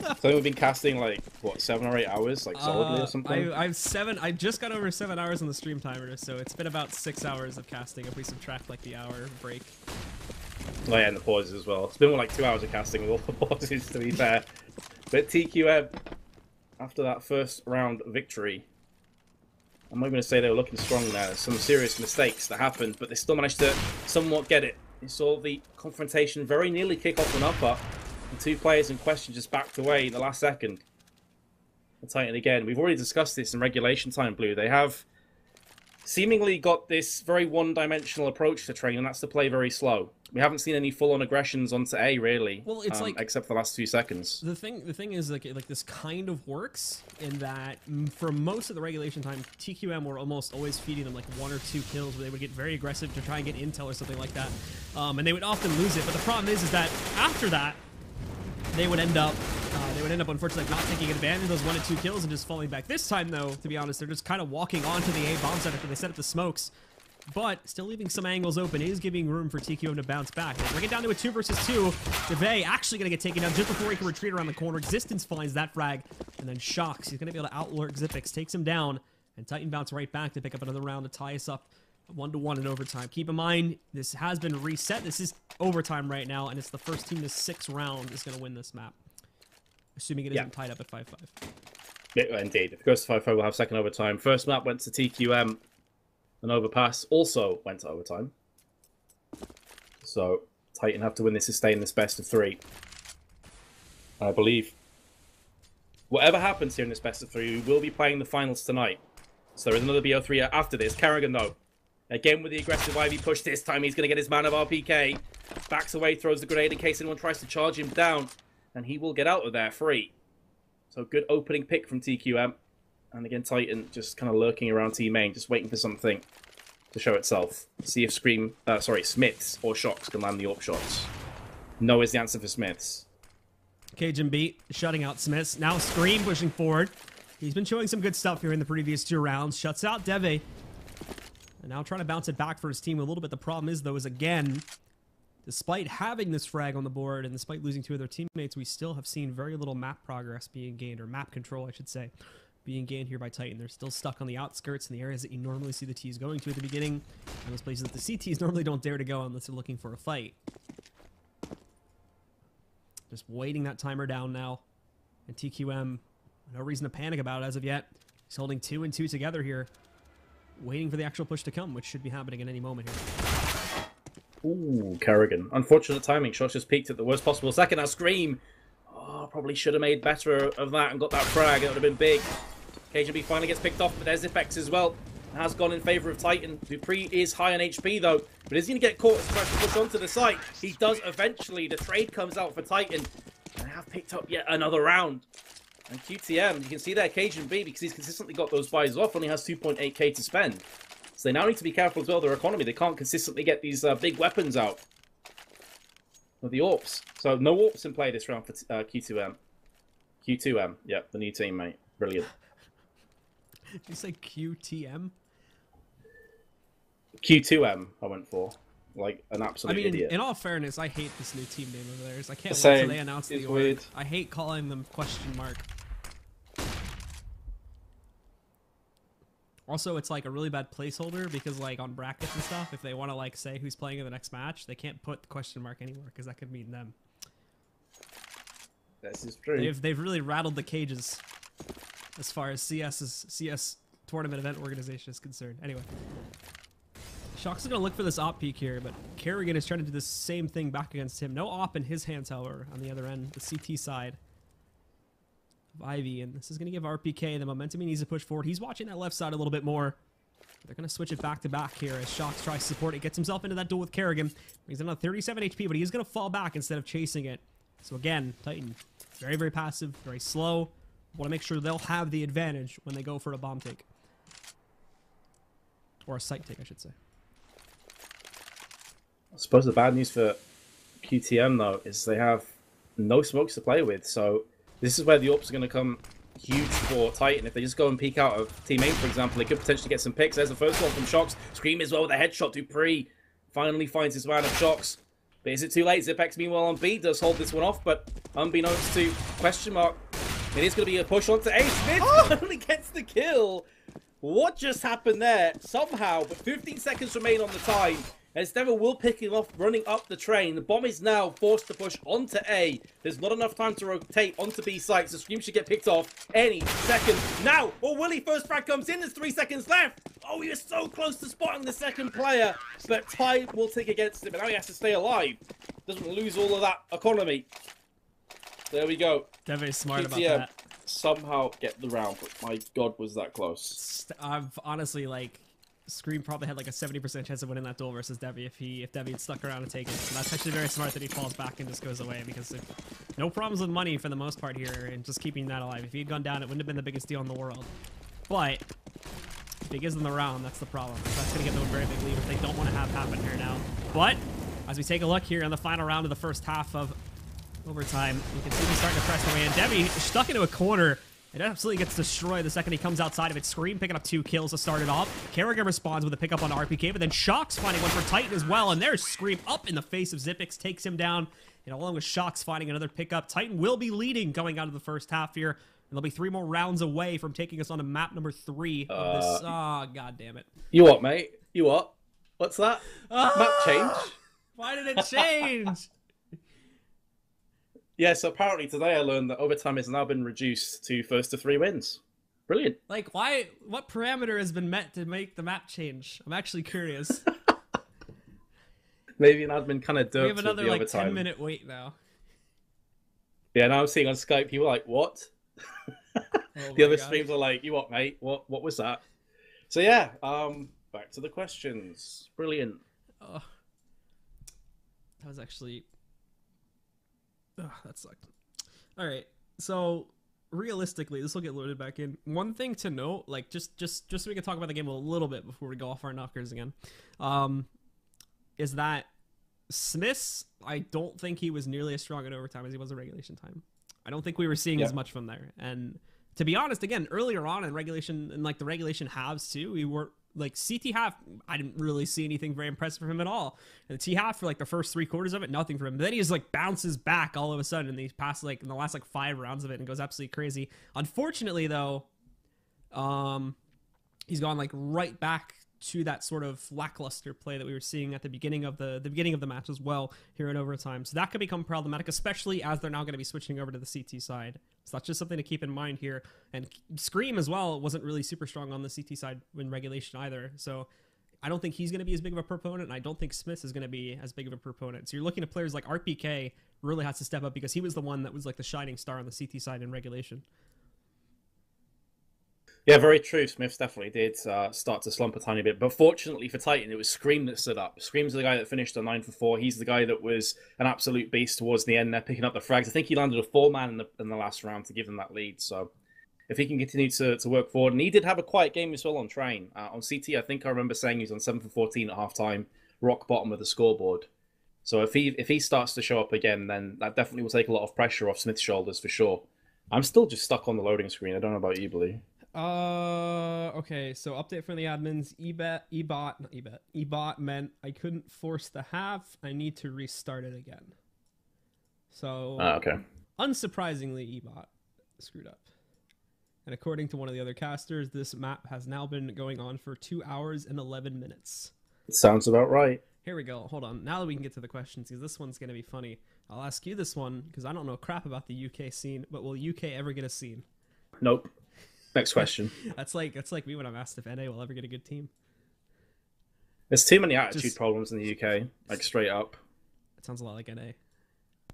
I think we've been casting, like, what, 7 or 8 hours, like, solidly or something? I just got over 7 hours on the stream timer, so it's been about 6 hours of casting if we subtract, like, the hour break. Oh yeah, and the pauses as well. It's been more like 2 hours of casting with all the pauses, to be fair. But TQM, after that first round victory, I'm not going to say they were looking strong there. There's some serious mistakes that happened, but they still managed to somewhat get it. You saw the confrontation very nearly kick off an upper. The 2 players in question just backed away in the last second. And Titan again. We've already discussed this in regulation time, Blue. They have seemingly got this very one-dimensional approach to train, and that's to play very slow. We haven't seen any full-on aggressions onto A, really. Well, it's like, except for the last 2 seconds. The thing is, like this kind of works in that for most of the regulation time, TQM were almost always feeding them like 1 or 2 kills, where they would get very aggressive to try and get intel or something like that, and they would often lose it. But the problem is that after that, they would end up unfortunately not taking advantage of those 1 or 2 kills and just falling back. This time, though, to be honest, they're just kind of walking onto the A bomb site after they set up the smokes, but still leaving some angles open. It is giving room for TQM to bounce back. They bring it down to a 2 versus 2. DeVay actually going to get taken down just before he can retreat around the corner. Existence finds that frag, and then Shox. He's going to be able to outlurk Xipix, takes him down, and Titan bounce right back to pick up another round to tie us up 1-1 in overtime. Keep in mind, this has been reset. This is overtime right now, and it's the first team to 6 round is going to win this map. Assuming it isn't tied up at 5-5. Yeah, indeed. If it goes to 5-5, we'll have second overtime. First map went to TQM. An overpass also went to overtime. So Titan have to win this to stay in this best of 3. I believe whatever happens here in this best of 3, we will be playing the finals tonight. So there is another BO3 after this. Carrigan, though. Again with the aggressive Ivy push. This time he's going to get his man of RPK. Backs away, throws the grenade in case anyone tries to charge him down. And he will get out of there free. So good opening pick from TQM. And again, Titan just kind of lurking around T main, just waiting for something to show itself. See if Smiths or Shox can land the AWP shots. No is the answer for Smiths. Cajun beat, shutting out Smiths. Now Scream pushing forward. He's been showing some good stuff here in the previous 2 rounds. Shuts out Deve. And now trying to bounce it back for his team a little bit. The problem is, though, is again, despite having this frag on the board and despite losing 2 of their teammates, we still have seen very little map progress being gained, or map control, I should say, being gained here by Titan. They're still stuck on the outskirts in the areas that you normally see the T's going to at the beginning, and those places that the CTs normally don't dare to go unless they're looking for a fight. Just waiting that timer down now, and TQM, no reason to panic about it as of yet. He's holding 2 and 2 together here, waiting for the actual push to come, which should be happening at any moment here. Ooh, Kerrigan. Unfortunate timing. Shox just peaked at the worst possible second. Now Scream. Oh, probably should have made better of that and got that frag. It would have been big. KGB finally gets picked off, but there's Xipix as well. Has gone in favor of Titan. Dupree is high on HP, though. But is he going to get caught as he tries to push onto the site? He does eventually. The trade comes out for Titan. And they have picked up yet another round. And QTM, you can see there, Cajun B, because he's consistently got those buys off, only has 2.8k to spend. So they now need to be careful as well, their economy. They can't consistently get these big weapons out with the AWPs. So no AWPs in play this round for Q2M. Q2M, yep, the new team, mate. Brilliant. Did you say QTM? Q2M, I went for. Like an absolute idiot. In all fairness, I hate this new team name of theirs. I can't wait till they announce the org. Weird. I hate calling them Questionmark. Also, it's like a really bad placeholder because like on brackets and stuff, if they want to like say who's playing in the next match, they can't put the question mark anymore because that could mean them. This is true. They've really rattled the cages as far as CS tournament event organization is concerned. Anyway, Shox is gonna look for this op peek here, but Kerrigan is trying to do the same thing back against him. No op in his hands, however, on the other end, the CT side of Ivy, and this is gonna give RPK the momentum he needs to push forward. He's watching that left side a little bit more. They're gonna switch it back to back here as Shox tries to support it, gets himself into that duel with Kerrigan. He's on 37 HP, but he's gonna fall back instead of chasing it. So again, Titan, very, very passive, very slow. Want to make sure they'll have the advantage when they go for a bomb take. Or a site take, I should say. I suppose the bad news for QTM, though, is they have no smokes to play with. So this is where the ups are going to come huge for Titan. If they just go and peek out of Team 8, for example, they could potentially get some picks. There's the first one from Shox. Scream as well with a headshot. Dupree finally finds his man of Shox. But is it too late? Zipex, meanwhile, on B, does hold this one off, but unbeknownst to Questionmark, it is going to be a push onto A. Smith finally gets the kill. What just happened there? Somehow, but 15 seconds remain on the time. As Devil will pick him off, running up the train. The bomb is now forced to push onto A. There's not enough time to rotate onto B site, so Scream should get picked off any second now. Or Willie, first frag comes in, there's 3 seconds left. Oh, he was so close to spotting the second player, but Tide will take against him, and now he has to stay alive. Doesn't lose all of that economy. There we go. Definitely smart KTM about that. Somehow get the round, but my God, was that close. I've honestly, like, Scream probably had like a 70% chance of winning that duel versus Devi if Devi had stuck around and taken it. So that's actually very smart that he falls back and just goes away, because no problems with money for the most part here and just keeping that alive. If he had gone down, it wouldn't have been the biggest deal in the world. But if he gives them the round, that's the problem. So that's going to give them a very big lead, which they don't want to have happen here now. But as we take a look here on the final round of the first half of overtime, you can see him starting to press away, and Devi stuck into a corner. It absolutely gets destroyed the second he comes outside of it. Scream picking up 2 kills to start it off. Kerrigan responds with a pickup on RPK, but then Shox finding one for Titan as well. And there's Scream up in the face of Zipix, takes him down. And along with Shox finding another pickup, Titan will be leading going out of the first half here. And they'll be 3 more rounds away from taking us on to map number 3 of this. Oh, god damn it. You what, mate? You what? What's that? Map change? Why did it change? Yeah, so apparently today I learned that overtime has now been reduced to first to 3 wins. Brilliant. Like, why? What parameter has been met to make the map change? I'm actually curious. Maybe an admin kind of We have derped another with the like overtime. 10-minute wait now. Yeah, now I'm seeing on Skype people are like, what? Oh The other my God. streams are like, you what, mate? What was that? So yeah, back to the questions. Brilliant. Oh, that was actually... Oh, that sucked. All right, so realistically, this will get loaded back in. One thing to note, like just so we can talk about the game a little bit before we go off our knockers again, is that Smith's, I don't think he was nearly as strong in overtime as he was in regulation time. I don't think we were seeing as much from there. And to be honest, again, earlier on in regulation, and like the regulation halves too, we were like CT half, I didn't really see anything very impressive from him at all. And the T half for like the first 3 quarters of it, nothing from him. But then he just like bounces back all of a sudden, and he passed like in the last like 5 rounds of it and goes absolutely crazy. Unfortunately though, he's gone like right back to that sort of lackluster play that we were seeing at the beginning of the match as well here in overtime. So that could become problematic, especially as they're now going to be switching over to the CT side. So that's just something to keep in mind here. And Scream as well wasn't really super strong on the CT side in regulation either. So I don't think he's going to be as big of a proponent, and I don't think Smith is going to be as big of a proponent. So you're looking at players like RPK really has to step up, because he was the one that was like the shining star on the CT side in regulation. Yeah, very true. Smiths definitely did start to slump a tiny bit. But fortunately for Titan, it was Scream that stood up. Scream's the guy that finished on 9 for 4. He's the guy that was an absolute beast towards the end there, picking up the frags. I think he landed a 4-man in the last round to give them that lead. So if he can continue to work forward. And he did have a quiet game as well on train. On CT, I think I remember saying he was on 7 for 14 at halftime, rock bottom of the scoreboard. So if he starts to show up again, then that definitely will take a lot of pressure off Smith's shoulders for sure. I'm still just stuck on the loading screen. I don't know about you, Blue. Okay, so update from the admins. Ebot meant I couldn't force the half. I need to restart it again. So, Okay. unsurprisingly, Ebot screwed up. And according to one of the other casters, this map has now been going on for 2 hours and 11 minutes. Sounds about right. Here we go. Hold on. Now that we can get to the questions, because this one's going to be funny. I'll ask you this one, because I don't know crap about the UK scene, but will UK ever get a scene? Nope. Next question. That's like me when I'm asked if NA will ever get a good team. There's too many attitude problems in the UK, like straight up. It sounds a lot like NA.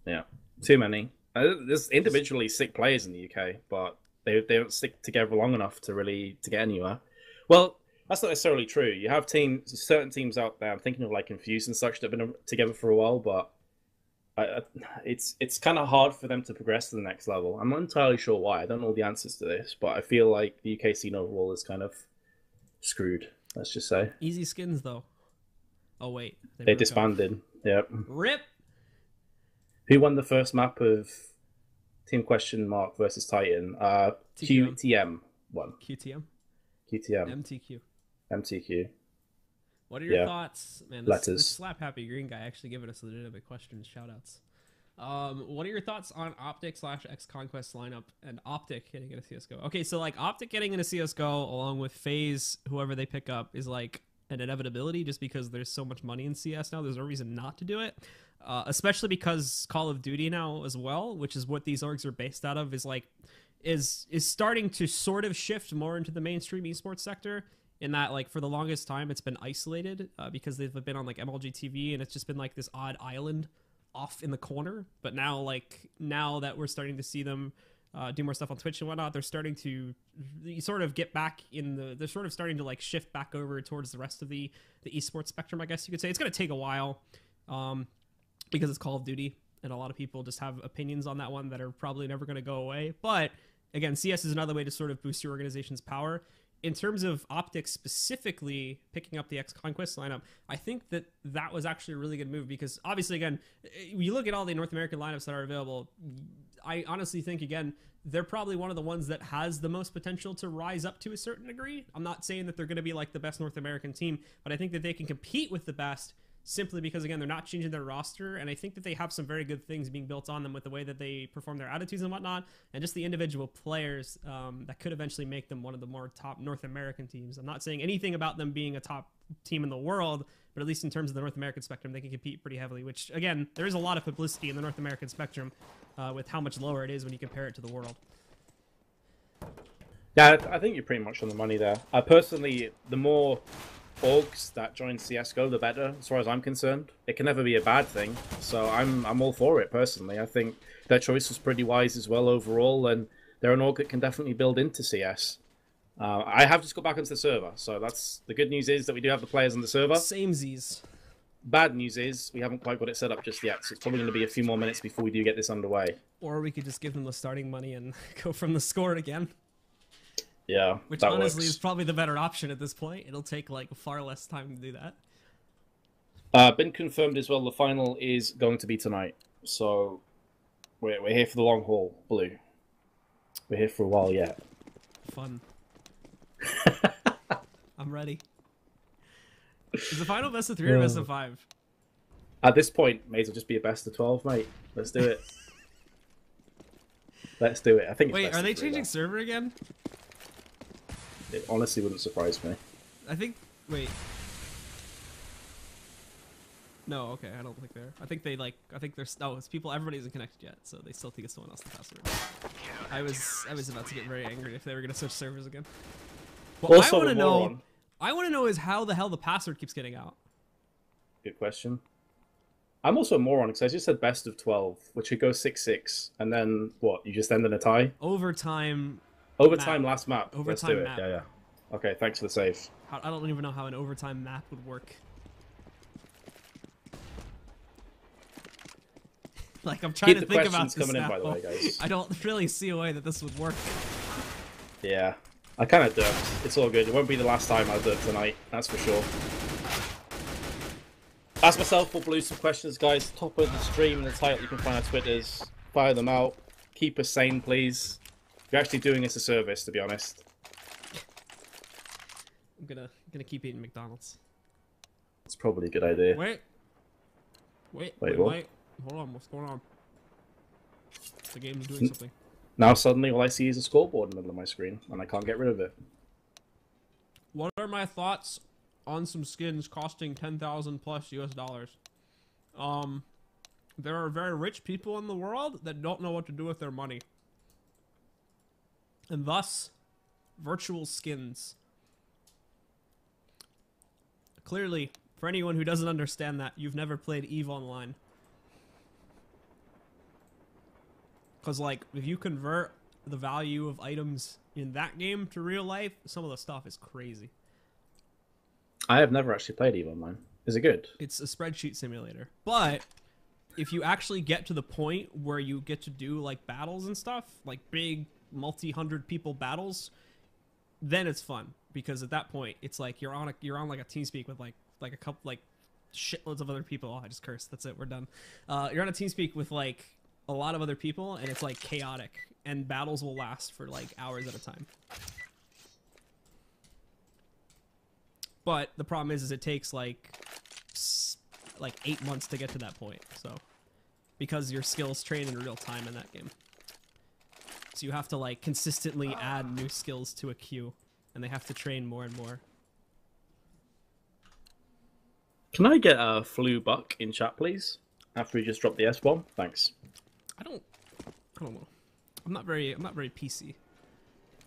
Yeah, too many. There's individually sick players in the UK, but they don't stick together long enough to get anywhere. Well, that's not necessarily true. You have certain teams out there. I'm thinking of like Confused and such that have been together for a while, but it's kind of hard for them to progress to the next level. I'm not entirely sure why. I don't know the answers to this, but I feel like the UK scene overall is kind of screwed. Let's just say. Easy skins though. Oh wait, they disbanded. Yep. Rip. Who won the first map of Team Questionmark versus Titan? QTM won. QTM. MTQ. What are your thoughts, man? This Slap Happy Green guy actually giving us legitimate questions. Shoutouts. What are your thoughts on Optic / X Conquest lineup and Optic hitting into CS:GO? Okay, so like Optic getting into CS:GO along with FaZe, whoever they pick up, is like an inevitability just because there's so much money in CS now. There's no reason not to do it, especially because Call of Duty now as well, which is what these orgs are based out of, is starting to sort of shift more into the mainstream esports sector. In that, like, for the longest time, it's been isolated because they've been on like MLG TV, and it's just been like this odd island off in the corner. But now that we're starting to see them do more stuff on Twitch and whatnot, they're starting to sort of get back they're sort of starting to like shift back over towards the rest of the esports spectrum, I guess you could say. It's going to take a while because it's Call of Duty, and a lot of people just have opinions on that one that are probably never going to go away. But again, CS is another way to sort of boost your organization's power. In terms of Optics specifically picking up the X Conquest lineup, I think that was actually a really good move because obviously, again, you look at all the North American lineups that are available, I honestly think, again, they're probably one of the ones that has the most potential to rise up to a certain degree. I'm not saying that they're going to be like the best North American team, but I think that they can compete with the best simply because, again, they're not changing their roster, and I think that they have some very good things being built on them with the way that they perform their attitudes and whatnot, and just the individual players that could eventually make them one of the more top North American teams. I'm not saying anything about them being a top team in the world, but at least in terms of the North American spectrum, they can compete pretty heavily, which, again, there is a lot of publicity in the North American spectrum with how much lower it is when you compare it to the world. Yeah, I think you're pretty much on the money there. Personally, the more orgs that join CS:GO, the better, as far as I'm concerned. It can never be a bad thing, so I'm all for it personally. I think their choice was pretty wise as well overall, and they're an org that can definitely build into CS. I have just got back onto the server, so that's the good news is that we do have the players on the server. Samesies. Bad news is we haven't quite got it set up just yet, so it's probably going to be a few more minutes before we do get this underway. Or we could just give them the starting money and go from the score again. Yeah, which honestly is probably the better option at this point. It'll take like far less time to do that. Been confirmed as well. The final is going to be tonight, so we're here for the long haul. Blue, we're here for a while yet. Fun. I'm ready. Is the final best of 3 or best of 5? At this point, may as well just be a best of 12, mate. Let's do it. Let's do it. I think. It's Wait, are they changing server again? It honestly wouldn't surprise me. I think... Wait. No, okay, I don't think they're... I think they, like... I think there's... No, it's people... Everybody isn't connected yet, so they still think it's someone else's password. I was about to get very angry if they were going to switch servers again. What also, I want to know is how the hell the password keeps getting out. Good question. I'm also a moron, because I just said best of 12, which would go 6-6, and then, what, you just end in a tie? Overtime... Overtime last map. Overtime Let's do it. map. Yeah. Okay, thanks for the save. I don't even know how an overtime map would work. Like, I'm trying to think about this coming now. in, by the way, guys. I don't really see a way that this would work. Yeah. I kind of derped. It's all good. It won't be the last time I derp tonight. That's for sure. Ask myself or Blue some questions, guys. Top of the stream and the title, you can find our Twitters. Fire them out. Keep us sane, please. You're actually doing us a service, to be honest. I'm gonna keep eating McDonald's. It's probably a good idea. Wait. Hold on. What's going on? The game's doing something. Now suddenly all I see is a scoreboard in the middle of my screen, and I can't get rid of it. What are my thoughts on some skins costing 10,000 plus US dollars? There are very rich people in the world that don't know what to do with their money. And thus, virtual skins. Clearly, for anyone who doesn't understand that, you've never played EVE Online. Because, like, if you convert the value of items in that game to real life, some of the stuff is crazy. I have never actually played EVE Online. Is it good? It's a spreadsheet simulator. But if you actually get to the point where you get to do, like, battles and stuff, like big multi-hundred people battles, then it's fun. Because at that point, it's like you're on like a TeamSpeak with like a couple, like, shitloads of other people. Oh, I just cursed. That's it. We're done. You're on a TeamSpeak with, like, a lot of other people, and it's like chaotic, and battles will last for like hours at a time. But the problem is it takes like 8 months to get to that point. So because your skills train in real time in that game, so you have to like consistently add new skills to a queue, and they have to train more and more. Can I get a flu buck in chat, please? After we just dropped the S-bomb? Thanks. I don't know. I'm not very PC.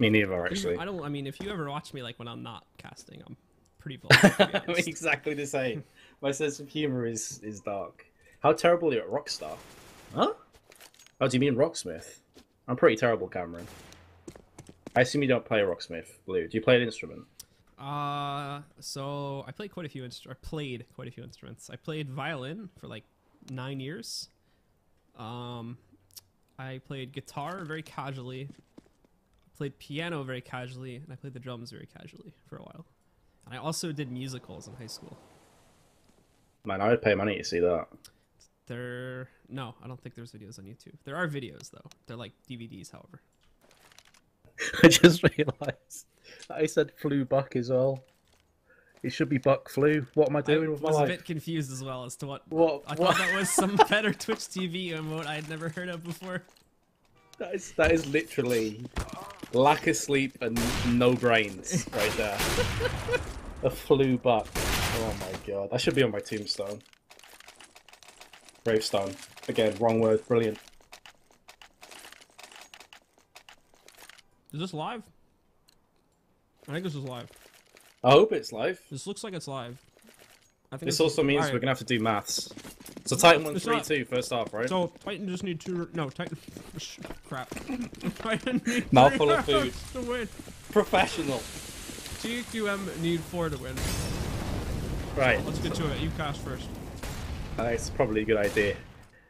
Me neither, actually. I mean, if you ever watch me, like, when I'm not casting, I'm pretty vulgar. I'm exactly the same. My sense of humor is dark. How terrible are you at Rockstar? Huh? Oh, do you mean Rocksmith? I'm pretty terrible, Cameron. I assume you don't play Rocksmith, Blue. Do you play an instrument? So I played quite a few instruments. I played violin for like 9 years. I played guitar very casually, played piano very casually, and I played the drums very casually for a while. And I also did musicals in high school. Man, I would pay money to see that. No, I don't think there's videos on YouTube. There are videos though. They're like DVDs, however. I just realised I said flu buck as well. It should be buck flu. What am I doing with my life? I was a bit confused as well as to what I thought that was some better Twitch TV emote I had never heard of before. That is literally lack of sleep and no brains right there. A flu buck. Oh my god. That should be on my tombstone. Gravestone. Again, wrong word. Brilliant. Is this live? I think this is live. I hope it's live. This looks like it's live. I think this also means we're going to have to do maths. So Titan won 3-2 first half, right? So Titan just need two... No, Titan... Crap. Titan need Mouthful of food. To win. Professional. TQM need 4 to win. Right. So let's get to it. You cast first. It's probably a good idea.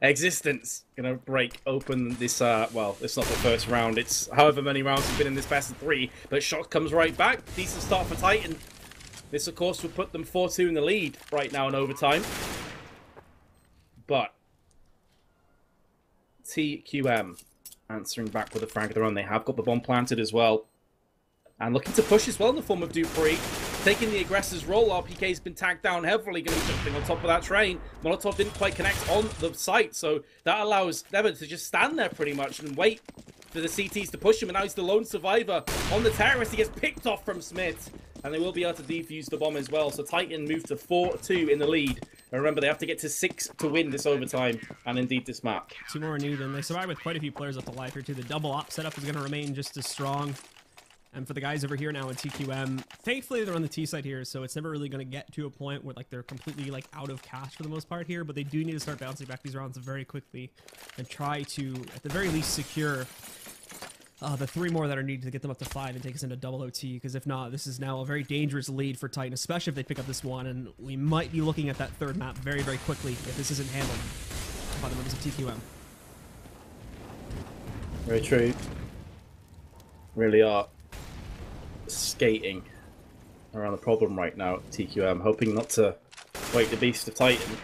Existence gonna break open this. Well, it's not the first round. It's however many rounds have been in this best of 3. But Shock comes right back. Decent start for Titan. This, of course, would put them 4-2 in the lead right now in overtime. But TQM answering back with a frag of their own. They have got the bomb planted as well. And looking to push as well in the form of Dupree. Taking the aggressor's role, RPK's been tagged down heavily, going to be jumping on top of that train. Molotov didn't quite connect on the site, so that allows Never to just stand there pretty much and wait for the CTs to push him. And now he's the lone survivor on the terrace. He gets picked off from Smith, and they will be able to defuse the bomb as well. So Titan moved to 4-2 in the lead. And remember, they have to get to 6 to win this overtime, and indeed this map. 2 more renewed, and they survive with quite a few players up alive here too. The double op setup is going to remain just as strong. And for the guys over here now in TQM, thankfully they're on the T side here, so it's never really going to get to a point where like they're completely like out of cash for the most part here, but they do need to start bouncing back these rounds very quickly and try to, at the very least, secure the 3 more that are needed to get them up to 5 and take us into double OT, because if not, this is now a very dangerous lead for Titan, especially if they pick up this one, and we might be looking at that 3rd map very, very quickly if this isn't handled by the members of TQM. Very true. Really are skating around the problem right now at TQM, hoping not to wake the beast of Titan.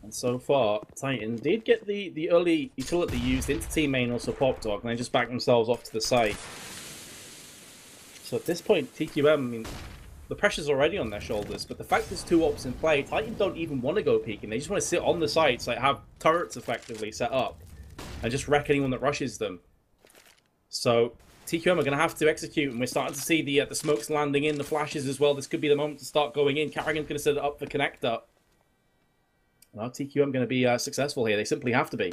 And so far, Titan did get the early utility used into team main, also Pop Dog, and they just backed themselves off to the side. So at this point, TQM, I mean, the pressure's already on their shoulders, but the fact there's 2 ops in play, Titan don't even want to go peeking. They just want to sit on the sites, like have turrets effectively set up. and just wreck anyone that rushes them. So TQM are going to have to execute, and we're starting to see the smokes landing in, the flashes as well. This could be the moment to start going in. Carrigan's going to set it up for connector. Well, TQM going to be successful here. They simply have to be.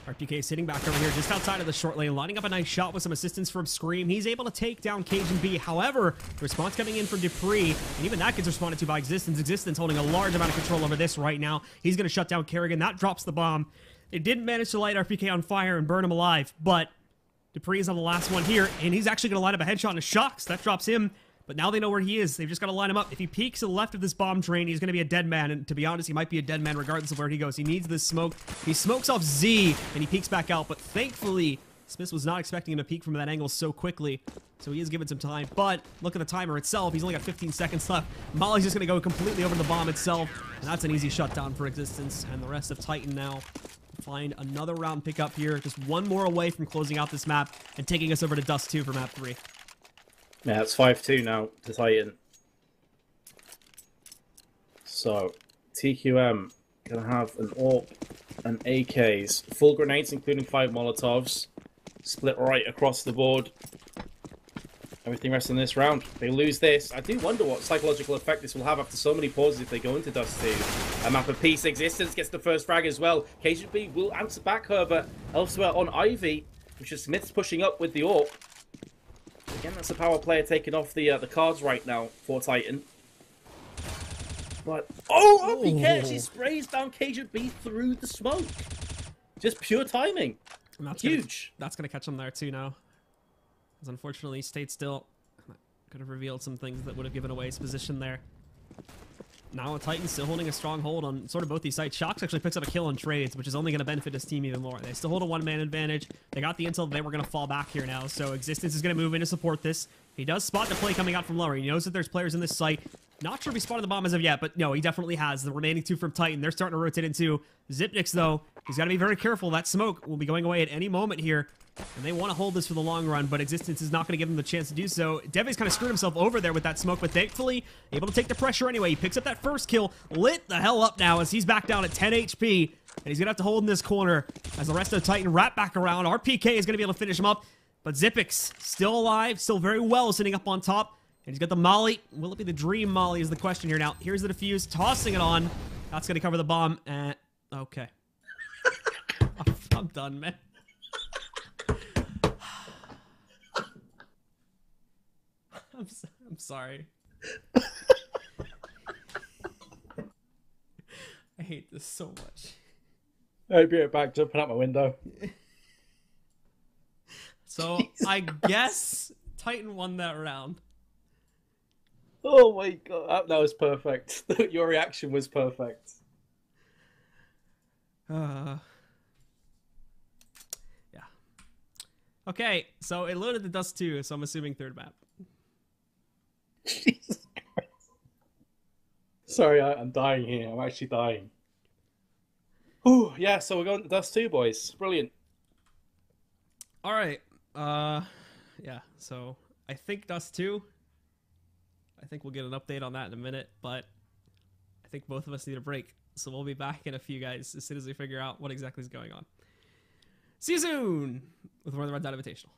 RPK sitting back over here just outside of the short lane, lining up a nice shot with some assistance from Scream. He's able to take down Cajun B. However, the response coming in from Dupree, and even that gets responded to by Existence. Existence holding a large amount of control over this right now. He's going to shut down Kerrigan. That drops the bomb. It didn't manage to light RPK on fire and burn him alive, but Dupree is on the last one here, and he's actually going to line up a headshot and a shocks. That drops him. But now they know where he is. They've just got to line him up. If he peeks to the left of this bomb train, he's going to be a dead man. And to be honest, he might be a dead man regardless of where he goes. He needs this smoke. He smokes off Z, and he peeks back out. But thankfully, Smith was not expecting him to peek from that angle so quickly. So he is given some time. But look at the timer itself. He's only got 15 seconds left. Molly's just going to go completely over the bomb itself. And that's an easy shutdown for Existence. And the rest of Titan now find another round pickup here. Just one more away from closing out this map and taking us over to Dust 2 for map 3. Yeah, it's 5-2 now to Titan. So, TQM going to have an AWP and AKs. Full grenades, including 5 Molotovs. Split right across the board. Everything rests in this round. They lose this. I do wonder what psychological effect this will have after so many pauses if they go into Dust 2. A map of peace. Existence gets the first frag as well. KGB will answer back Herbert elsewhere on Ivy, which is Smith's pushing up with the AWP. Again, that's a power player taking off the cards right now for Titan. But, oh, RPK actually sprays down KGB through the smoke. Just pure timing. And that's huge. That's going to catch him there too now. Because unfortunately, he stayed still. Could have revealed some things that would have given away his position there. Now Titan's still holding a strong hold on sort of both these sites. Shocks actually picks up a kill on trades, which is only going to benefit his team even more. They still hold a one-man advantage. They got the intel. They were going to fall back here now. So Existence is going to move in to support this. He does spot the play coming out from lower. He knows that there's players in this site. Not sure if he spotted the bomb as of yet, but no, he definitely has. The remaining 2 from Titan, they're starting to rotate into Zipnix, though. He's got to be very careful. That smoke will be going away at any moment here. And they want to hold this for the long run, but Existence is not going to give him the chance to do so. Devi's kind of screwed himself over there with that smoke, but thankfully able to take the pressure anyway. He picks up that first kill, lit the hell up now as he's back down at 10 HP. And he's going to have to hold in this corner as the rest of the Titan wrap back around. RPK is going to be able to finish him up, but Zipix still alive, still very well sitting up on top. And he's got the molly. Will it be the dream molly is the question here now. Here's the defuse, tossing it on. That's going to cover the bomb. Okay. I'm done, man. I'm sorry. I hate this so much. I'll be right back, jumping out my window. So, I guess Titan won that round. Oh my god, that was perfect. Your reaction was perfect. Yeah. Okay, so it loaded the Dust 2, so I'm assuming third map. Jesus Christ. Sorry, I'm dying here. I'm actually dying. Ooh, yeah, so we're going to Dust 2, boys. Brilliant. Alright, yeah, so I think Dust 2. I think we'll get an update on that in a minute, but I think both of us need a break. So we'll be back in a few, guys, as soon as we figure out what exactly is going on. See you soon with more of the Red Dot Invitational.